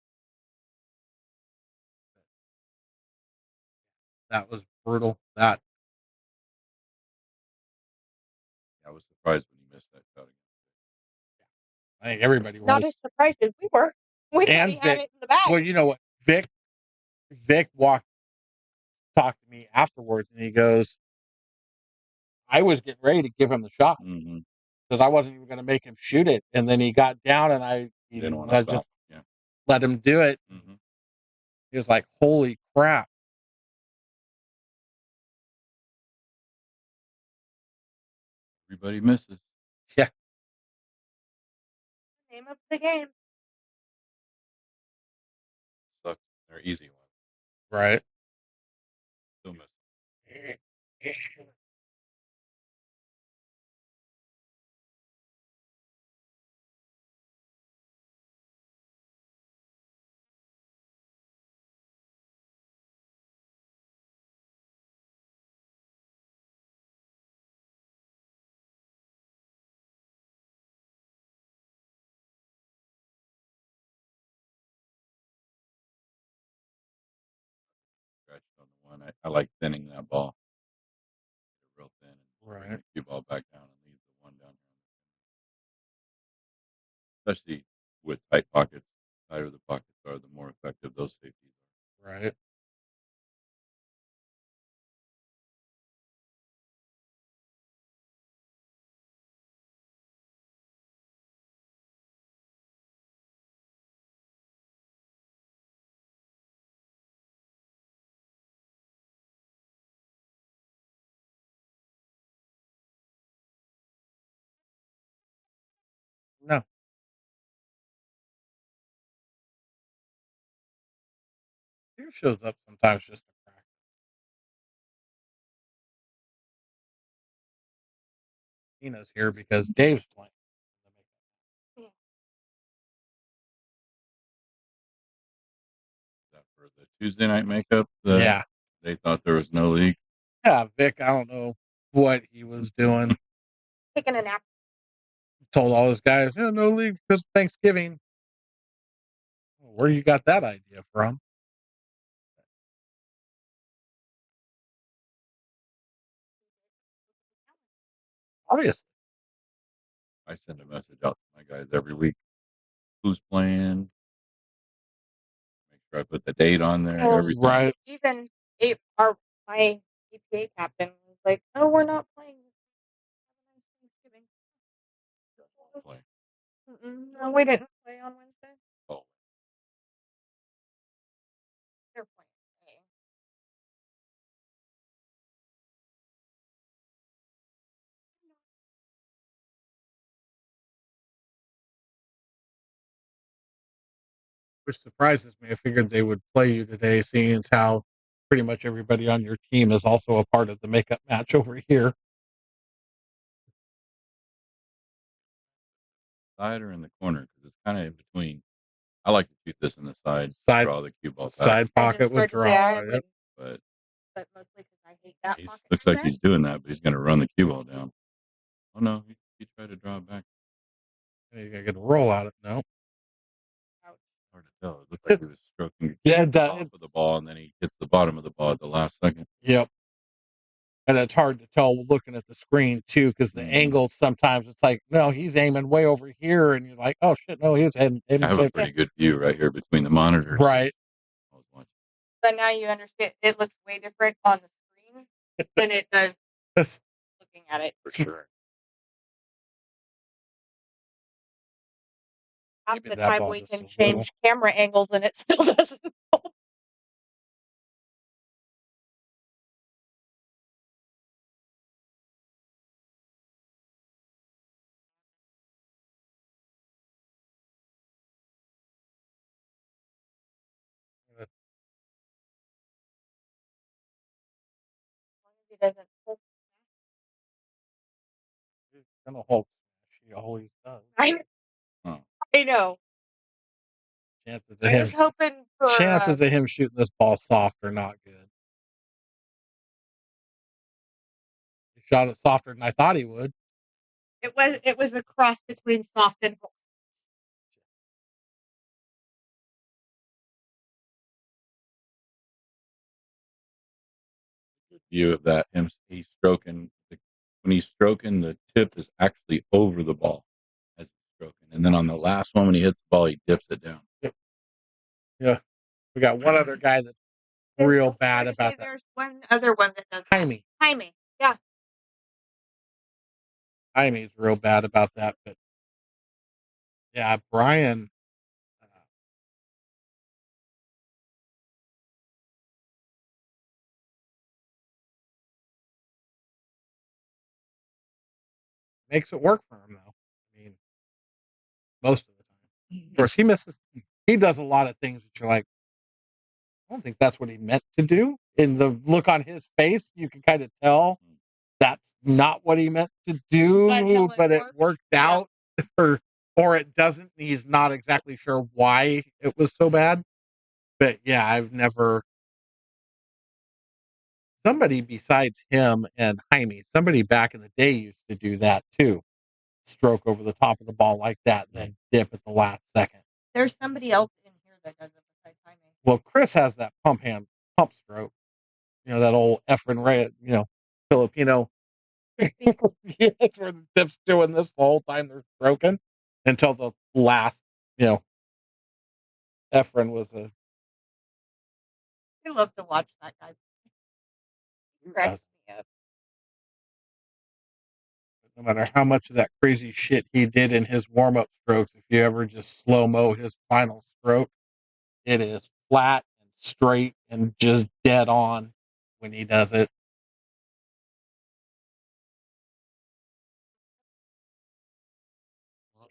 That was brutal. That I was surprised when he missed that shot again. I think everybody Not was. as surprised as we were. We thought And he had Vic. it in the bag. Well, you know what? Vic talked to me afterwards, and he goes, "I was getting ready to give him the shot Mm-hmm. because I wasn't even going to make him shoot it." And then he got down, and I Didn't want to stop. just Yeah. let him do it. Mm-hmm. He was like, "Holy crap!" Everybody misses. Yeah, Name of the game. Sucks. They're easy ones. right. Still miss. Scratched on the one. I like thinning that ball. Real thin and bring Right. the cue ball back down and leave the one down here. Especially with tight pockets. The tighter the pockets are, the more effective those safeties are. Right. No. He shows up sometimes just to practice. Tina's here because Dave's playing. Yeah. Is that for the Tuesday night makeup? Yeah. They thought there was no league. Yeah, Vic, I don't know what he was doing. Taking a nap. Told all his guys, yeah, no league because of Thanksgiving. Where you got that idea from? Obviously. I send a message out to my guys every week. Who's playing? Make sure I put the date on there. Well, Everything. Right. even my EPA captain was like, "Oh, we're not playing. Have a nice Thanksgiving." Play. No, we didn't play on Wednesday. Oh, They're playing today. Which surprises me. I figured they would play you today, seeing as how pretty much everybody on your team is also a part of the makeup match over here. side or in the corner because it's kind of in between. I like to shoot this in the side, Side draw the cue ball back. side I pocket just would started to say draw. I Right? would, But but mostly because I hate that he pocket. looks like he's doing that, but he's going to run the cue ball down. Oh no, he tried to draw it back. You gotta get a roll out of it. No. Ouch. Hard to tell. It looked like he was stroking Yeah, the top of the ball, and then he hits the bottom of the ball at the last second. Yep. And it's hard to tell looking at the screen too, because the angles sometimes it's like, no, he's aiming way over here, and you're like, oh shit, no, he's heading. I have a pretty good view right here between the monitors. Right. I was watching. But now you understand. It looks way different on the screen than it does looking at it. For sure. Half Maybe the that time ball we just can a little. change camera angles and it still doesn't help. It doesn't hold. And the Hulk smash, he always does. Oh, I know. Chances I was of hoping for him shooting this ball soft are not good. shot it softer than I thought he would. It was a cross between soft and hard. View of that him he's stroking when he's stroking, the tip is actually over the ball as he's stroking, and then on the last one when he hits the ball, he dips it down. Yeah, we got one other guy that's real bad about that. There's one other one that does that. Jaime. Yeah. Jaime's real bad about that, but yeah, Bryan. Makes it work for him though. I mean, most of the time. Of course, he misses. He does a lot of things that you're like, I don't think that's what he meant to do. In the look on his face, you can kind of tell that's not what he meant to do, but it worked out, or it doesn't. He's not exactly sure why it was so bad. But yeah, I've never. Somebody besides him and Jaime, somebody back in the day used to do that too. Stroke over the top of the ball like that, and then dip at the last second. There's somebody else in here that does it besides Jaime. Well, Chris has that pump stroke. You know, that old Efren Ray, Filipino. Yeah, that's where the dip's doing this the whole time they're stroking until the last, Efren was a. I love to watch that guy. He cracks me up. No matter how much of that crazy shit he did in his warm up strokes, if you ever just slow mo his final stroke, it is flat and straight and just dead on when he does it.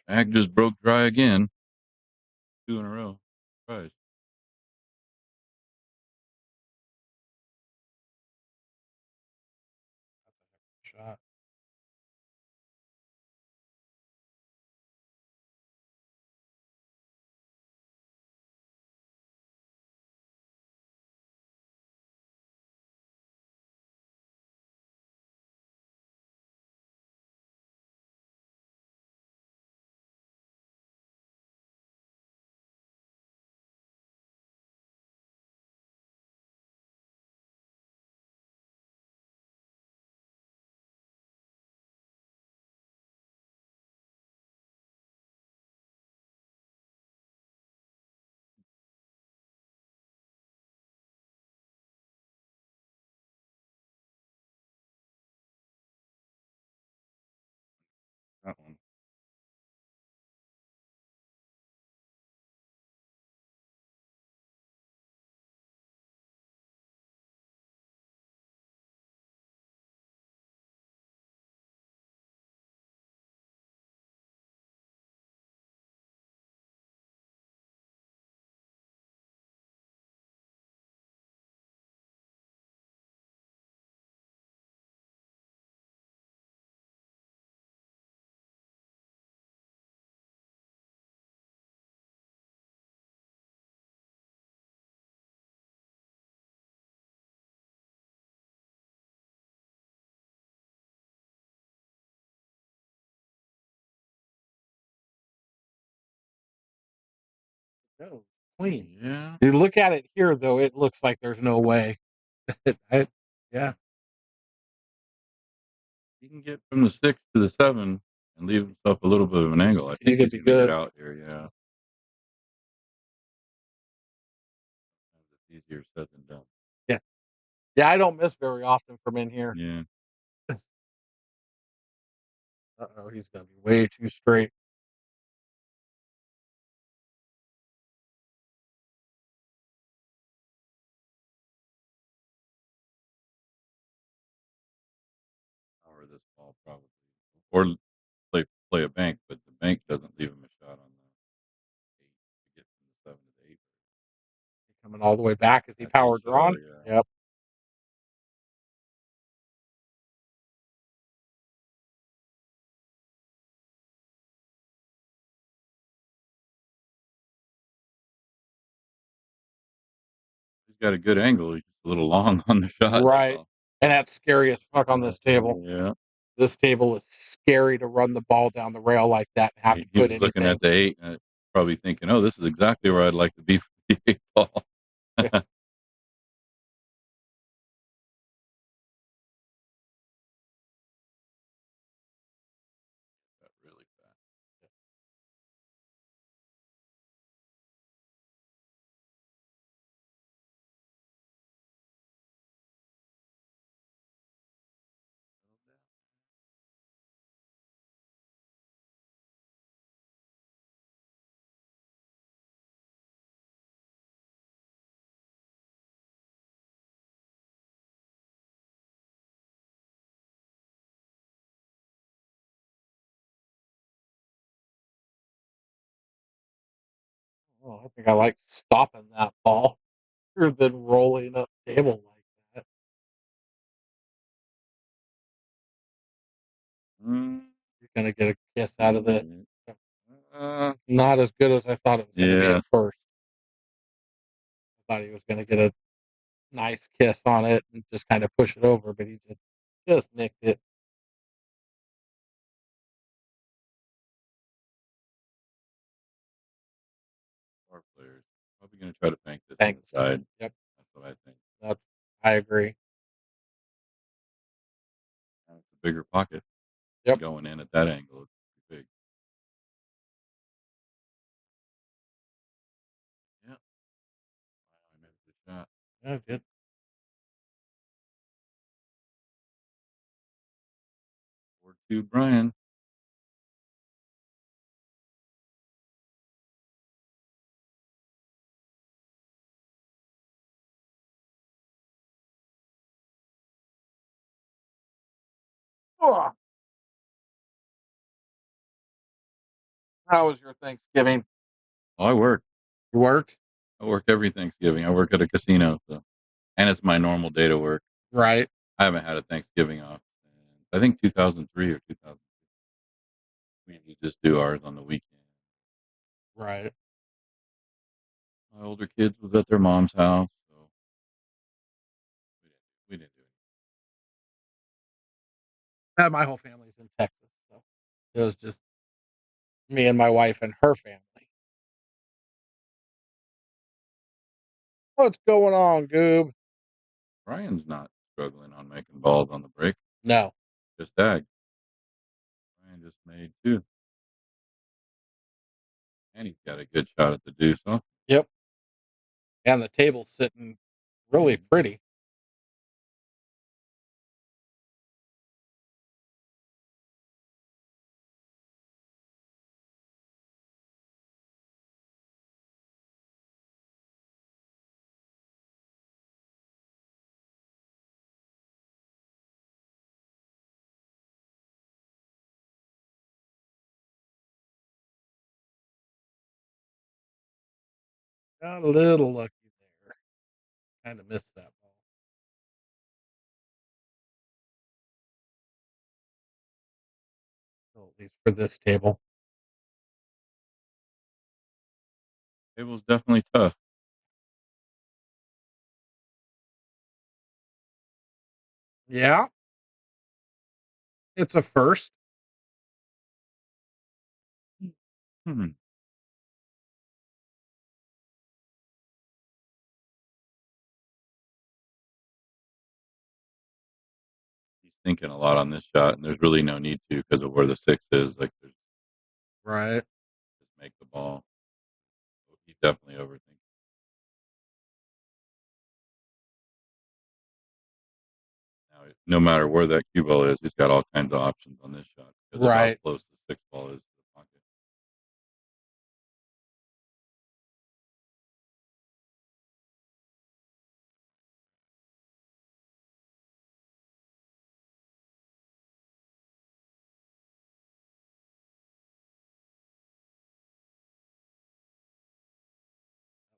Ag just broke dry again. 2 in a row. Surprise. Shot. That one. No, clean. Yeah. You look at it here, though, it looks like there's no way. Yeah. He can get from the 6 to the 7 and leave himself a little bit of an angle. I think he's going to get out here, yeah. It's easier said than done. Yeah. Yeah, I don't miss very often from in here. Yeah. Uh-oh, he's going to be way too straight. Power this ball probably. Or play a bank, but the bank doesn't leave him a shot on the 8 to get from the 7 to the 8. Coming all the way back as he power drawn. Yeah. Yep. He's got a good angle. He's just a little long on the shot. Right. And that's scary as fuck on this table. Yeah. This table is scary to run the ball down the rail like that and have to He put was looking anything. at the 8 and probably thinking, "Oh, this is exactly where I'd like to be for the 8 ball." That really fast. Oh, I think I like stopping that ball rather than rolling up table like that. Mm, You're gonna get a kiss out of it. Not as good as I thought it was gonna be yeah. at first. I thought he was gonna get a nice kiss on it and just kind of push it over, but he just nicked it. Our players probably going to try to bank this Thanks. inside. Yep. That's what I think. That's, I agree. And it's a bigger pocket Yep. going in at that angle. It's pretty big. Yeah. Wow, I made a good shot. Yeah, good. 4-2 Bryan. Oh, how was your Thanksgiving? Oh, I work. You worked? I work every Thanksgiving. I work at a casino, so and it's my normal day to work. Right. I haven't had a Thanksgiving off. Since, I think 2003 or 2000. We just do ours on the weekend. Right. My older kids was at their mom's house, so we didn't do My whole family's in Texas, so it was just me and my wife and her family. What's going on, Goob? Brian's not struggling on making balls on the break. No. Just ag. Brian just made 2. And he's got a good shot at the deuce, huh? Yep. And the table's sitting really pretty. Got a little lucky there. Kind of missed that ball. Well, at least for this table. It was definitely tough. Yeah. It's a first. Hmm. He's thinking a lot on this shot, and there's really no need to because of where the 6 is. Like, there's Right. just make the ball. He's definitely overthinking. Now, no matter where that cue ball is, he's got all kinds of options on this shot because of how Right. close the 6 ball is to the pocket.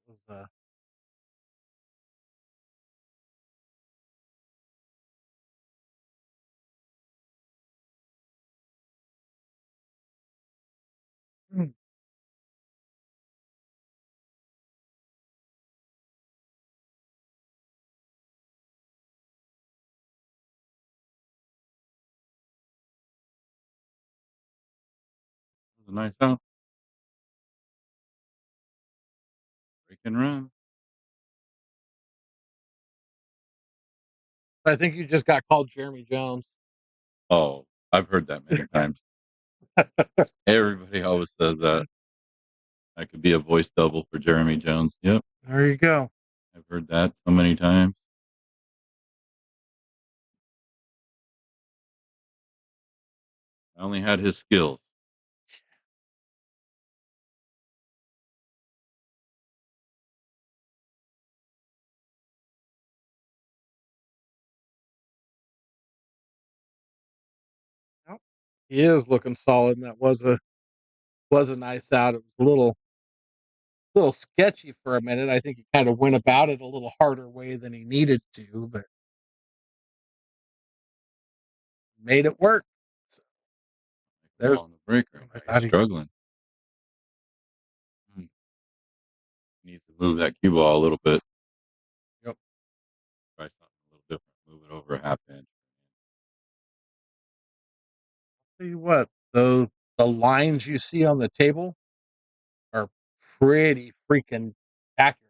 That was hmm. was a nice out. Break and run. I think you just got called Jeremy Jones. Oh, I've heard that many times. Everybody always says that. I could be a voice double for Jeremy Jones. Yep, There you go. I've heard that so many times. I only had his skills. Yep. He is looking solid, and that was a nice out. It was a little sketchy for a minute. I think he kind of went about it a little harder way than he needed to, but made it work. So there's On the break right I now. He's thought he struggling. Hmm. He needs to move that cue ball a little bit. yep. Try something a little different. Move it over a half inch. Tell you what, the lines you see on the table are pretty freaking accurate.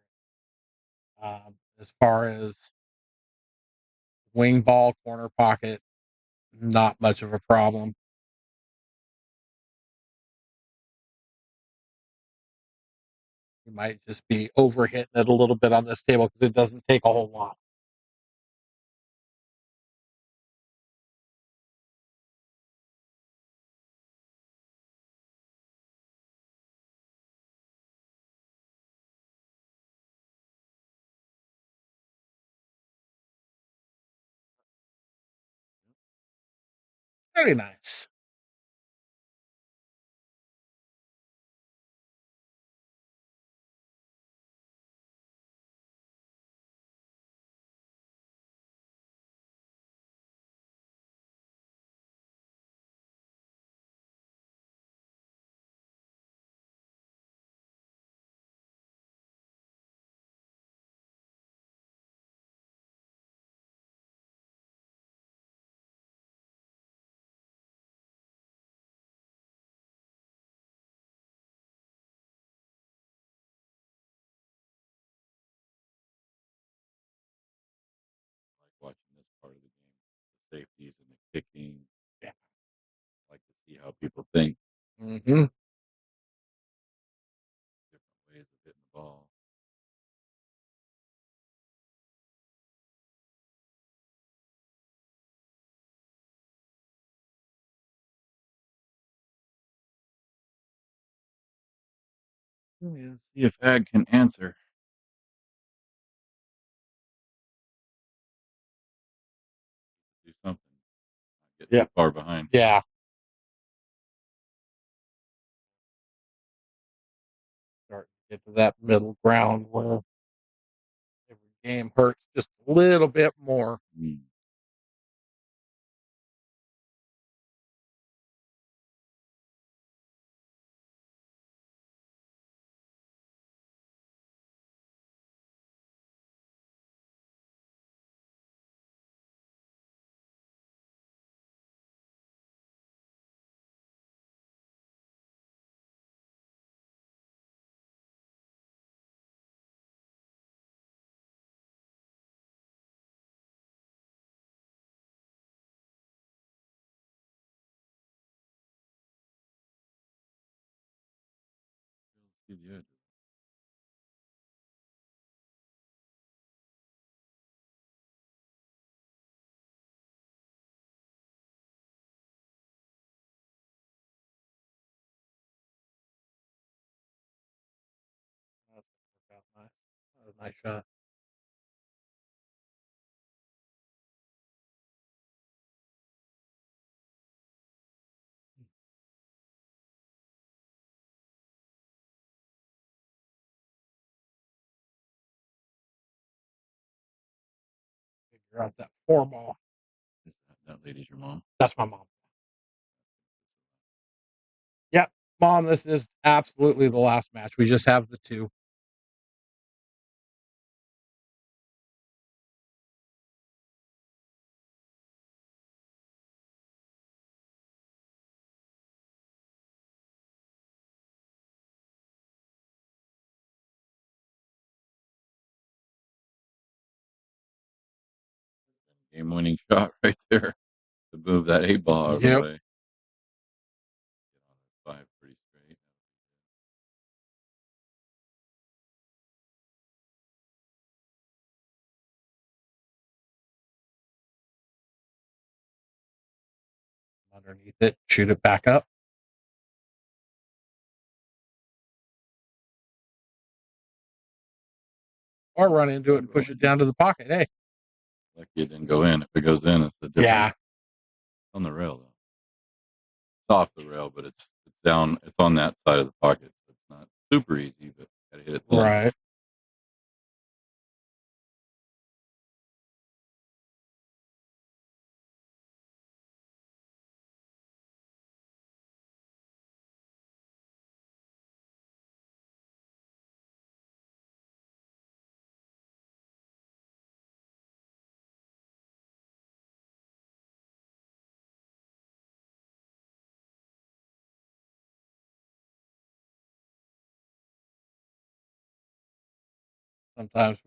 As far as wing ball, corner pocket, not much of a problem. You might just be overhitting it a little bit on this table because it doesn't take a whole lot. Very nice. Like watching this part of the game. The safeties and the kicking. Yeah. I like to see how people think. Mm-hmm. Different ways of hitting the ball. Yeah, see if Ag can answer. Do something. Not get Yeah. too far behind. Yeah. Start to get to that middle ground where every game hurts just a little bit more. Mm. See the edge. That's worked out nice. That was a nice shot. Figure out that four ball. That lady's your mom. That's my mom. Yep. Mom, this is absolutely the last match. We just have the two. game-winning shot right there to move that 8 ball out of the Yep. way. Get on that 5 pretty straight. Underneath it, shoot it back up. Or run into it and push it down to the pocket. Hey. Lucky it didn't go in. If it goes in, it's a different. Yeah. It's on the rail, though. It's off the rail, but it's down. It's on that side of the pocket. So it's not super easy, but gotta hit it thin. Right. Sometimes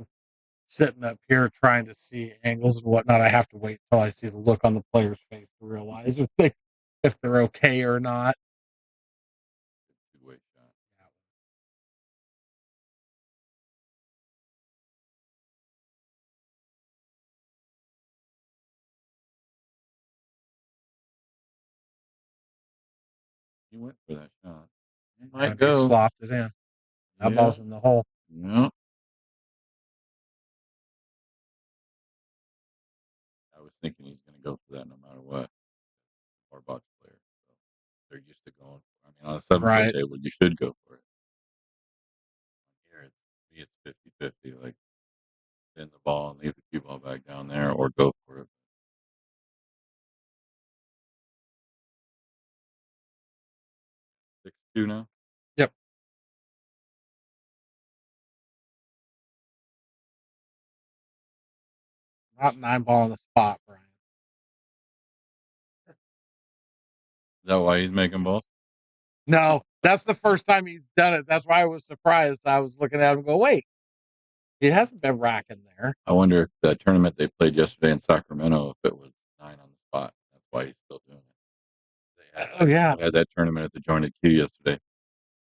sitting up here trying to see angles and whatnot, I have to wait till I see the look on the player's face to realize if they're okay or not. Two-way shot. He went for that shot. It might He go. slopped it in. That ball's in the hole. Yeah. I was thinking he's going to go for that no matter what. Our box player. So they're used to going. I mean, on a 7-foot table, you should go for it. Here, it's 50-50. Like, spin the ball and leave the cue ball back down there or go for it. 6-2 now? Yep. Not 9-ball on the spot, Brian. Is that why he's making balls? No, that's the first time he's done it. That's why I was surprised. I was looking at him and go, wait, he hasn't been racking there. I wonder if the tournament they played yesterday in Sacramento, if it was 9 on the spot. That's why he's still doing it. They had that tournament at the Jointed Q yesterday.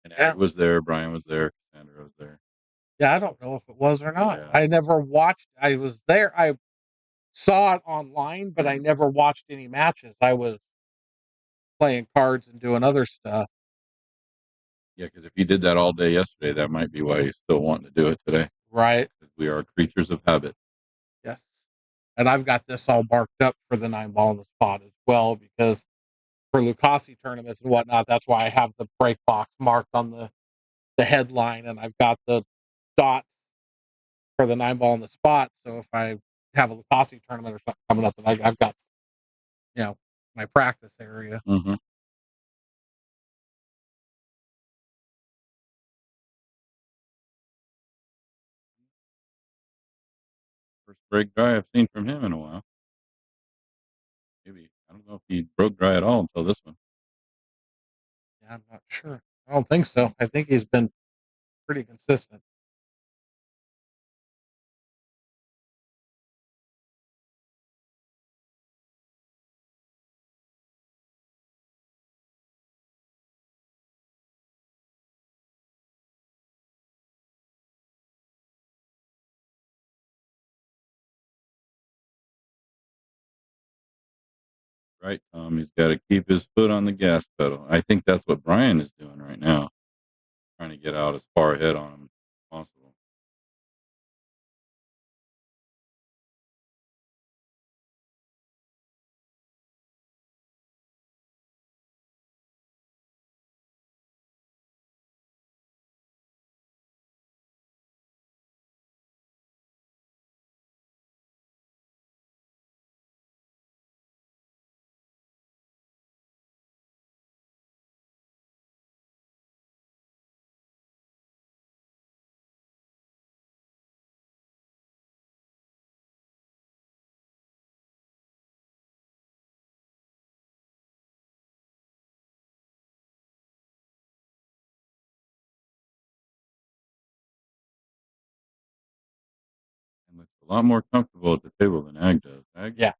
And Abby was there, Brian was there, Sandra was there. Yeah, I don't know if it was or not. Yeah. I never watched. I was there. I saw it online, but I never watched any matches. I was playing cards and doing other stuff. Yeah, because if he did that all day yesterday, that might be why he's still wanting to do it today. Right. We are creatures of habit. Yes. And I've got this all marked up for the 9-ball on the spot as well, because for Lucasi tournaments and whatnot, that's why I have the break box marked on the headline, and I've got the dots for the 9-ball on the spot. So if I have a Lucasi tournament or something coming up, then I've got, my practice area. Mm-hmm. First break dry I've seen from him in a while. Maybe I don't know if he broke dry at all until this one. Yeah, I'm not sure. I don't think so. I think he's been pretty consistent. Right, Tom. He's got to keep his foot on the gas pedal. I think that's what Brian is doing right now, trying to get out as far ahead on him as possible. a lot more comfortable at the table than Ag does. Ag Yeah.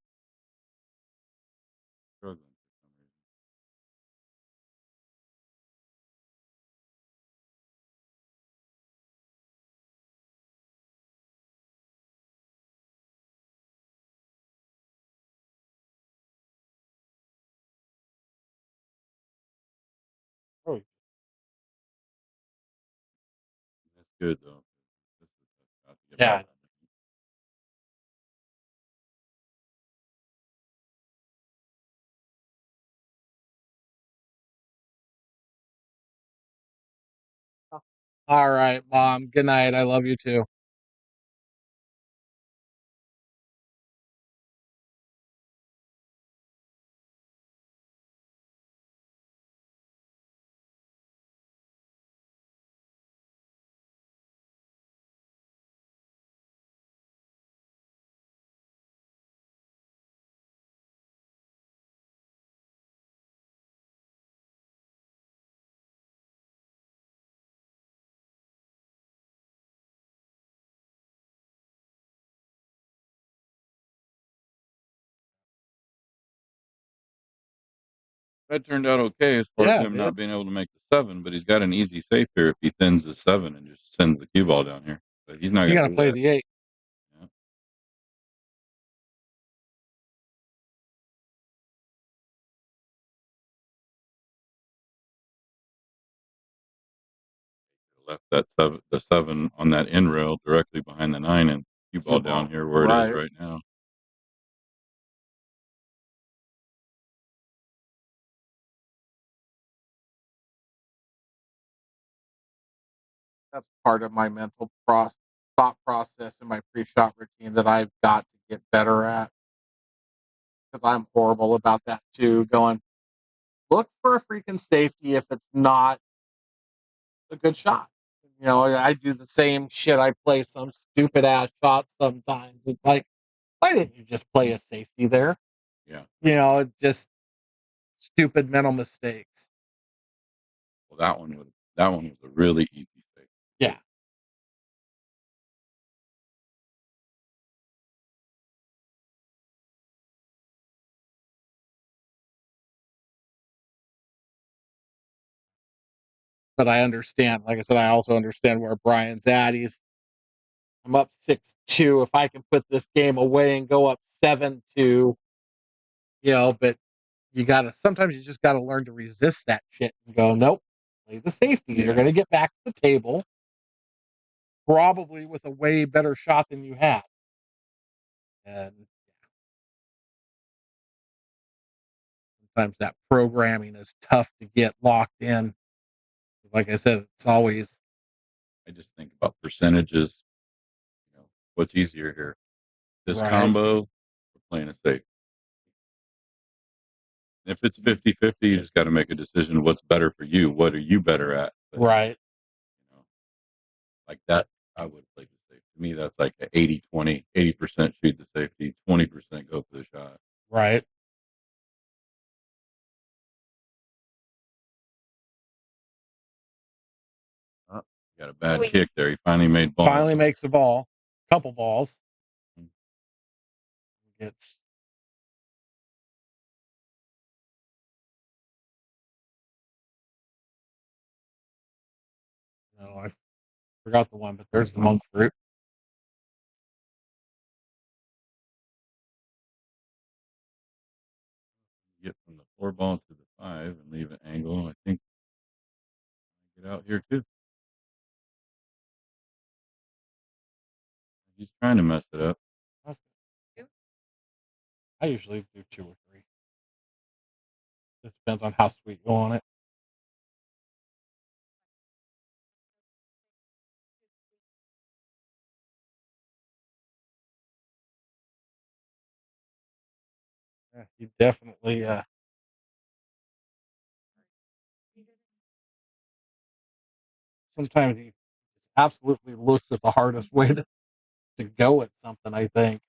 struggling for some reason. Oh, That's good though. This is about to get yeah. bad. All right, Mom. Good night. I love you too. That turned out okay as far as Yeah, him it not did. being able to make the 7, but he's got an easy safe here if he thins the 7 and just sends the cue ball down here. But he's not You're gonna gonna do play that. the 8. Yeah. Left that 7 on that in rail directly behind the 9 and cue Cue ball down ball. here where it is Right. right now. That's part of my mental thought process in my pre-shot routine that I've got to get better at because I'm horrible about that too. Going, look for a freaking safety if it's not a good shot. You know, I do the same shit. I play some stupid ass shot sometimes. It's like, why didn't you just play a safety there? Yeah. You know, it just stupid mental mistakes. Well, that one was a really easy safe. Yeah. But I understand. Like I said, I also understand where Brian's at. I'm up 6-2. If I can put this game away and go up 7-2, but sometimes you just gotta learn to resist that shit and go, nope, play the safety. You're Yeah. gonna get back to the table, probably with a way better shot than you had. And sometimes that programming is tough to get locked in. Like I said, it's always I just think about percentages. What's easier here? This right, combo or playing a safe? If it's 50-50, you just got to make a decision. What's better for you? What are you better at? But, right, you know, like that, I would play the safe. To me, that's like an 80-20, 80% shoot the safety, 20% go for the shot. right. Oh, got a bad kick there. He finally made balls. Finally makes a ball, couple balls. Gets I forgot the one, but there's the monk fruit. Get from the 4 ball to the 5 and leave an angle. I think get out here too. He's trying to mess it up. I usually do 2 or 3. Just depends on how sweet you want it. Yeah, you definitely sometimes he absolutely looks at the hardest way to go at something, I think.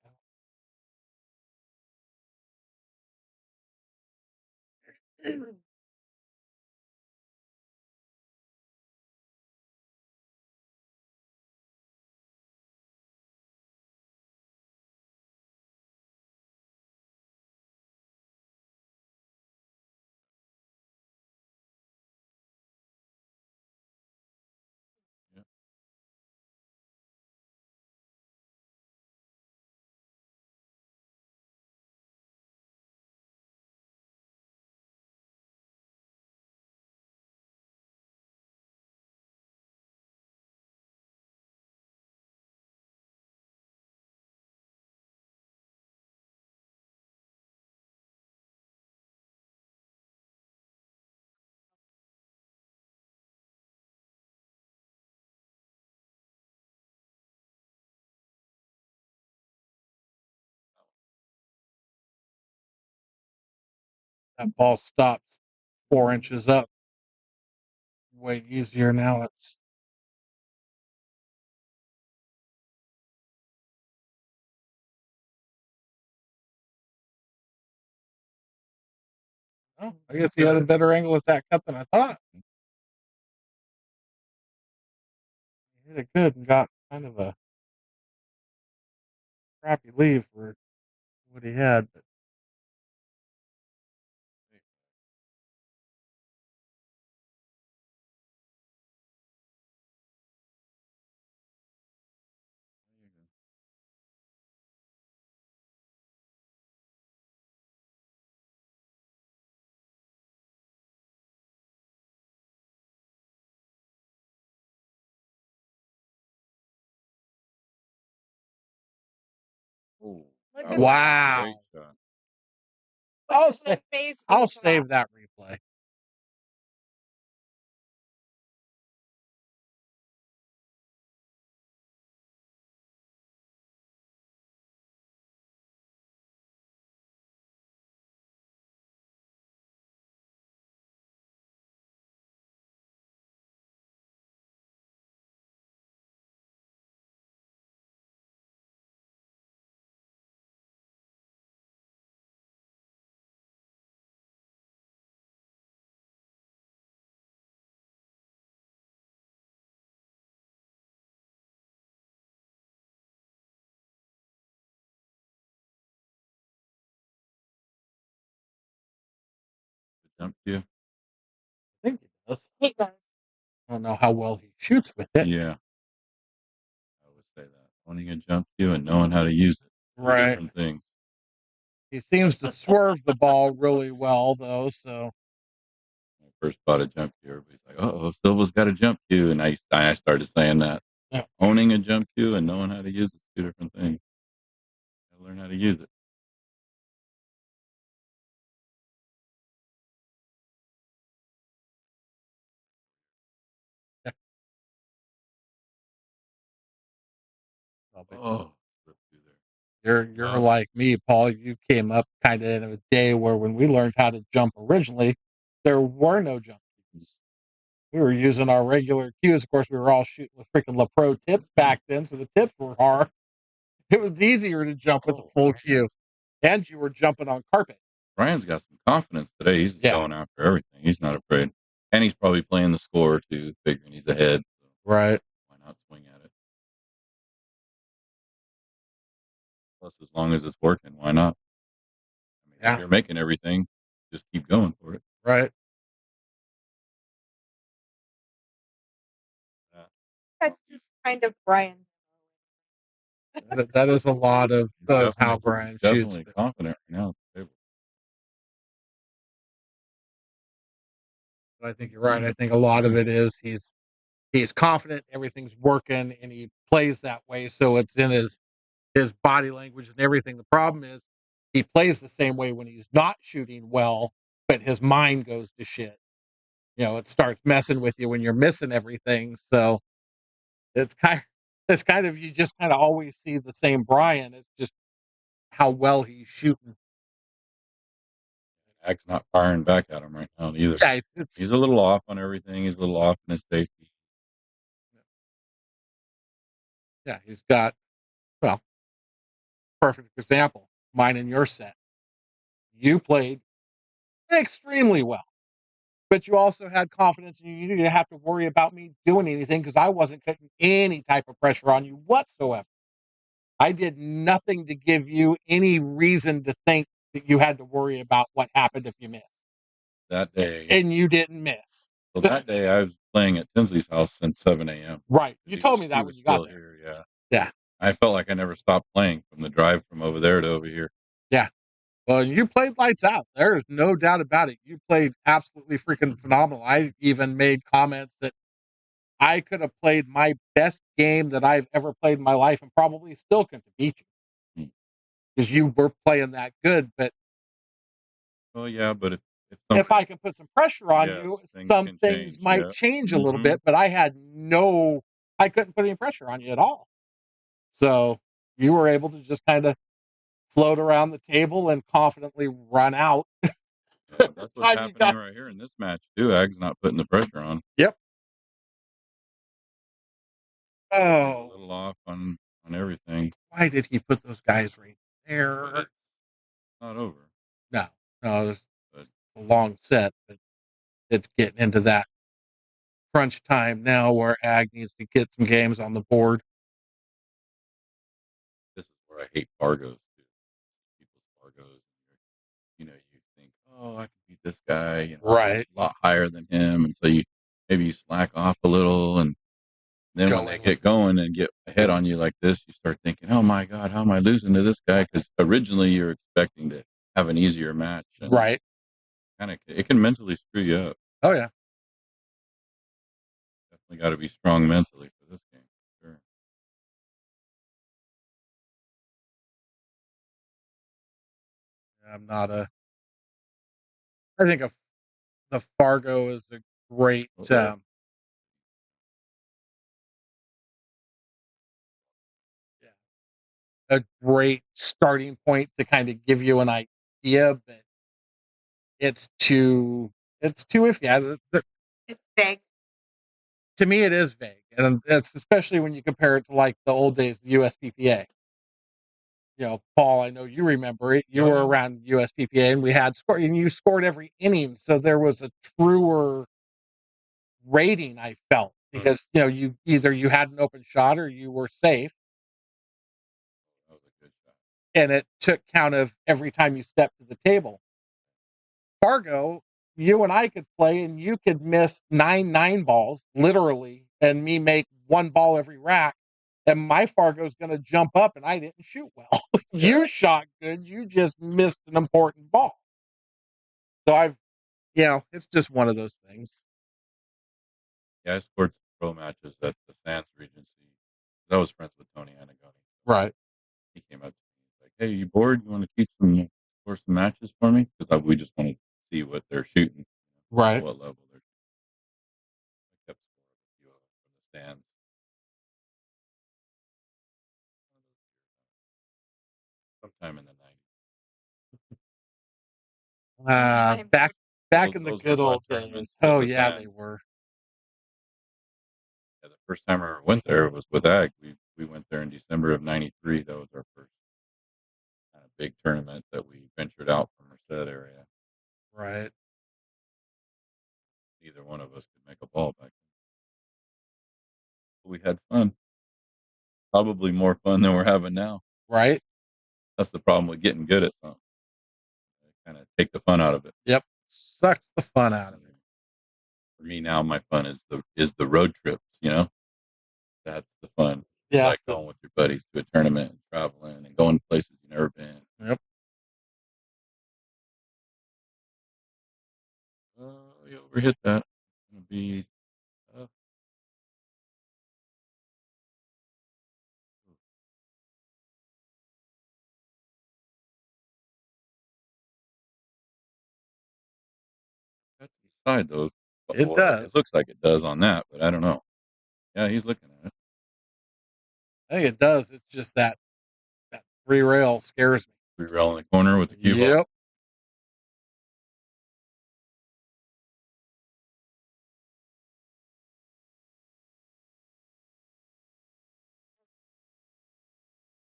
That ball stops 4 inches up. Way easier now. It's oh, I guess he had a better angle at that cut than I thought. He hit it good and got kind of a crappy leave for what he had. But Ooh, Look that at was a wow. great shot. I'll save that replay. Jump cue. I think he does. He does. I don't know how well he shoots with it. Yeah, I would say that. Owning a jump cue and knowing how to use it. Two Right. different things. He seems to swerve the ball really well, though. So When I first bought a jump cue, everybody's like, "Oh, Silva's got a jump cue," and I started saying that. yeah. Owning a jump cue and knowing how to use it is two different things. Gotta learn how to use it. Oh, flip through there. You're like me, Paul. You came up kind of in a day where when we learned how to jump originally, there were no jump cues. We were using our regular cues. Of course, we were all shooting with freaking LaPro tips back then, so the tips were hard. It was easier to jump with a full cue, and you were jumping on carpet. Bryan's got some confidence today. He's just going after everything. He's not afraid, and he's probably playing the score too, figuring he's ahead. So right. why not swing at it? Plus, as long as it's working, why not? I mean, if you're making everything, just keep going for it. Right. That's just kind of Bryan. That is a lot of how Bryan He's shoots. definitely confident right now. But I think you're right. I think a lot of it is he's confident, everything's working, and he plays that way. So it's in his body language and everything. The problem is he plays the same way when he's not shooting well, but his mind goes to shit. It starts messing with you when you're missing everything. So it's kind of you just kind of always see the same Bryan. It's just how well he's shooting. Ag's not firing back at him right now either. Yeah, He's a little off on everything. He's a little off in his safety. Yeah, he's got perfect example. Mine and your set. You played extremely well, but you also had confidence and you didn't have to worry about me doing anything because I wasn't putting any type of pressure on you whatsoever. I did nothing to give you any reason to think that you had to worry about what happened if you missed. That day. And you didn't miss. So that day I was playing at Tinsley's house since 7 a.m. Right. You told me that when you got there. Here, yeah. Yeah. I felt like I never stopped playing from the drive from over there to over here. Yeah. Well, you played lights out. There is no doubt about it. You played absolutely freaking phenomenal. I even made comments that I could have played my best game that I've ever played in my life and probably still couldn't beat you because you were playing that good. But well, yeah, but if I can put some pressure on you, some things might change a little bit. But I couldn't put any pressure on you at all. So you were able to just kind of float around the table and confidently run out That's what's happening right here in this match too. Ag's not putting the pressure on. Yep. He's a Oh, little off on everything. why did he put those guys right there? It's not over. No, no, it's But a long set, but it's getting into that crunch time now where Ag needs to get some games on the board. this is where I hate Fargos too. People's Fargos. You think, oh, I can beat this guy, Right. a lot higher than him, and so you slack off a little, and then when they get going and get ahead on you like this, you start thinking, oh my God, how am I losing to this guy? Because originally you're expecting to have an easier match, and right. It can mentally screw you up. Oh yeah. Definitely got to be strong mentally for this game. Sure. I'm not a. I think the Fargo is a great. A great starting point to kind of give you an idea, but it's too iffy. It's big. To me, it is vague, and it's especially when you compare it to like the old days, the USPPA. Paul, I know you remember it. You were around USPPA, and we had score, and you scored every inning, so there was a truer rating. I felt because you either you had an open shot or you were safe. That was a good shot. And it took count of every time you stepped to the table. Fargo, you and I could play, and you could miss 9 balls, literally, and me make 1 ball every rack. And my Fargo's going to jump up, and I didn't shoot well. You shot good. You just missed an important ball. So it's just one of those things. Yeah, I scored some pro matches at the Sands Regency. I was friends with Tony Anagoni. Right. He came up to me. He's like, "Hey, you bored? You want to score some matches for me? Because we just want to see what they're shooting, Right. what level they're shooting." I kept scoring a few of them from the stands. Sometime in the 90s. Back in the good old days. Oh yeah, they were. Yeah, the first time I ever went there was with Ag. We went there in December of '93. That was our first kind of big tournament that we ventured out from Merced area. Right. Neither one of us could make a ball back then. But we had fun. Probably more fun than we're having now. Right. That's the problem with getting good at something. Kind of take the fun out of it. Yep. Sucks the fun out of it. For me now, my fun is the road trips. That's the fun. It's Yeah. like going with your buddies to a tournament and traveling and going to places you've never been. Yep. You overhit that. It's going to be tough. That's the side though. It does. It looks like it does on that, but I don't know. Yeah, he's looking at it. I think it does. It's just that 3 rail scares me. 3 rail in the corner with the cue ball. Yep.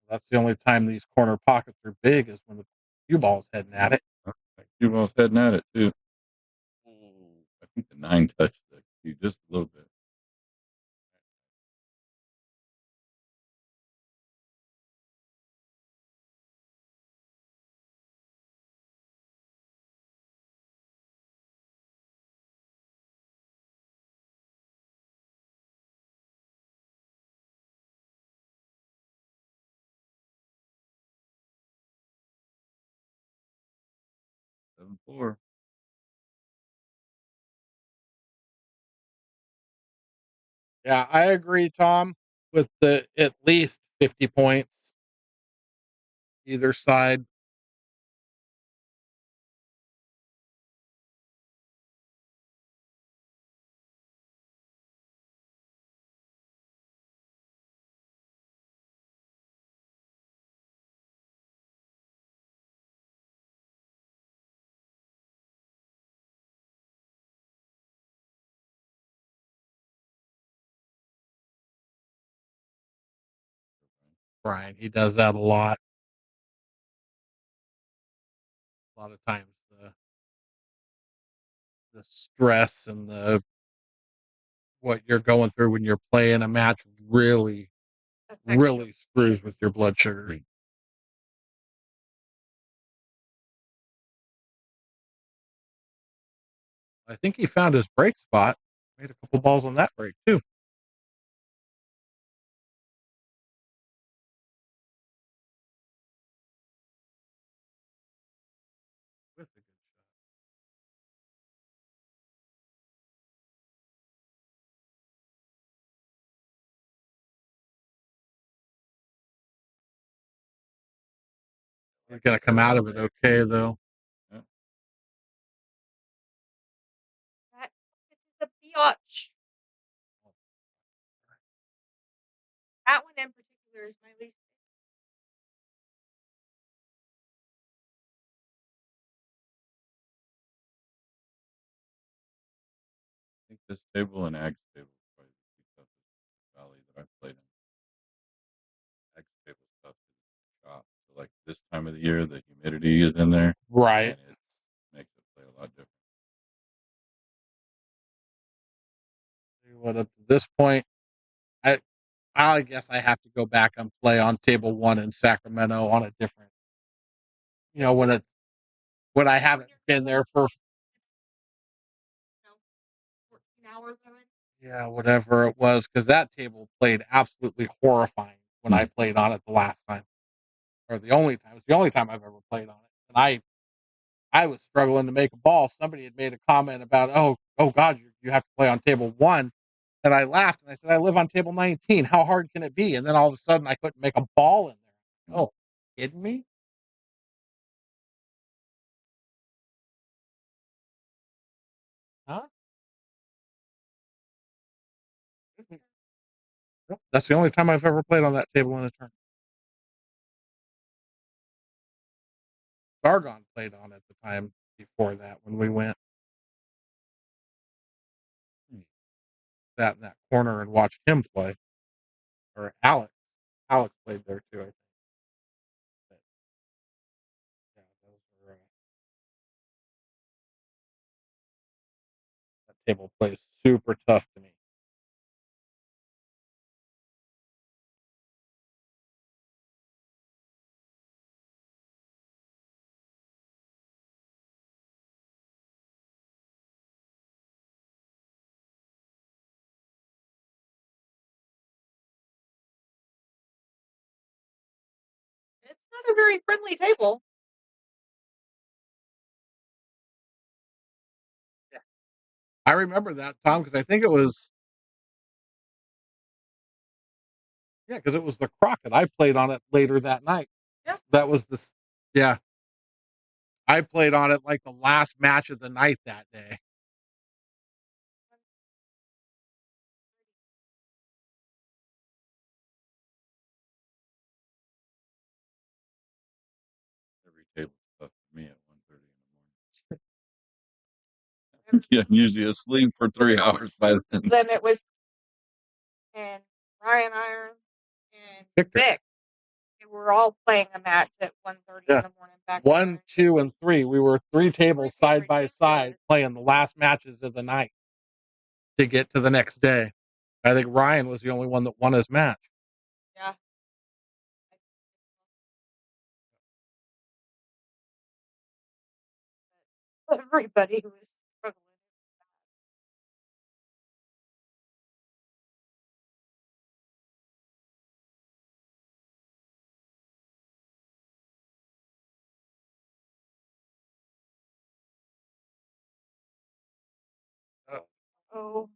That's the only time these corner pockets are big is when the cue ball's heading at it. Cue ball's heading at it too. I think the 9 touched the cue just a little bit. Seven four. Yeah, I agree, Tom, with the at least 50 points either side. Bryan. He does that a lot. A lot of times the stress and the what you're going through when you're playing a match really screws with your blood sugar. I think he found his break spot. Made a couple balls on that break too. With a good shot. You're gonna come out of it okay though. Yeah. That is a biatch. That one in particular is my least. I think this table and Ag's table is probably the two toughest valley that I've played in. Ag's table is tough because it's shop. So like this time of the year, the humidity is in there, Right. and it makes it play a lot different. What up to this point, I guess I have to go back and play on table 1 in Sacramento on a different. When I haven't been there for 14 hours already. yeah, whatever it was, because that table played absolutely horrifying when I played on it the last time, or the only time. It's the only time I've ever played on it, and I was struggling to make a ball. Somebody had made a comment about, oh God, you have to play on table 1, and I laughed and I said, I live on table 19. How hard can it be? And then all of a sudden, I couldn't make a ball in there. Oh, kidding me? Huh? Nope. That's the only time I've ever played on that table in a tournament. Sargon played on it the time before that when we went. Sat in that corner and watched him play. Or Alex. Alex played there too, I think. But, yeah, those were, that table plays super tough to me. It's not a very friendly table. Yeah. I remember that, Tom, because I think it was because it was the Crockett. I played on it later that night. Yeah. That was yeah. I played on it like the last match of the night that day. Every table's tough for me at 1:30 in the morning. Yeah, I'm usually asleep for 3 hours by then. Then it was, and Ryan Iron and Victor. Vic. They were all playing a match at 1:30 Yeah. in the morning. Back 1, 2, and 3. We were 3 tables side by side playing the last matches of the night to get to the next day. I think Ryan was the only one that won his match. Yeah. Everybody was struggling. Oh.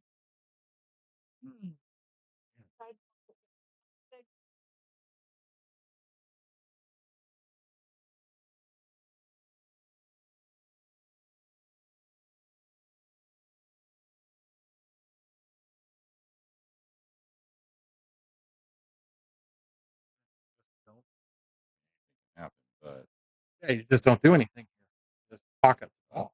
Happen, but Yeah, you just don't do anything here. Just pocket the ball.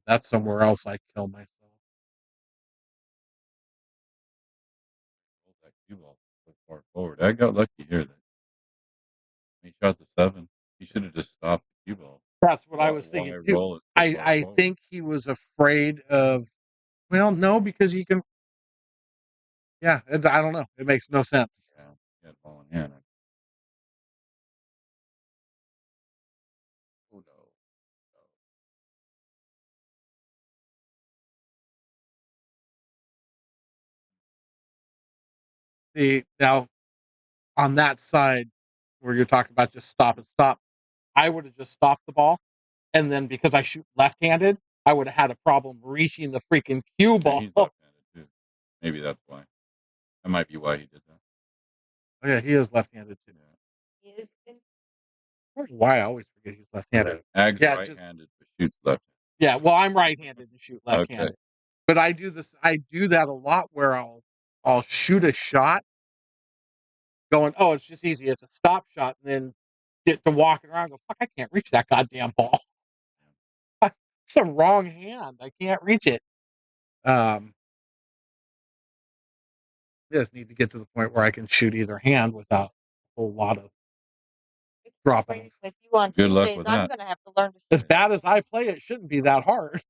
that's somewhere else I kill myself. Hold that cue ball so far forward. I got lucky here that he shot the 7. He should have just stopped the cue ball. That's what I was Why thinking too. roll it so far I forward? think he was afraid of. Well, no, because you can. Yeah, I don't know. It makes no sense. Yeah, he had ball in hand. Oh, no. See, now on that side where you're talking about just stop and stop, I would have just stopped the ball, and then because I shoot left-handed, I would have had a problem reaching the freaking cue Yeah, ball. he's left-handed too. Maybe that's why. That might be why he did that. Oh, yeah, he is left-handed too. Yeah. He is in- I don't know why I always forget he's left-handed. Ag's Yeah, just right-handed, but shoots left. yeah. Well, I'm right-handed and shoot Okay. left-handed, but I do this. I do that a lot where I'll shoot a shot, going, oh, it's just easy. It's a stop shot, and then get to walking around. And go, fuck, I can't reach that goddamn ball. It's the wrong hand. I can't reach it. Just need to get to the point where I can shoot either hand without a whole lot of dropping. training with you on Good luck Tuesdays. with I'm that. going to have to learn to As shoot. bad as I play, it shouldn't be that hard.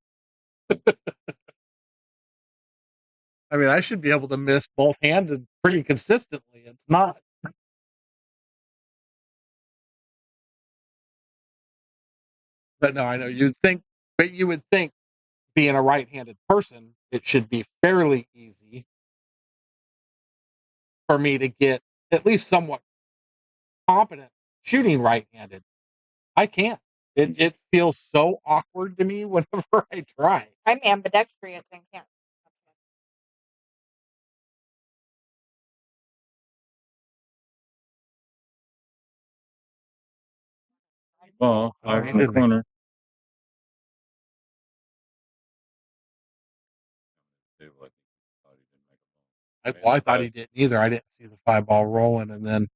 I mean, I should be able to miss both handed pretty consistently. It's not. But no, I know you would think being a right handed person, it should be fairly easy for me to get at least somewhat competent shooting right handed. I can't. It feels so awkward to me whenever I try. I'm ambidextrous and can't. Ball, Oh, 5 he in the didn't make corner. Table, I think he thought he didn't make a ball. Well, I thought he didn't either. I didn't see the 5 ball rolling, and then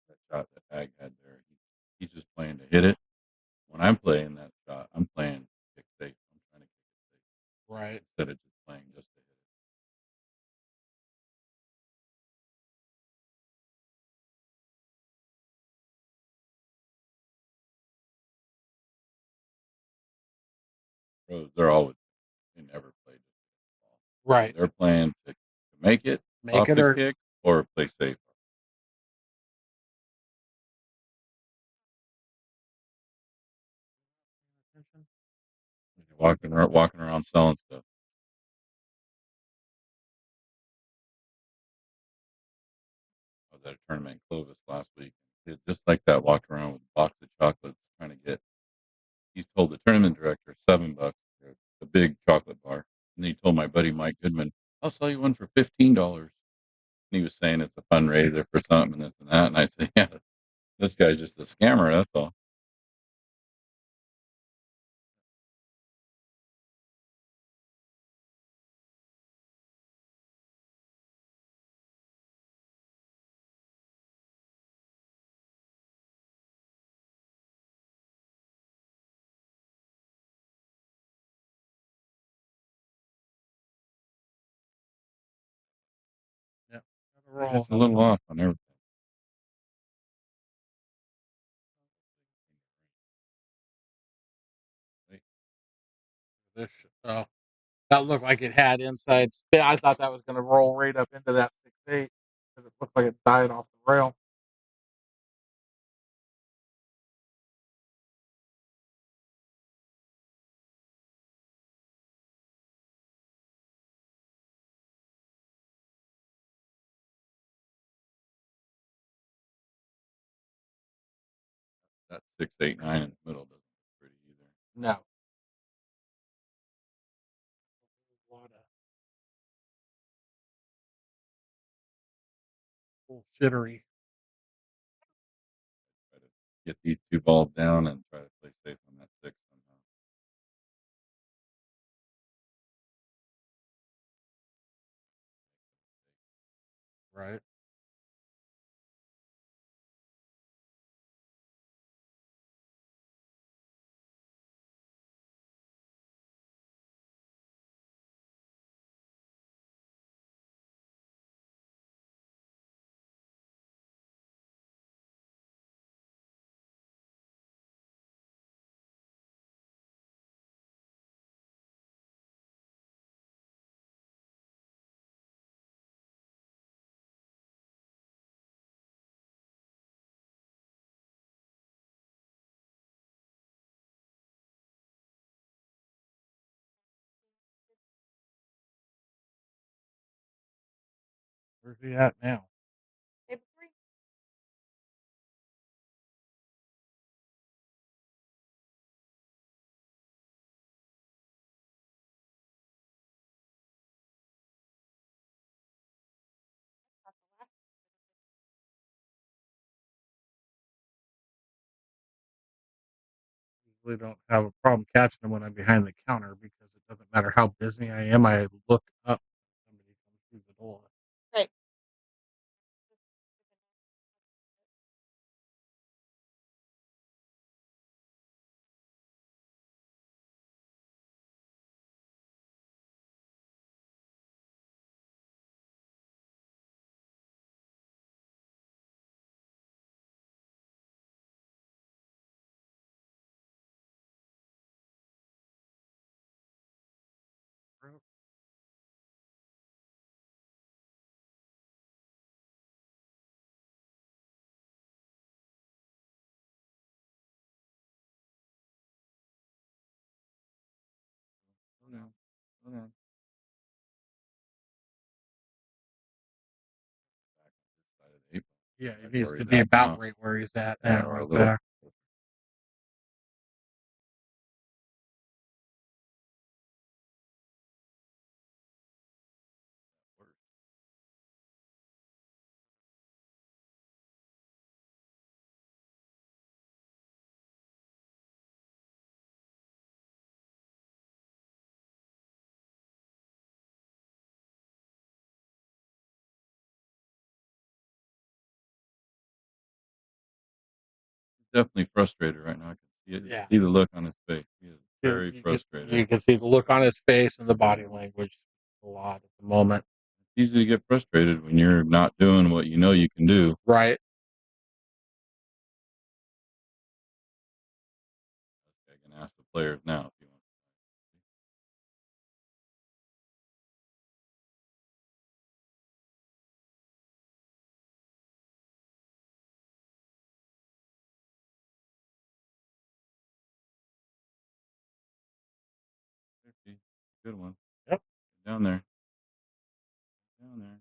That shot that Ag had there, he's just playing to hit it. When I'm playing that shot, I'm playing kick safe. I'm trying to kick it safe right. instead of just playing just to hit it. Pros, they never play just to hit the ball. Right. They're playing to make it Make off it the or kick or play safe. Walking around selling stuff. I was at a tournament in Clovis last week. Just like that, walked around with a box of chocolates trying to get. He told the tournament director $7 for the big chocolate bar, and then he told my buddy Mike Goodman, "I'll sell you one for $15." And he was saying it's a fundraiser for something and this and that, and I said, "Yeah, this guy's just a scammer. That's all." yeah. He's just a little off on everything. This that looked like it had inside spin. I thought that was going to roll right up into that 6-8 because it looked like it died off the rail. That 6, 8, 9 in the middle doesn't look pretty either. No. A lot of bullshittery. Try to get these 2 balls down and try to play safe on that 6 somehow. Right. Where's he at now? Table 3. That's the last. Usually don't have a problem catching them when I'm behind the counter because it doesn't matter how busy I am. I look up when somebody comes through the door. Right. Slow down. Slow down. Back on this side of the 8 ball. Yeah, Back he needs where to he's be at about now. right where he's at Yeah, now, or a right little there. worse. Definitely frustrated right now. I can see it. Yeah. See the look on his face. He is very You frustrated. can see the look on his face and the body language a lot at the moment. It's easy to get frustrated when you're not doing what you know you can do. Right. I can ask the players now if you want. Good one. Yep. Get down there. Get down there.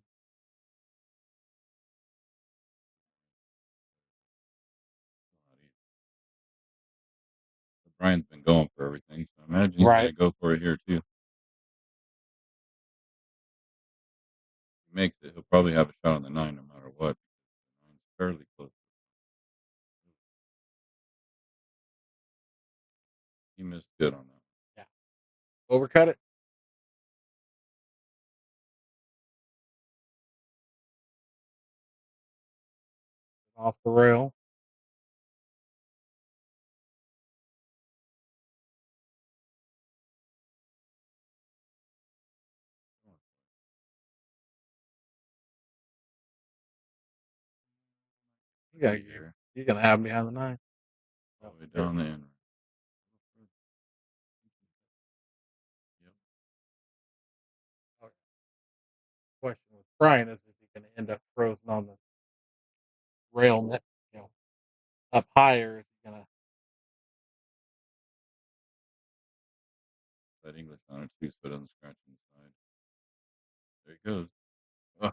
Not easy. But Brian's been going for everything, so I imagine he's Right. going to go for it here too. If he makes it, he'll probably have a shot on the 9 no matter what. The 9's fairly close. He missed good on that. Yeah. Overcut it. Off the rail. Yeah, Here. he's gonna have me on the 9. All the way down the end. Yep. Okay. Question with Brian is he gonna end up frozen on the rail net, up higher? Is he gonna That English on it too, so it doesn't scratch inside. There he goes. Oh,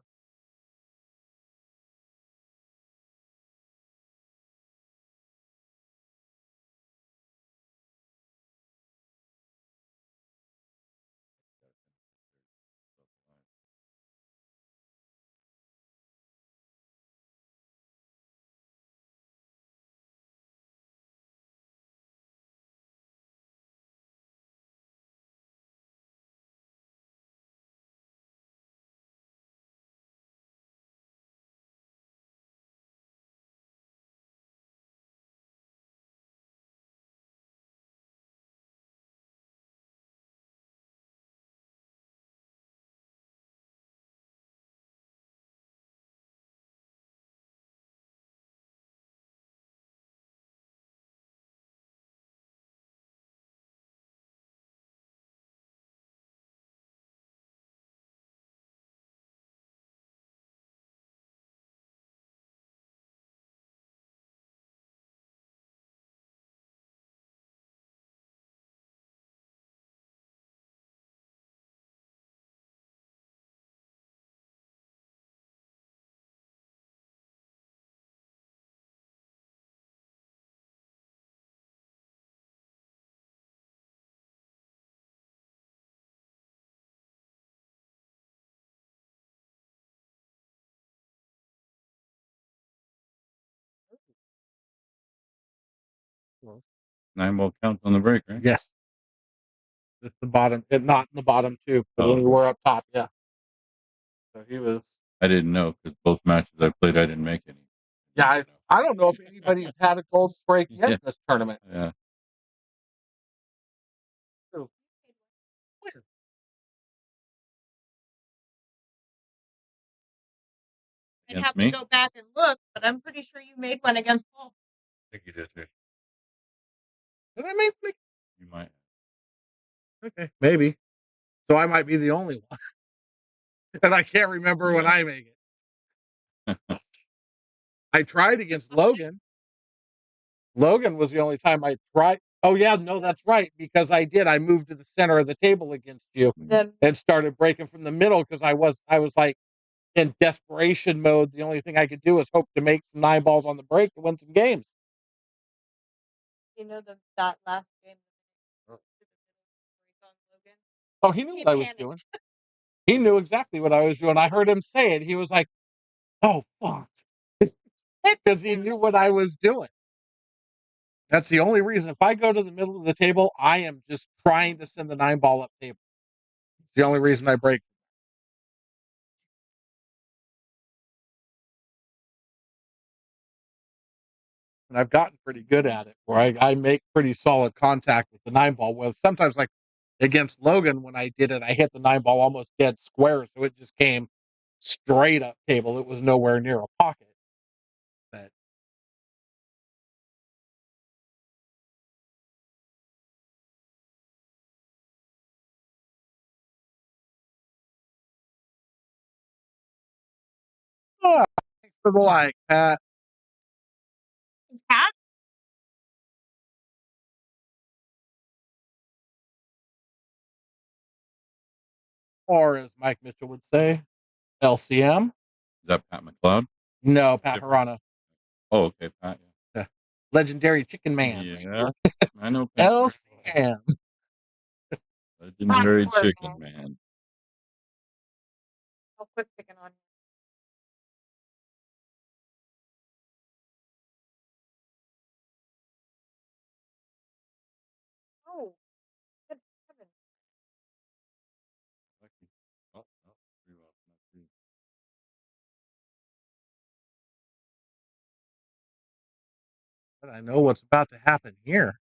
9 ball counts on the break, right? Yes. Just the bottom, not in the bottom two, but Oh. when we were up top, yeah. So he was. I didn't know because both matches I played, I didn't make any. Yeah, I don't know if anybody's had a gold break yet in this tournament. Yeah. So, I'd have to go back and look, but I'm pretty sure you made one against Paul. I think you did too. Did I make? You might. Okay, maybe. So I might be the only one, and I can't remember when I make it. I tried against Logan. Logan was the only time I tried. Oh yeah, no, that's right, because I did. I moved to the center of the table against you and started breaking from the middle because I was like in desperation mode. The only thing I could do is hope to make some 9 balls on the break to win some games. You know that last game. Oh, he knew what I was doing. He knew exactly what I was doing. I heard him say it. He was like, "Oh fuck," because he knew what I was doing. That's the only reason. If I go to the middle of the table, I am just trying to send the 9 ball up table. It's the only reason I break. And I've gotten pretty good at it, where I make pretty solid contact with the 9 ball. Well, sometimes, like against Logan, when I did it, I hit the 9 ball almost dead square, so it just came straight up table. It was nowhere near a pocket. But thanks for the like, Pat. Pat? Or as Mike Mitchell would say, LCM. Is that Pat McLeod? No, Pat Harana. Oh, okay, Pat. Yeah. Legendary Chicken Man. Yeah, I know Pat. LCM. Legendary Chicken Man. I'll quit picking on you. Oh, good heavens. Oh, But I know what's about to happen here.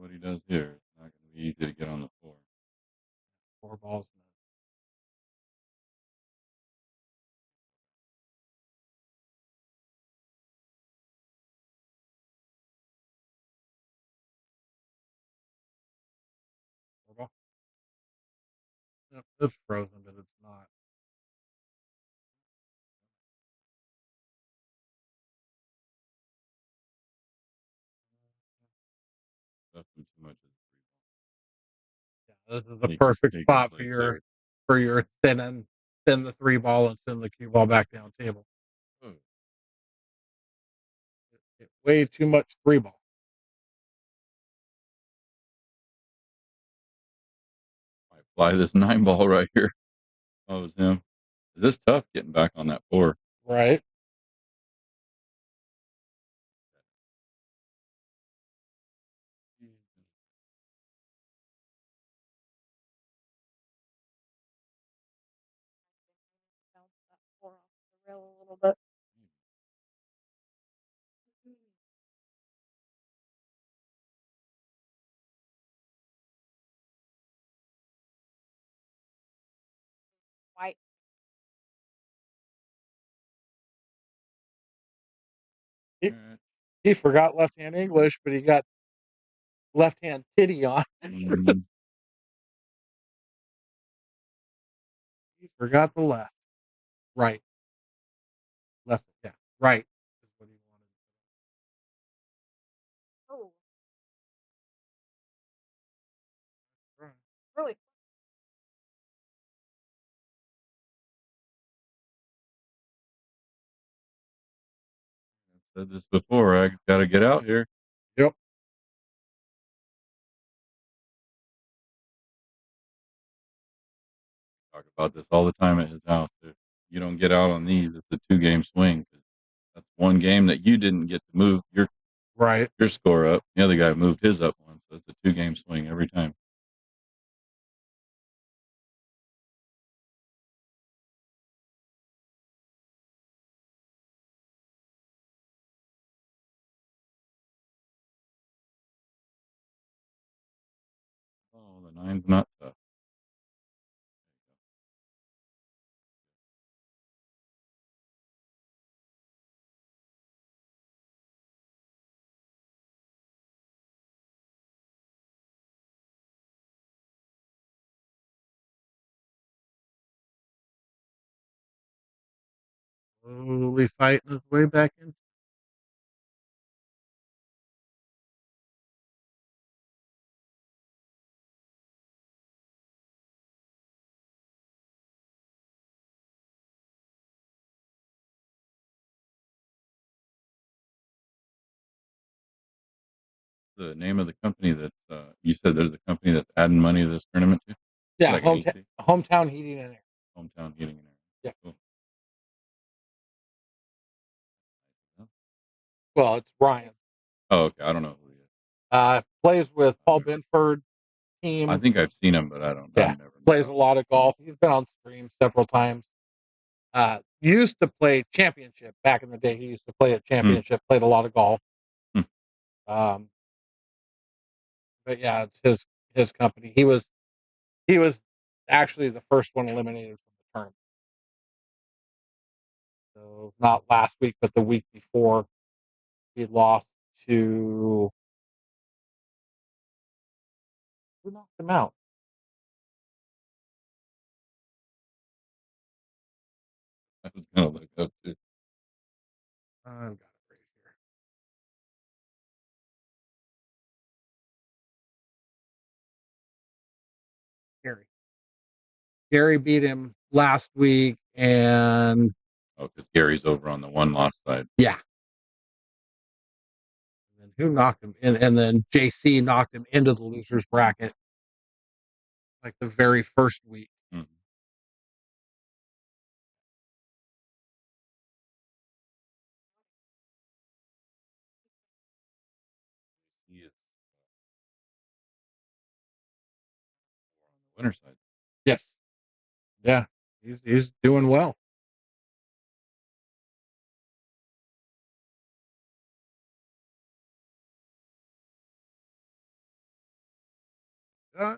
what he does here. It's not going to be easy to get on the floor. 4 balls. It's frozen, but it's not. Definitely too much. Yeah, this is the perfect spot for your thin the 3 ball and send the cue ball back down table. Way too much 3 ball. Might fly this 9 ball right here. Oh, it was him. This is tough getting back on that 4. Right. Bounce that four off the rail a little bit. White. He forgot left hand English, but he got left hand titty on. Mm-hmm. He forgot the left. Right. Left. Yeah. Right. Is what he wanted. Oh. really. I've said this before. I got to get out here. Yep. Talk about this all the time at his house. If you don't get out on these, it's a 2-game swing. 'Cause that's one game that you didn't get to move Right. your score up. The other guy moved his up one, so it's a 2-game swing every time. Oh, the nine's not tough. Slowly fighting his way back in. The name of the company that you said there's a company that's adding money to this tournament too? Yeah, Like AC? hometown heating and air. Hometown Heating and Air. Yeah. Cool. Well, it's Ryan. Oh, okay. I don't know who he is. Plays with Paul I've never- Binford I team. think I've seen him, but I don't. Yeah, I've never. plays a lot of golf. He's been on stream several times. Used to play championship back in the day. He used to play at championship. Played a lot of golf. Hmm. But yeah, it's his company. He was actually the first one eliminated from the tournament. So not last week, but the week before, he lost to who knocked him out? I was gonna look up too. I've got it right here. Gary. Gary beat him last week, and Oh, because Gary's over on the one loss side. yeah. And then who knocked him? And then JC knocked him into the losers bracket, like the very first week. Mm-hmm. He is on the winner side. Yes. Yeah. He's doing well. Uh,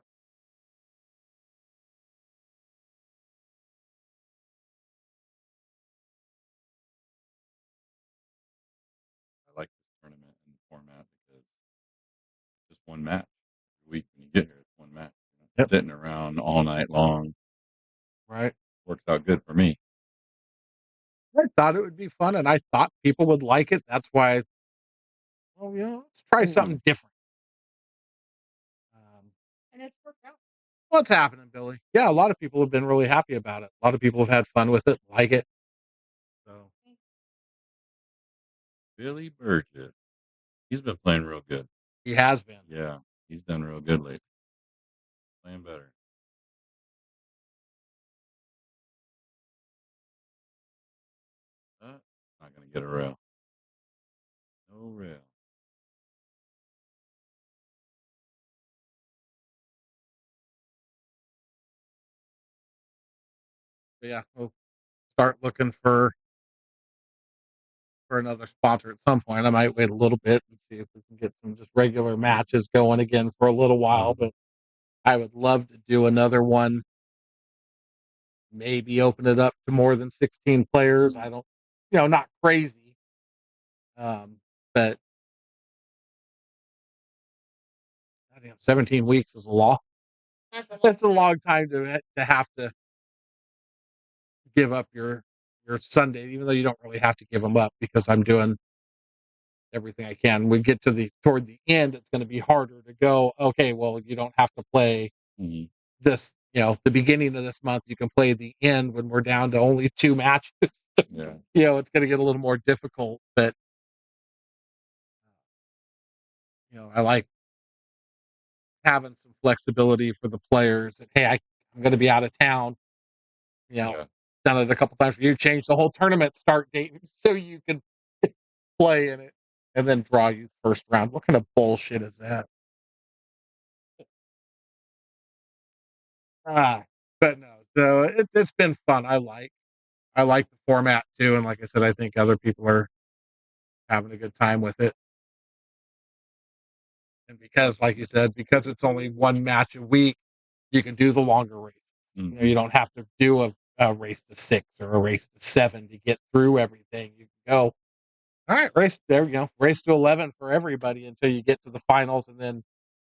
I like this tournament and the format because it's just one match every week. When you get here, it's one match. Yep. Sitting around all night long right. works out good for me. I thought it would be fun, and I thought people would like it. That's why, let's try something different. And it's worked out. What's happening, Billy? Yeah, a lot of people have been really happy about it. A lot of people have had fun with it, like it. So Billy Burgess. He's been playing real good. he has been. Yeah, he's done real good lately. Playing better. Not going to get a rail. No rail. But yeah, we'll start looking for another sponsor at some point. I might wait a little bit and see if we can get some just regular matches going again for a little while. But I would love to do another one. Maybe open it up to more than 16 players. I don't, not crazy. But 17 weeks is a long. That's a long time to have to give up your Sunday, even though you don't really have to give them up because I'm doing everything I can. We get toward the end, it's going to be harder to go. Okay, well, you don't have to play this, the beginning of this month, you can play the end when we're down to only 2 matches. Yeah. It's going to get a little more difficult, but I like having some flexibility for the players. And, hey, I'm going to be out of town. Yeah. Done it a couple times for you. Change the whole tournament start date so you can play in it, and then draw you first round. What kind of bullshit is that? But no, so it's been fun. I like the format too, and like I said, I think other people are having a good time with it. And because, like you said, because it's only one match a week, you can do the longer races. You don't have to do a race to 6 or a race to 7 to get through everything. You can go, all right, race there, race to 11 for everybody until you get to the finals, and then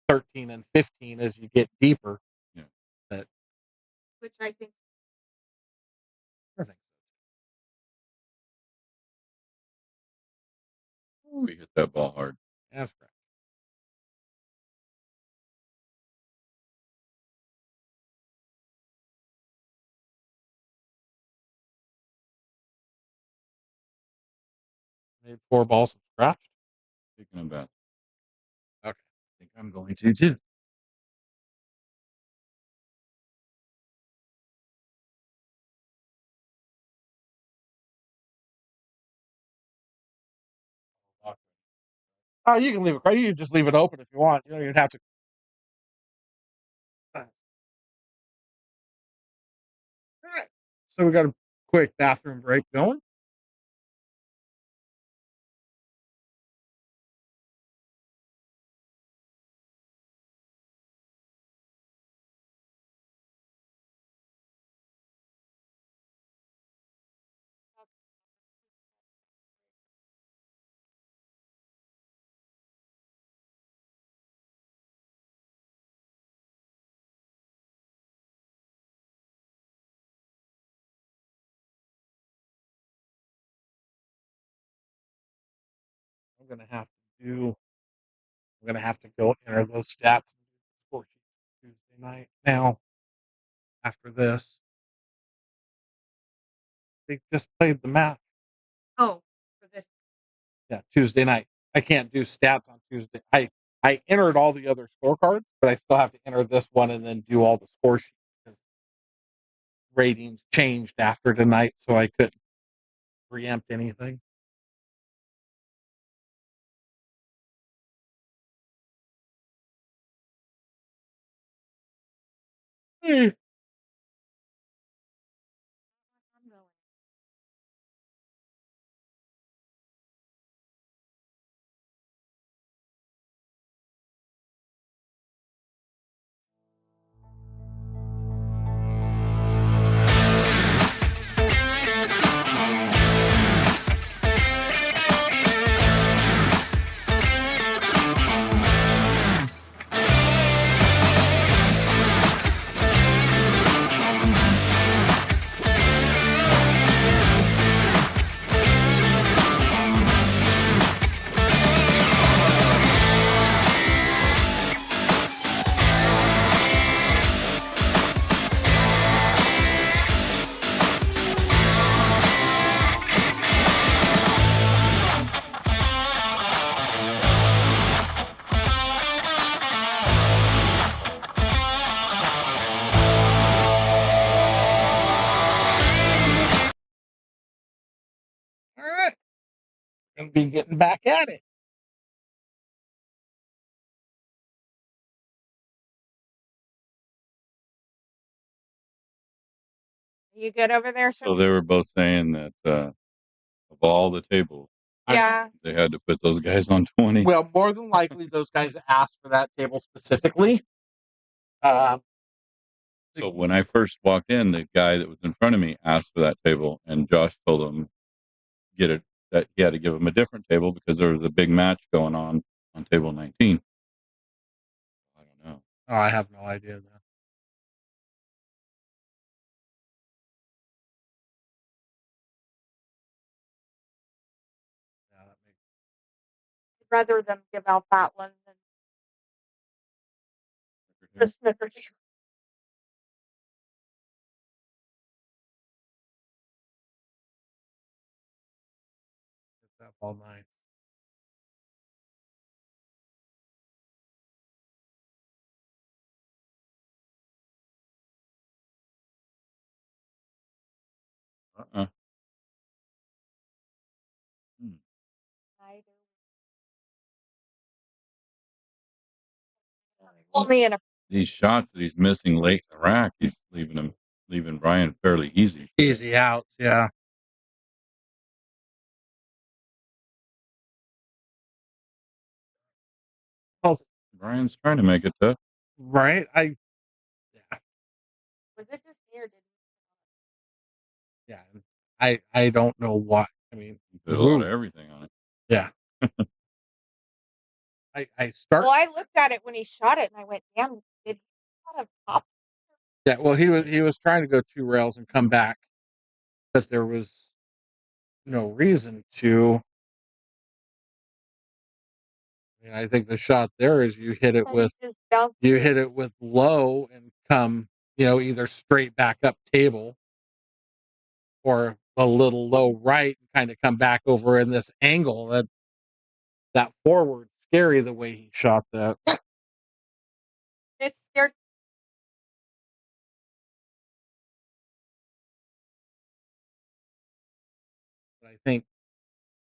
13 and 15 as you get deeper. Yeah. But Which I think I think We hit that ball hard. that's correct. Made 4 balls and scratched. Taking them back. Okay, I think I'm going to too. Oh, you can leave it. You can just leave it open if you want. You don't even have to. All right. So we got a quick bathroom break going. I'm gonna have to do. I'm gonna have to go enter those stats for Tuesday night. Now, after this, they just played the match. for this. Yeah, Tuesday night. I can't do stats on Tuesday. I entered all the other scorecards, but I still have to enter this one and then do all the score sheets because ratings changed after tonight, so I couldn't preempt anything. Hmm. I'm going. All right. Gonna be getting back at it. You good over there, sir? So they were both saying that of all the tables, Yeah. they had to put those guys on 20. Well, more than likely, those guys asked for that table specifically. So when I first walked in, the guy that was in front of me asked for that table, and Josh told him get it that he had to give him a different table because there was a big match going on table 19. I don't know. Oh, I have no idea then. Yeah, that makes I'd rather them give out that one than the snickerdoodle. All night. Uh-uh. Hmm. Only in a These shots that he's missing late in the rack, he's leaving Bryan fairly easy. Easy out, yeah. Oh, Bryan's trying to make it tough. right? was it just me or did Yeah. I don't know what. I mean, He put a lot of everything on it. yeah. I start. Well, I looked at it when he shot it, and I went, "Damn, did he not have pop?" Yeah, well, he was trying to go 2 rails and come back because there was no reason to. I mean, I think the shot there is you hit it And with he just bounced you it. hit it with low and come, either straight back up table or a little low right and kind of come back over in this angle that forward scary the way he shot that. It scared.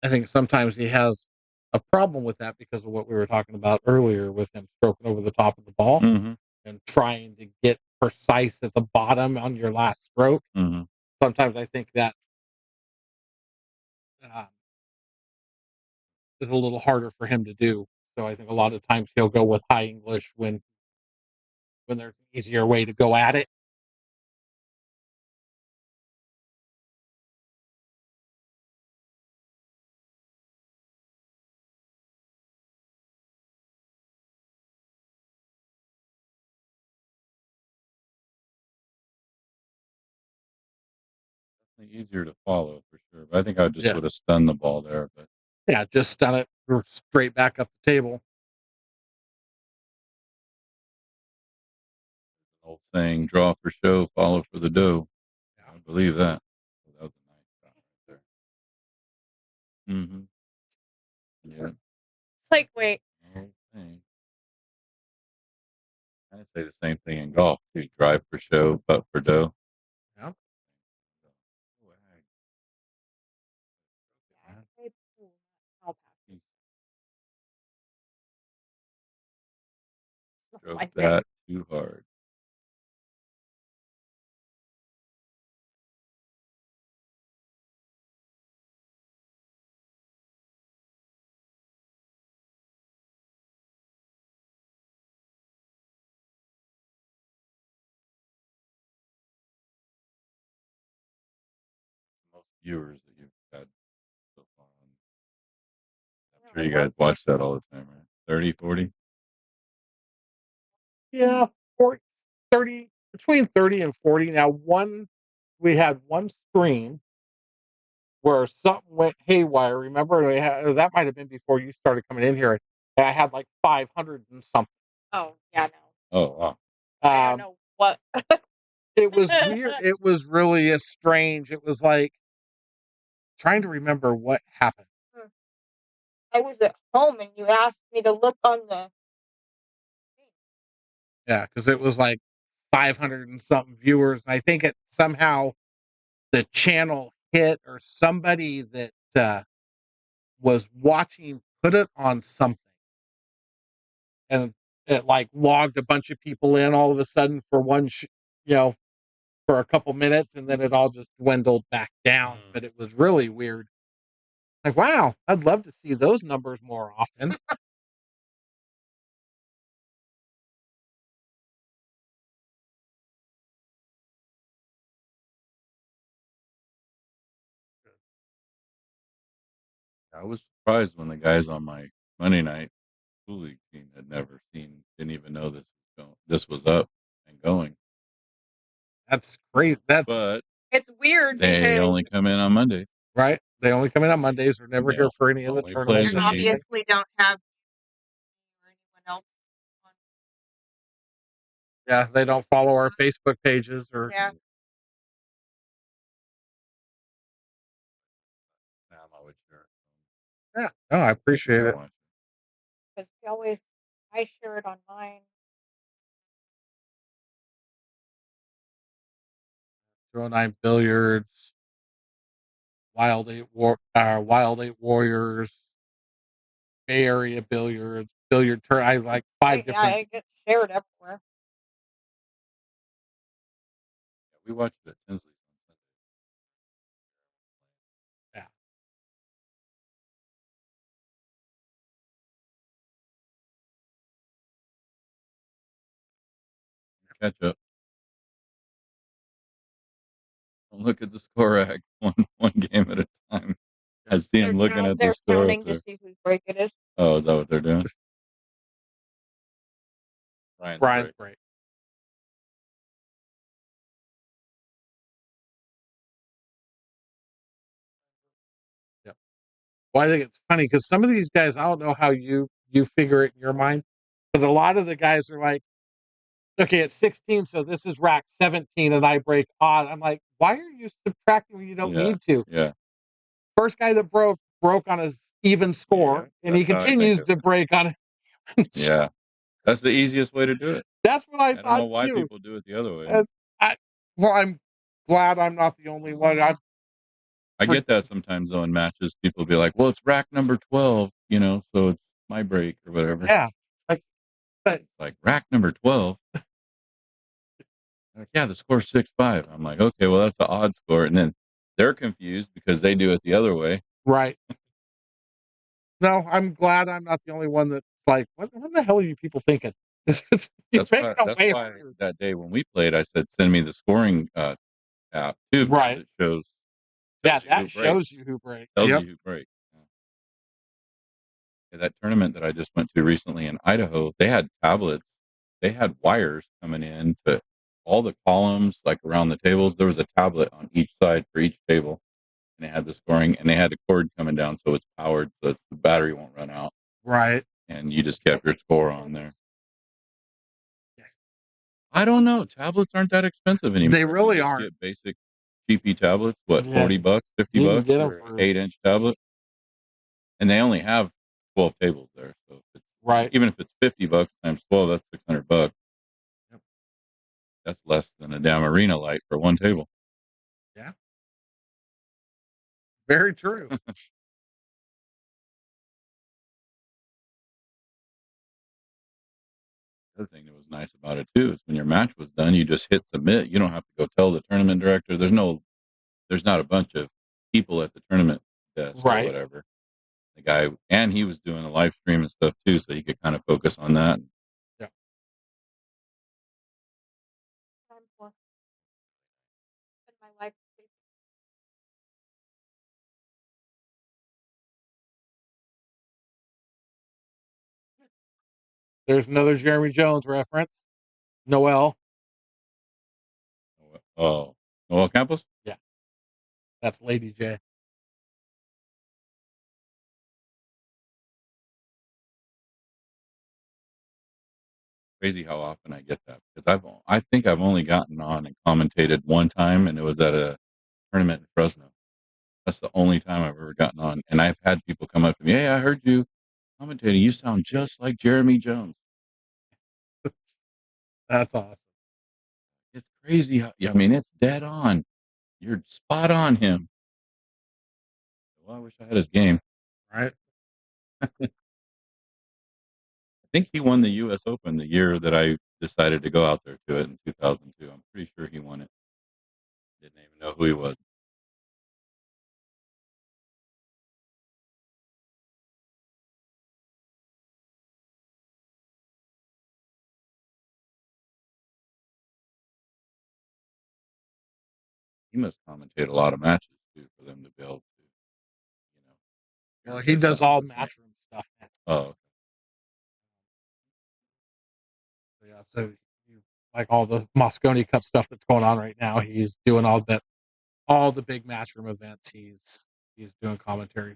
I think sometimes he has a problem with that because of what we were talking about earlier with him stroking over the top of the ball Mm-hmm. and trying to get precise at the bottom on your last stroke. Mm-hmm. Sometimes I think that uh, is a little harder for him to do. So I think a lot of times he'll go with high English when there's an easier way to go at it. Easier to follow for sure. But I think I just Yeah. would have stunned the ball there. But Yeah, just stun it straight back up the table. an old saying, draw for show, follow for the dough. Yeah. I believe that. That was a nice shot right there. Mm-hmm. Yeah. It's like, wait, Old saying. I say the same thing in golf. You drive for show, putt for dough. Yeah. I'll pass. Stroke that too hard. Most viewers that you've had so far on. I'm sure you guys watch that all the time, right? 30, 40? Yeah, 40, 30, between 30 and 40. Now, we had one stream where something went haywire. Remember, that might have been before you started coming in here. And I had like 500 and something. Oh, yeah, no. Oh, wow. I don't know what. It was weird. It was really strange. It was like trying to remember what happened. I was at home and you asked me to look on the. Yeah, because it was like 500 and something viewers. And I think it somehow the channel hit or somebody that was watching put it on something. And it like logged a bunch of people in all of a sudden for for a couple minutes, and then it all just dwindled back down. But it was really weird. Like, wow, I'd love to see those numbers more often. I was surprised when the guys on my Monday night School League team had never didn't even know this was up and going. That's great. But It's weird they because only come in on Mondays. Right. They only come in on Mondays. We're never here for any of the tournaments. and obviously don't have or anyone else. Yeah, they don't follow our Facebook pages or Yeah. Now I'm always sure. Yeah. No, I appreciate it. Watch. because I share it on mine. 209 Billiards, Wild 8 Warriors, Bay Area Billiards, Billiard Tour. I like 5 different. I get shared everywhere. Yeah, we watched it at Tinsley's on Yeah. Sunday. Catch up. Don't look at the score rack one game at a time. I see him looking at the They're score up counting to there. see whose break it is. Oh, is that what they're doing? Brian's Brian's break. break. Yep. Well, I think it's funny because some of these guys, I don't know how you figure it in your mind, but a lot of the guys are like, okay, it's 16, so this is rack 17, and I break odd. I'm like, why are you subtracting when you don't Yeah. need to? Yeah. First guy that broke on his even score, and he That's how I think continues of to it. break on it. Yeah. That's the easiest way to do it. That's what I I don't thought know why too. people do it the other way. And I, well, I'm glad I'm not the only one. I get that sometimes though in matches. People be like, "Well, it's rack number 12, so it's my break or whatever." Yeah, like, but Like rack number 12. Like, yeah, the score's 6-5. I'm like, okay, well that's an odd score, and then they're confused because they do it the other way. right. No, I'm glad I'm not the only one that's like, what the hell are you people thinking? You're making it That's way why harder. that day when we played, I said, "Send me the scoring app too," because Right. it shows Yeah, you who that breaks, shows you who breaks. tells Yep. you who breaks. Yeah, that tournament that I just went to recently in Idaho, they had tablets. They had wires coming in to all the columns, like around the tables. There was a tablet on each side for each table, and they had the scoring, and they had a cord coming down so it's powered, so the battery won't run out, Right. and you just kept your score on there. Yes. I don't know. Tablets aren't that expensive anymore. They really You just aren't. get basic GP tablets. What, Yeah, $40, $50 you can get them for an for 8-inch tablet, and they only have 12 tables there. So if it's, right. even if it's $50 times 12, that's $600. Yep. That's less than a damn arena light for one table. Yeah. Very true. The other thing that was nice about it too is when your match was done, you just hit submit. You don't have to go tell the tournament director. There's not a bunch of people at the tournament desk or Right. whatever. The guy, and he was doing a live stream and stuff too, so he could kind of focus on that. Yeah. Time for in my life. There's another Jeremy Jones reference. Noel. Oh, Noel Campos? Yeah. That's Lady J. Crazy how often I get that because I think I've only gotten on and commentated one time, and it was at a tournament in Fresno. That's the only time I've ever gotten on, and I've had people come up to me, "Hey, I heard you commentating. You sound just like Jeremy Jones." That's awesome. It's crazy how, yeah, I mean, it's dead on. You're spot on him. Well, I wish I had his game. Right. I think he won the US Open the year that I decided to go out there to it in 2002. I'm pretty sure he won it. Didn't even know who he was. He must commentate a lot of matches too for them to be able to, you know, Well, hear he their does sounds all the same. matchroom stuff now. Oh, Yeah. So you like all the Mosconi Cup stuff that's going on right now. He's doing all the big matchroom events. He's doing commentary.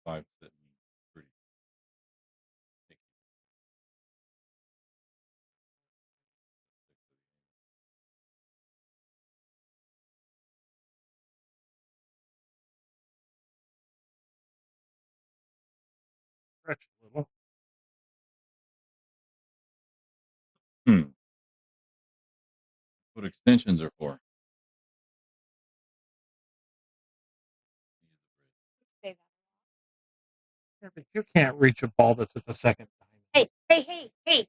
5 sitting pretty sticky. Stretch a little. What extensions are for. Say that. Yeah, but you can't reach a ball that's at the second time. Hey, hey, hey, hey.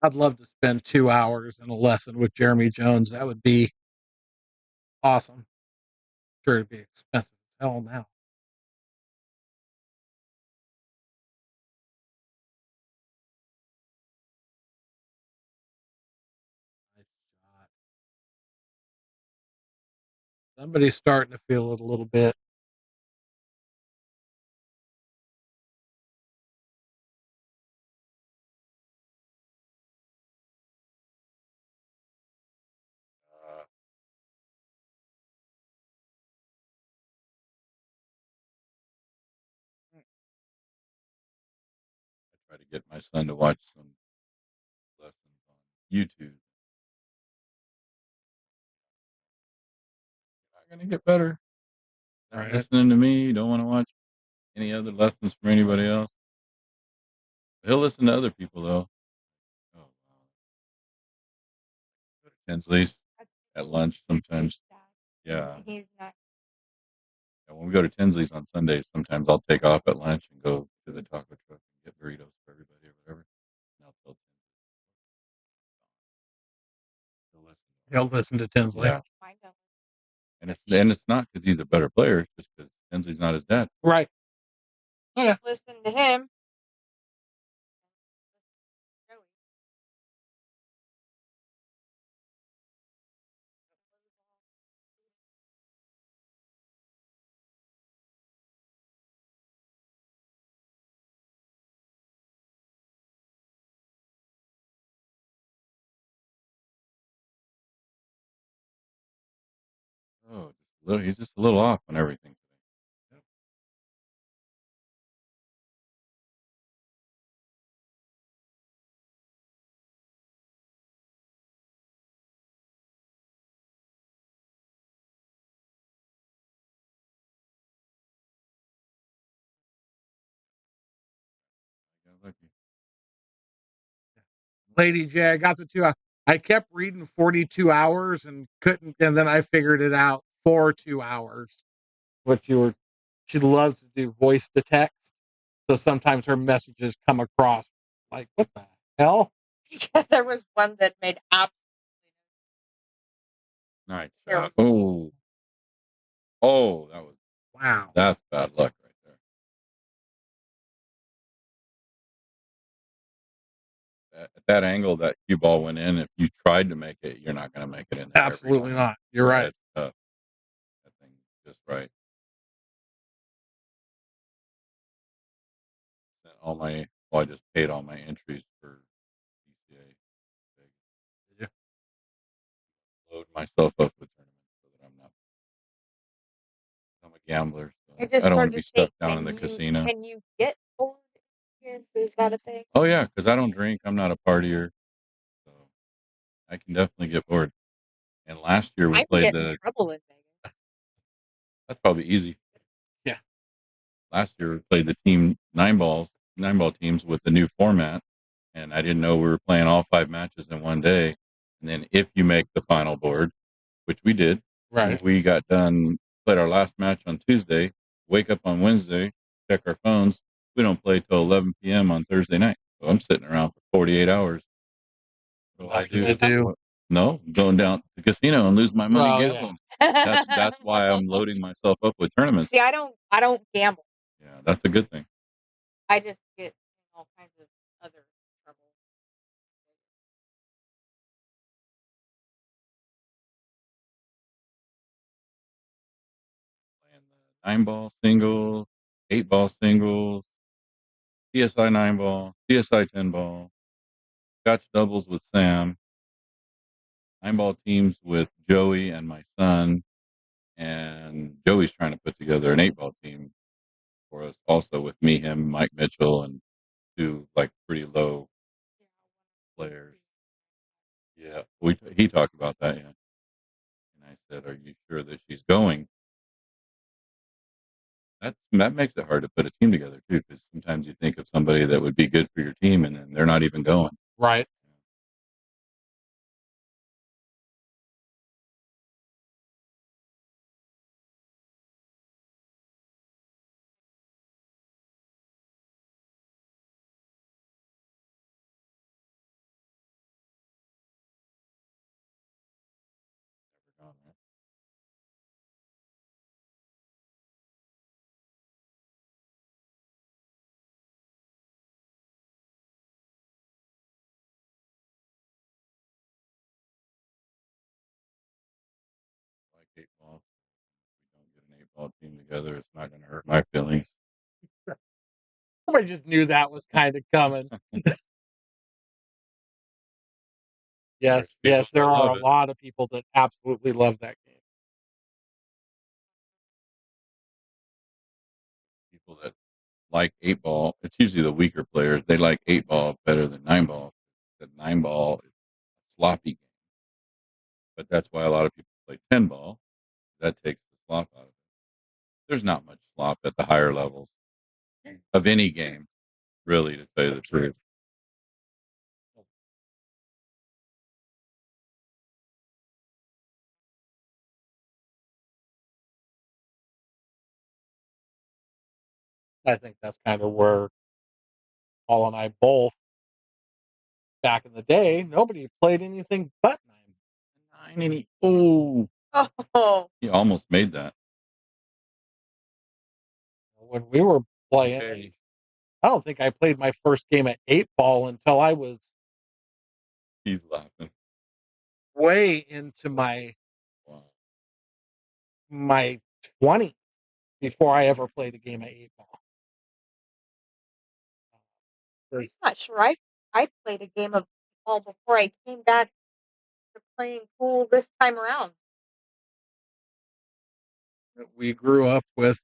I'd love to spend 2 hours in a lesson with Jeremy Jones. That would be awesome. Sure, it'd be expensive as hell now. Nice shot. Somebody's starting to feel it a little bit. I try to get my son to watch some lessons on YouTube. Not gonna get better. Not Right. listening to me. You don't want to watch any other lessons from anybody else. He'll listen to other people though. Oh wow. Go to Tinsley's at lunch sometimes. Yeah. And he's not. And when we go to Tinsley's on Sundays, sometimes I'll take off at lunch and go to the taco truck and get burritos for everybody or whatever. And I'll tell Tinsley. He'll listen to Tinsley. Yeah. And it's not because he's a better player, it's just because Tinsley's not his dad. Right. Yeah. Listen to him. Oh, he's just a little off on everything today. I got lucky. Lady J, I got the 2 I kept reading 42 hours and couldn't, and then I figured it out for 2 hours. She loves to do voice to text. So sometimes her messages come across like, what the hell? Yeah, there was one that made absolutely Nice no shot. Oh, Wow. that's bad luck right there. At that angle, that cue ball went in. If you tried to make it, you're not going to make it in there. Absolutely not. You're right. It's tough. That thing just right. I just paid all my entries for DCA. Yeah. Load myself up with tournaments so that I'm a gambler. So I just I don't want started to be to say, stuck down in the casino. can you get bored? Is that a thing? Oh yeah, because I don't drink. I'm not a partier, so I can definitely get bored. And last year we I can played get in trouble in Vegas. That's probably easy. Yeah. Last year we played the team nine ball teams with the new format, and I didn't know we were playing all 5 matches in one day. And then if you make the final board, which we did, Right. we got done, played our last match on Tuesday, wake up on Wednesday, check our phones. We don't play till 11 p.m. on Thursday night. So I'm sitting around for 48 hours. What do I do? No, going down to the casino and lose my money gambling. Yeah. That's why I'm loading myself up with tournaments. See, I don't gamble. Yeah, that's a good thing. I just get all kinds of other trouble. Playing the 9-ball singles, 8-ball singles, CSI 9-ball, CSI 10-ball, Scotch doubles with Sam. 9-ball teams with Joey and my son, and Joey's trying to put together an 8-ball team for us, also with me, him, Mike Mitchell, and 2 like pretty low players. Yeah, he talked about that, yeah. And I said, "Are you sure that she's going?" That makes it hard to put a team together too, because sometimes you think of somebody that would be good for your team, and then they're not even going. Right. Never gone, right? Like 8-ball. If we don't get an 8-ball team together, it's not going to hurt my feelings. I just knew that was kind of coming. Yes, there are a lot of people that absolutely love that game. People that like 8-ball, it's usually the weaker players. They like 8-ball better than 9-ball. The 9-ball is a sloppy game, but that's why a lot of people play 10-ball. That takes the slop out of it. There's not much slop at the higher levels of any game, really, to tell you the truth. I think that's kind of where Paul and I both, back in the day, nobody played anything but 9. And he almost made that. When we were playing, Okay. I don't think I played my first game at 8-ball until I was He's laughing. way into my Wow. 20 before I ever played a game at 8-ball. I'm not sure I played a game of ball before I came back to playing pool this time around. We grew up with,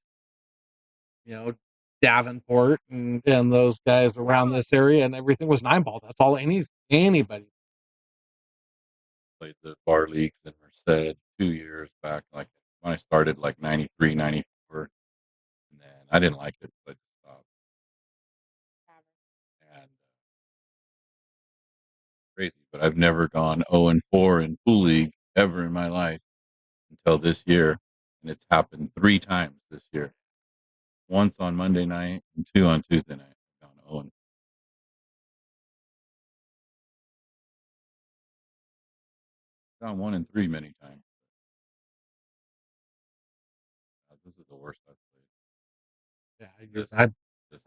Davenport and those guys around this area, and everything was 9-ball. That's all anybody. Played the bar leagues in Merced 2 years back, like when I started, like 93, 94. And then I didn't like it, so I just stopped. And crazy, but I've never gone 0-4 in pool league ever in my life until this year, and it's happened 3 times this year. Once on Monday night and 2 on Tuesday night. I've gone 0. Gone 1-3 many times. This is the worst I've played. Yeah,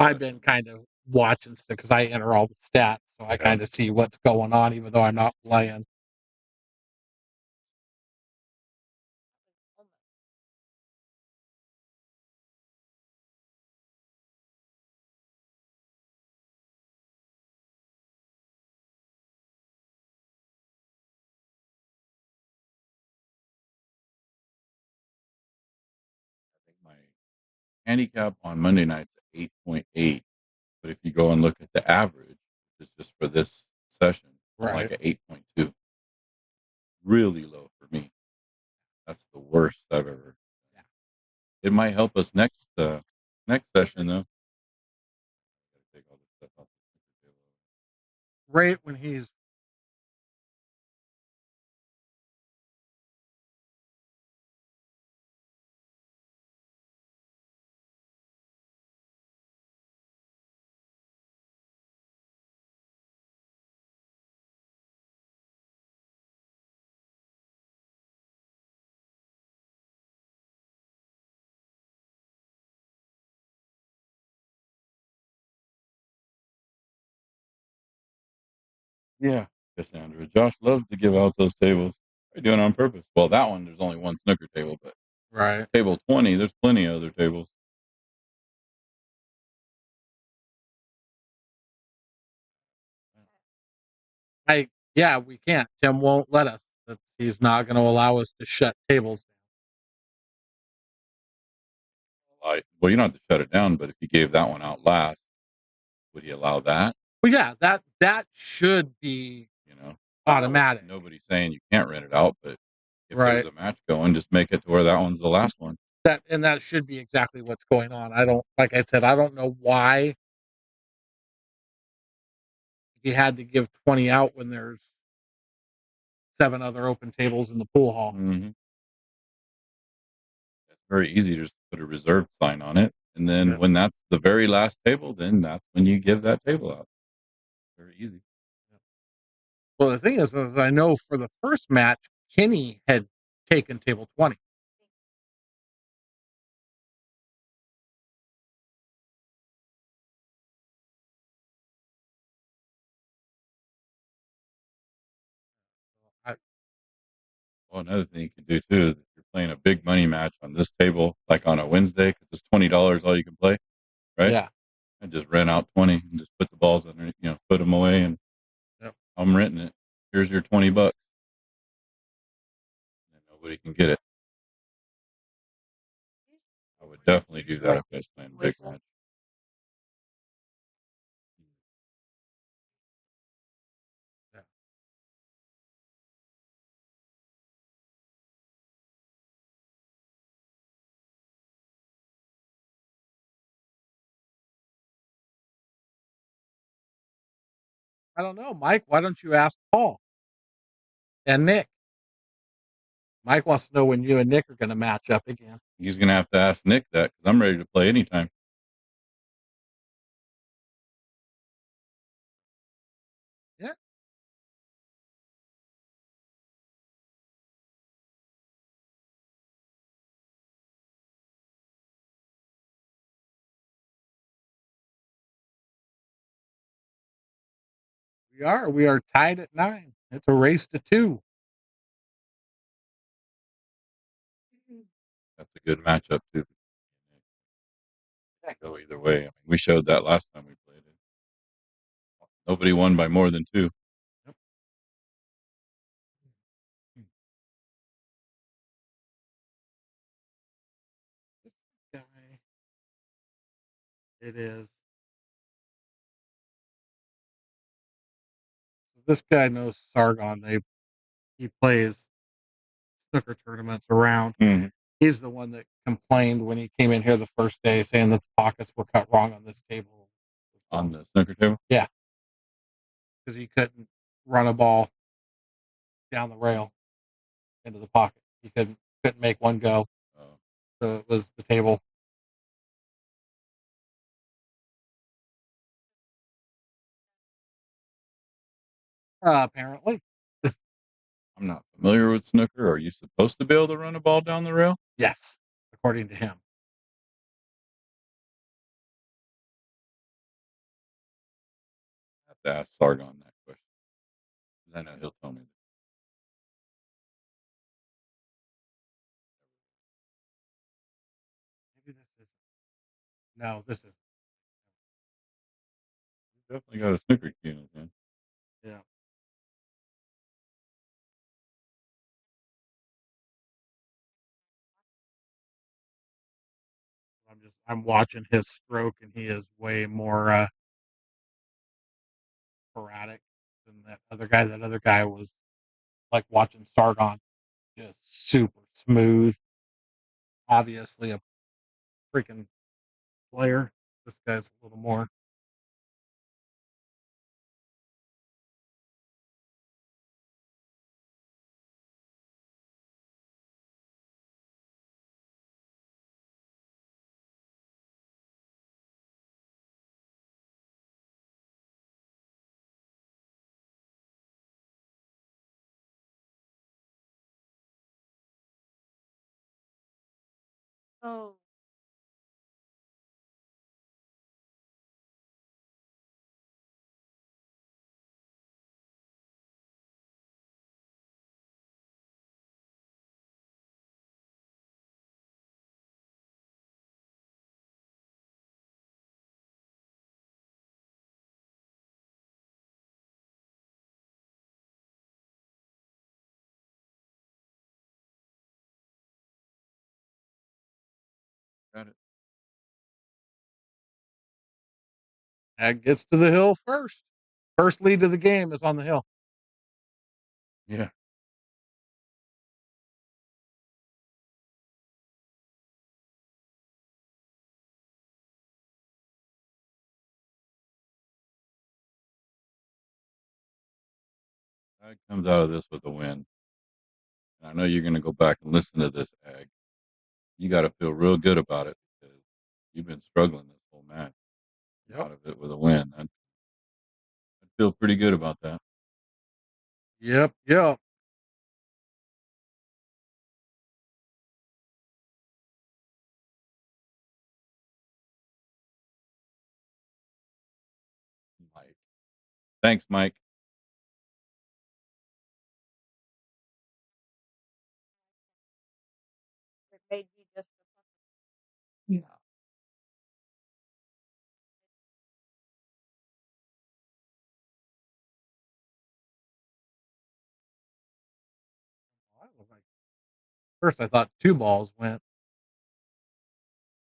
I've been kind of watching stuff because I enter all the stats, so I kind of see what's going on, even though I'm not playing. I think my handicap on Monday nights at 8.8, but if you go and look at the average, it's just for this session, I'm like at 8.2. Really low for me. That's the worst I've ever. Yeah. It might help us next session though. Gotta take all this stuff off the table. Right when he's Yeah, Cassandra. Josh loves to give out those tables. They're doing it on purpose. Well, that one, there's only one snooker table, but right. table 20, there's plenty of other tables. Yeah, we can't. Tim won't let us. He's not going to allow us to shut tables Well, you don't have to shut it down, but if you gave that one out last, would he allow that? Well, yeah, that should be You know, automatic. nobody's saying you can't rent it out, but if there's Right. a match going, just make it to where that one's the last one. That should be exactly what's going on. Like I said, I don't know why you had to give 20 out when there's 7 other open tables in the pool hall. Mm-hmm. It's very easy to just put a reserve sign on it, and then when that's the very last table, then that's when you give that table out. Very easy. Well, the thing is I know for the first match, Kenny had taken table 20. Well, another thing you can do too is if you're playing a big money match on this table, like on a Wednesday, because it's $20 all you can play, right? Yeah. And just rent out 20 and just put the balls underneath, put them away, and I'm renting it. Here's your $20, and nobody can get it. I would definitely do that if I was playing a big match. Yeah. I don't know, Mike. Why don't you ask Paul and Nick? Mike wants to know when you and Nick are going to match up again. He's going to have to ask Nick that because I'm ready to play anytime. Yeah. We are tied at 9. It's a race to 2. That's a good matchup too. Go either way. I mean, we showed that last time we played it. Nobody won by more than 2. Yep. This guy, it is. This guy knows Sargon. He plays snooker tournaments around. Mm-hmm. He's the one that complained when he came in here the first day, saying that the pockets were cut wrong on this table. On the snooker table? Yeah, because he couldn't run a ball down the rail into the pocket. He couldn't make one go. Oh. So it was the table. Apparently, I'm not familiar with snooker. Are you supposed to be able to run a ball down the rail? yes, according to him. I have to ask Sargon that question. I know he'll tell me. Maybe this isn't. No, this isn't. He's definitely got a snooker key in his hand. Yeah. I'm watching his stroke, and he is way more sporadic than that other guy. That other guy was like watching Sargon, just super smooth. Obviously, a freaking player. This guy's a little more. Oh. Ag gets to the hill first. First lead of the game is on the hill. Yeah. Ag comes out of this with a win. And I know you're gonna go back and listen to this, Ag. You gotta feel real good about it because you've been struggling this whole match. Yep. Out of it with a win. I feel pretty good about that. Yep. Yep. Mike. Thanks, Mike. It made me just Yeah. Well, that looked like first I thought 2 balls went.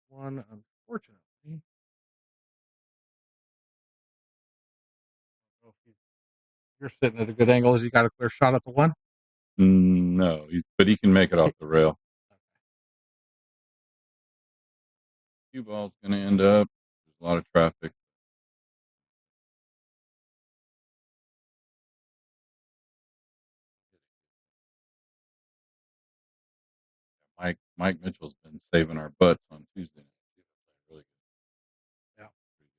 One, unfortunately. Oh, if you're sitting at a good angle. Has he got a clear shot at the one? No, but he can make it off the rail. Cue ball's gonna end up. There's a lot of traffic. Mike Mitchell's been saving our butts on Tuesday night. He was playing really good. Yeah. Pretty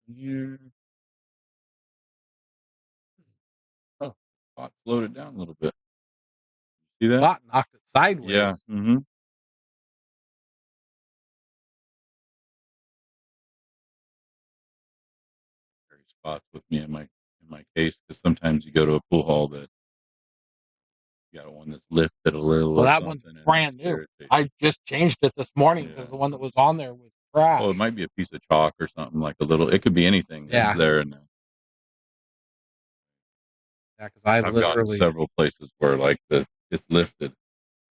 good. Here. Oh, Spot slowed it down a little bit. See that? Spot knocked it sideways. Yeah. Mm-hmm. Carry spots with me in my case because sometimes you go to a pool hall that you got one that's lifted a little Well, or that one's something, and brand it's new. irritating. I just changed it this morning because Yeah. the one that was on there was Oh, it trash. might be a piece of chalk or something like a little. It could be anything that's Yeah. there. And Yeah, because I I've gotten literally. several places where like it's lifted.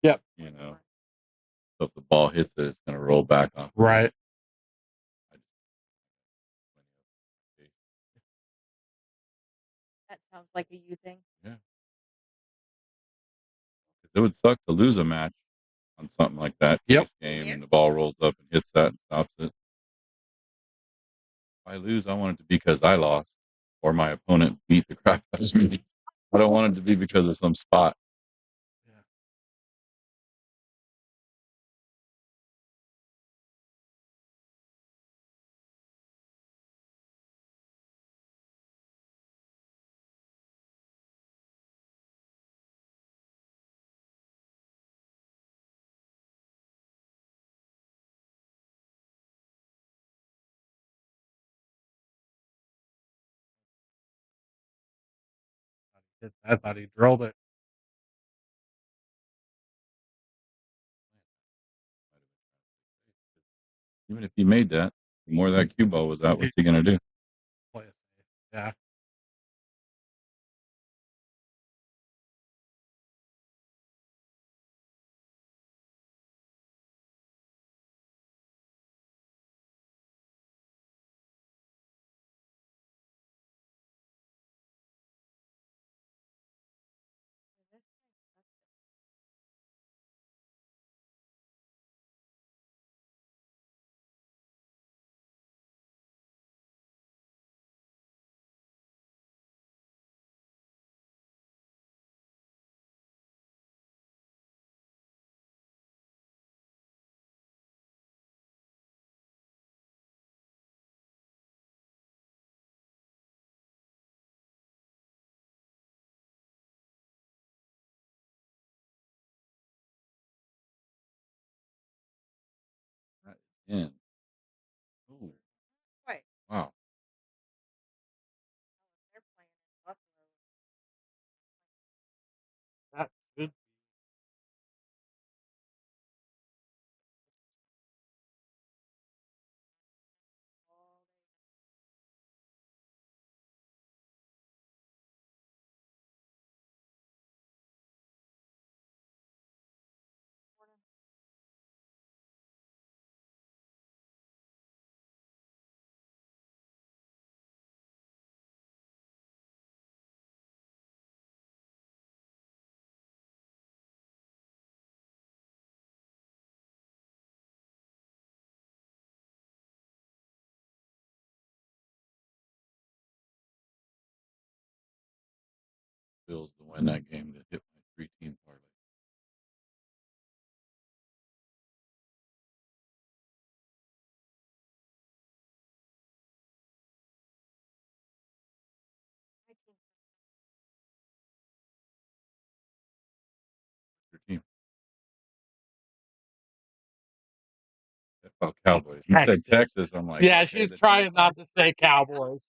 Yep. You know, so if the ball hits it, it's going to roll back off. Right. I just, that sounds like a you thing. yeah, it would suck to lose a match on something like that Yep. case game, and the ball rolls up and hits that and stops it. If I lose, I want it to be because I lost or my opponent beat the crap out of me. I don't want it to be because of some spot. Yeah. I thought he drilled it. Even if he made that, the more that cue ball was out, what's he going to do? Play it safe. Yeah. That is in. Oh, Right. wow. They're playing in Buffalo. That should All day. Bills to win that game to hit my 3-team parlay. Your team. Oh, Cowboys. You said Texas. I'm like, yeah, okay, she's trying not to say Cowboys.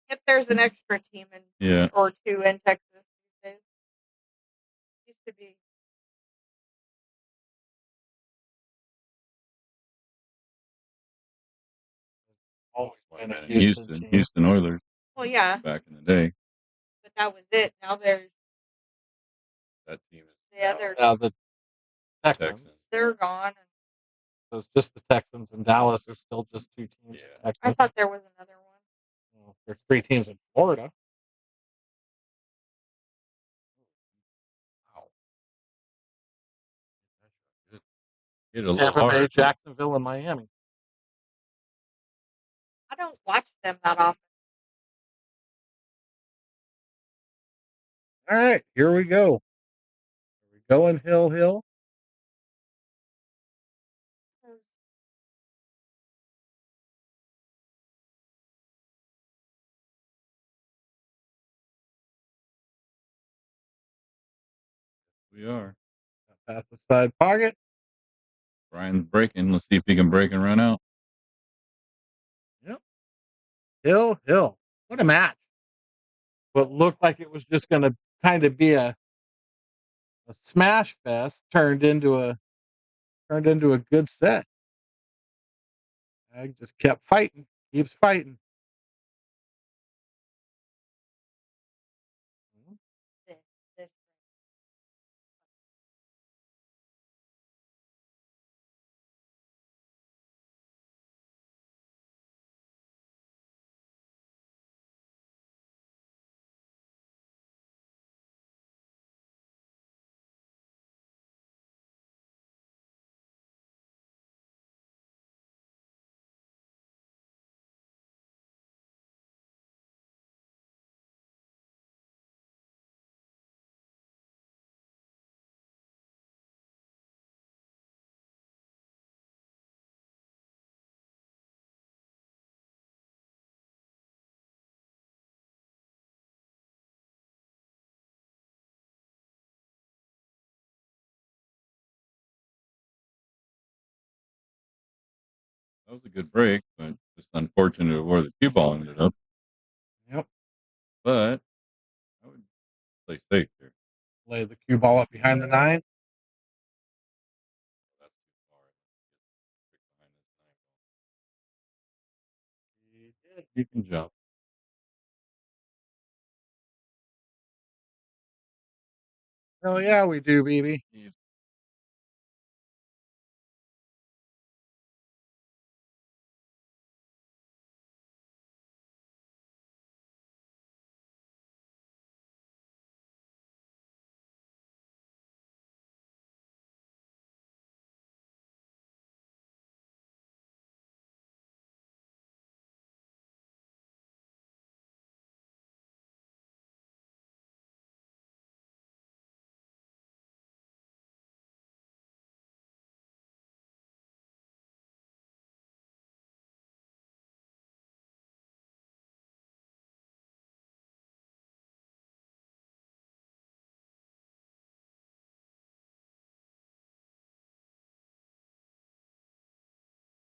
If there's an extra team in Yeah. or two in Texas these days, used to be. Always Might have been a been in Houston Houston. team. Houston Oilers Well, yeah, back in the day. but that was it. Now there's That team is the other. Now the Texans. Texans. They're gone. So it's just the Texans and Dallas. There's still just 2 teams in I Texas. thought there was another one. Well, there's 3 teams in Florida. Wow. Hit a little Tampa Bay, hard. Jacksonville, and Miami. I don't watch them that often. All right, here we go. Are we going hill? We are. Pass the side pocket. Brian's breaking. Let's see if he can break and run out. Yep. Hill. What a match. What looked like it was just going to kind of be a smash fest turned into a good set. I just kept fighting. Keeps fighting. This That was a good break, but just unfortunate where the cue ball ended up. Yep. But I would play safe here. Lay the cue ball up behind the 9. That's too far. Behind this 9 ball. You can jump. Hell yeah, we do, baby.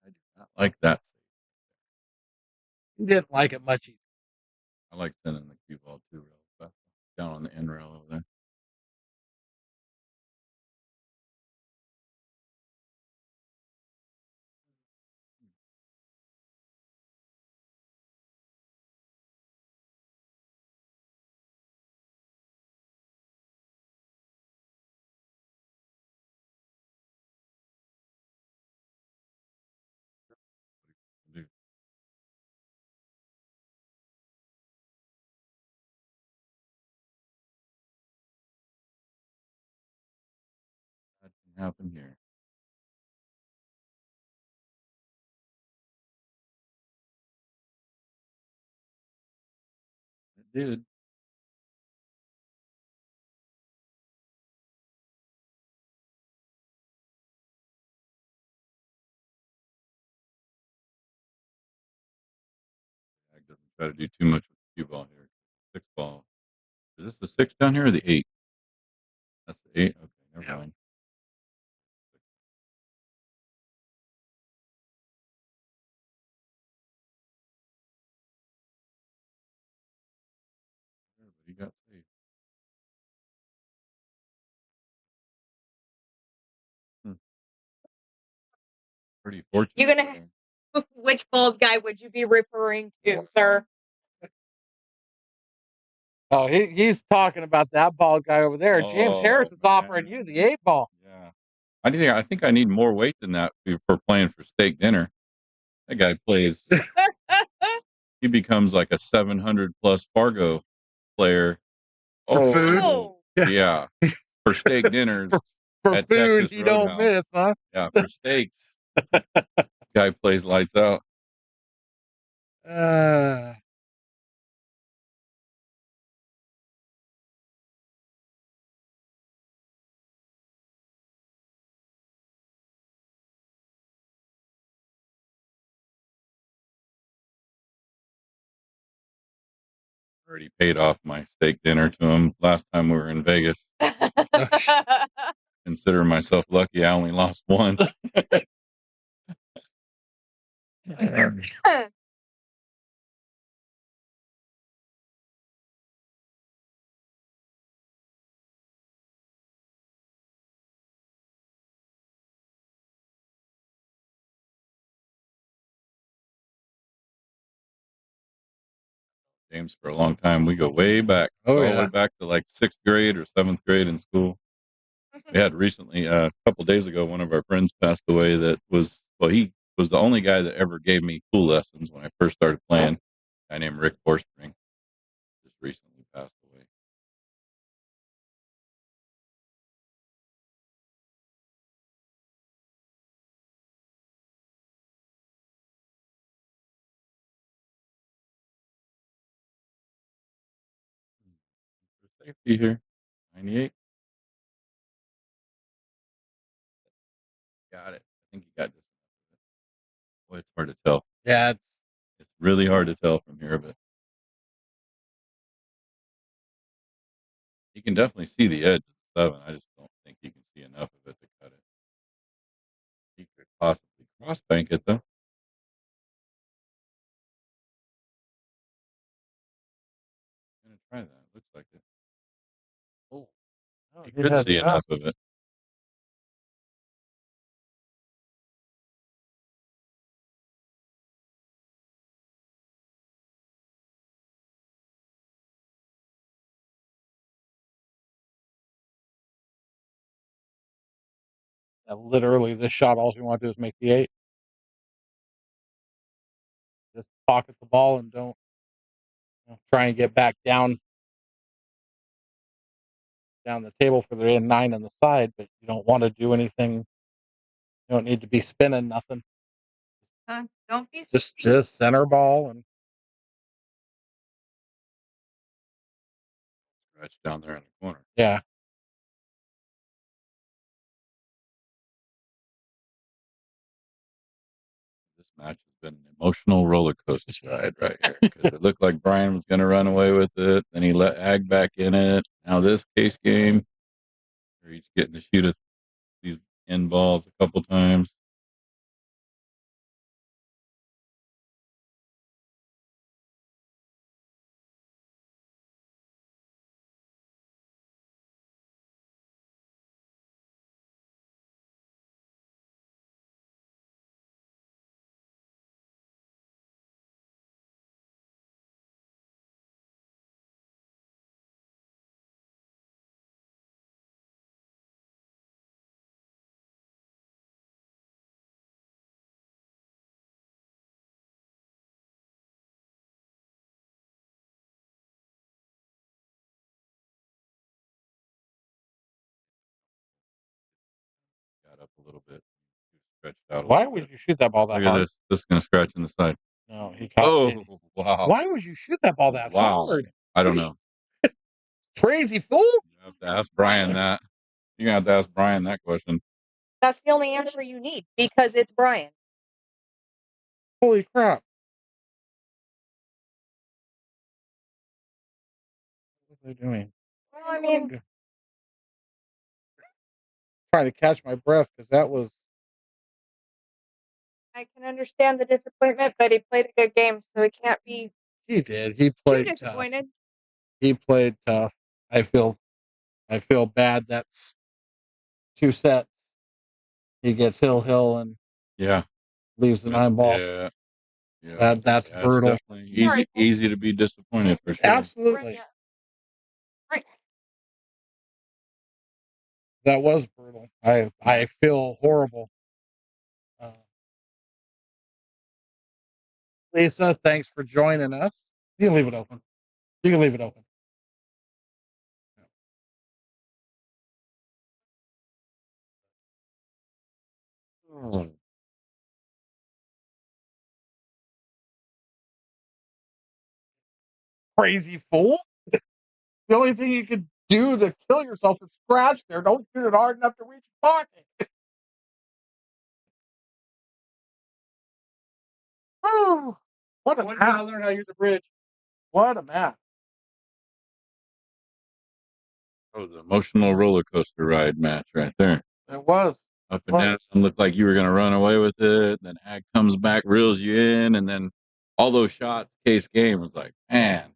I do not like that. Didn't like it much either. I like sending the cue ball too real fast. Down on the end rail over there. Dude, that can happen here. It did. doesn't try to do too much with the cue ball here. 6 ball. Is this the 6 down here or the 8? That's the 8? Okay, never mind. You got safe. Pretty fortunate. You're gonna. Which bald guy would you be referring to, sir? Oh, he's talking about that bald guy over there. James Harris is offering you the 8 ball. Yeah. I think I need more weight than that for playing for steak dinner. That guy plays he becomes like a 700 plus Fargo player. For food? Oh. Yeah. For steak dinners for at food Texas you Roadhouse. don't miss, huh? Yeah, for steaks. Guy plays lights out. Already paid off my steak dinner to him last time we were in Vegas. Consider myself lucky I only lost one. James, for a long time, we go way back. Oh, all yeah. the way back to like 6th grade or 7th grade in school. We had recently, a couple days ago, one of our friends passed away that was, well, he was the only guy that ever gave me pool lessons when I first started playing. A guy named Rick Forspring just recently passed away. For safety here, 98. Got it. I think he got this. Boy, it's hard to tell. Yeah, It's really hard to tell from here, but he can definitely see the edge of the 7. I just don't think he can see enough of it to cut it. He could possibly cross bank it, though. I'm going to try that. Looks like it. Oh, he could see enough of it. Literally, this shot, all you want to do is make the 8. Just pocket the ball and don't try and get back down the table for the 9 on the side, but you don't want to do anything. You don't need to be spinning nothing. Don't be just center ball and Scratch down there in the corner. yeah. This match has been an emotional roller coaster ride right here because it looked like Bryan was going to run away with it. Then he let Ag back in it. Now this case game, where he's getting to shoot at these end balls a couple times. Got up a little bit. Stretched out. Why would you shoot that ball that Look hard? at this. This is going to scratch in the side. No, he caught. Oh, wow. Why would you shoot that ball that hard? I don't know. Crazy fool. You have to ask Bryan that. You're going to have to ask Bryan that question. That's the only answer you need because it's Bryan. Holy crap. are they doing? Well, I mean, Trying to catch my breath because that was. I can understand the disappointment, but he played a good game, so he can't be He did. He too played tough. disappointed. He played tough. I feel bad. That's 2 sets. He gets hill and Yeah. leaves the 9 ball. Yeah. Yeah. That's Yeah, brutal. It's definitely easy to be disappointed for sure. Absolutely. Right. That was brutal. I feel horrible. Lisa, thanks for joining us. You can leave it open. You can leave it open. Crazy fool. The only thing you could do to kill yourself is scratch there. Don't shoot it hard enough to reach your pocket. Oh, what a match. I learned how to use a bridge. What a match. That was an emotional roller coaster ride match right there. It was. Up and down, and looked like you were going to run away with it. Then Ag comes back, reels you in, and then all those shots, case game was like, man.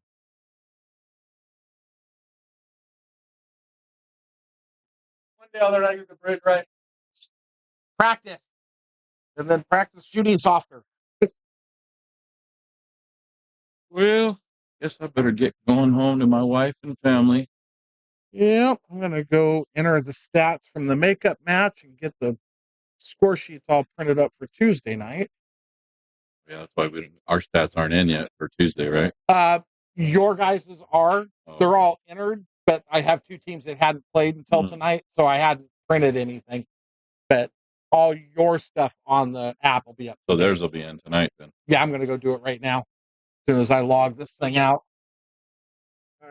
One day I'll learn how to use the bridge right. Practice. And then practice shooting softer. Well, guess I better get going home to my wife and family. Yeah, I'm going to go enter the stats from the makeup match and get the score sheets all printed up for Tuesday night. Yeah, that's why our stats aren't in yet for Tuesday, right? Your guys's are. They're all entered, but I have 2 teams that hadn't played until tonight, so I hadn't printed anything. But all your stuff on the app will be up. So theirs will be in tonight then. Yeah, I'm going to go do it right now. As soon as I log this thing out. All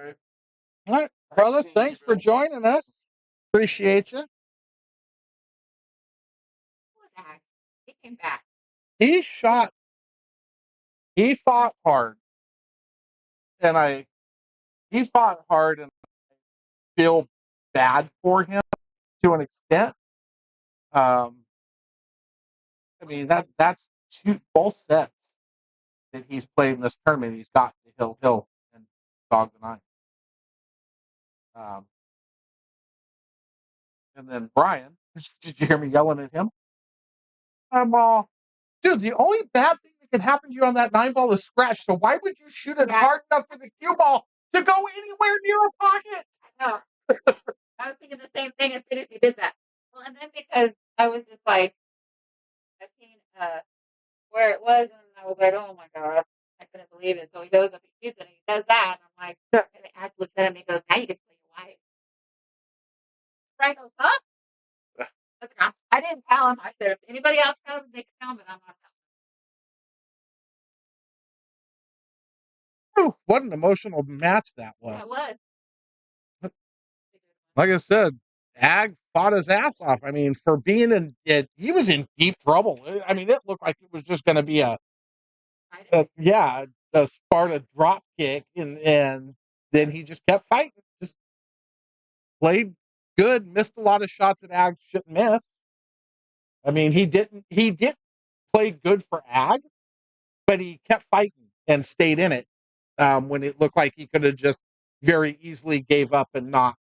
right, brother. Thanks for joining us. Appreciate you. Who was that? He came back. He fought hard. And he fought hard, and I feel bad for him to an extent. I mean, that's both sets that he's played in this tournament. He's got the hill and dog the 9. And then Bryan, did you hear me yelling at him? I'm all, dude, the only bad thing that can happen to you on that 9 ball is scratch. So why would you shoot it hard enough for the cue ball to go anywhere near a pocket? No. I was thinking the same thing as soon as he did that. Well, and then because I was just like, I seen where it was, and I was like, oh my god, I couldn't believe it. So he goes up and shoots it, and he does that, and I'm like, and the actor looks at him and he goes, now you get to play your wife. Frank goes, huh? Okay. I didn't tell him. I said, if anybody else knows, they can tell him, but I'm not telling. Ooh, what an emotional match that was. Yeah, it was. Like I said, Ag fought his ass off. I mean, for being in it, he was in deep trouble. I mean, it looked like it was just going to be a Sparta drop kick, and then he just kept fighting. Just played good, missed a lot of shots that Ag shouldn't miss. I mean, he didn't play good for Ag, but he kept fighting and stayed in it when it looked like he could have just very easily gave up and not,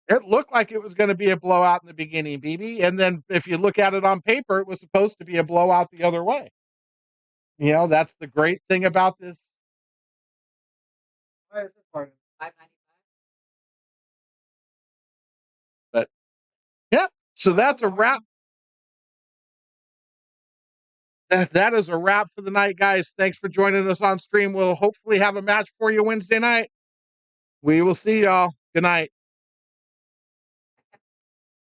It looked like it was going to be a blowout in the beginning, BB. And then if you look at it on paper, it was supposed to be a blowout the other way. That's the great thing about this. Why is this part? But yeah, so that's a wrap. That is a wrap for the night, guys. Thanks for joining us on stream. We'll hopefully have a match for you Wednesday night. We will see y'all. Good night.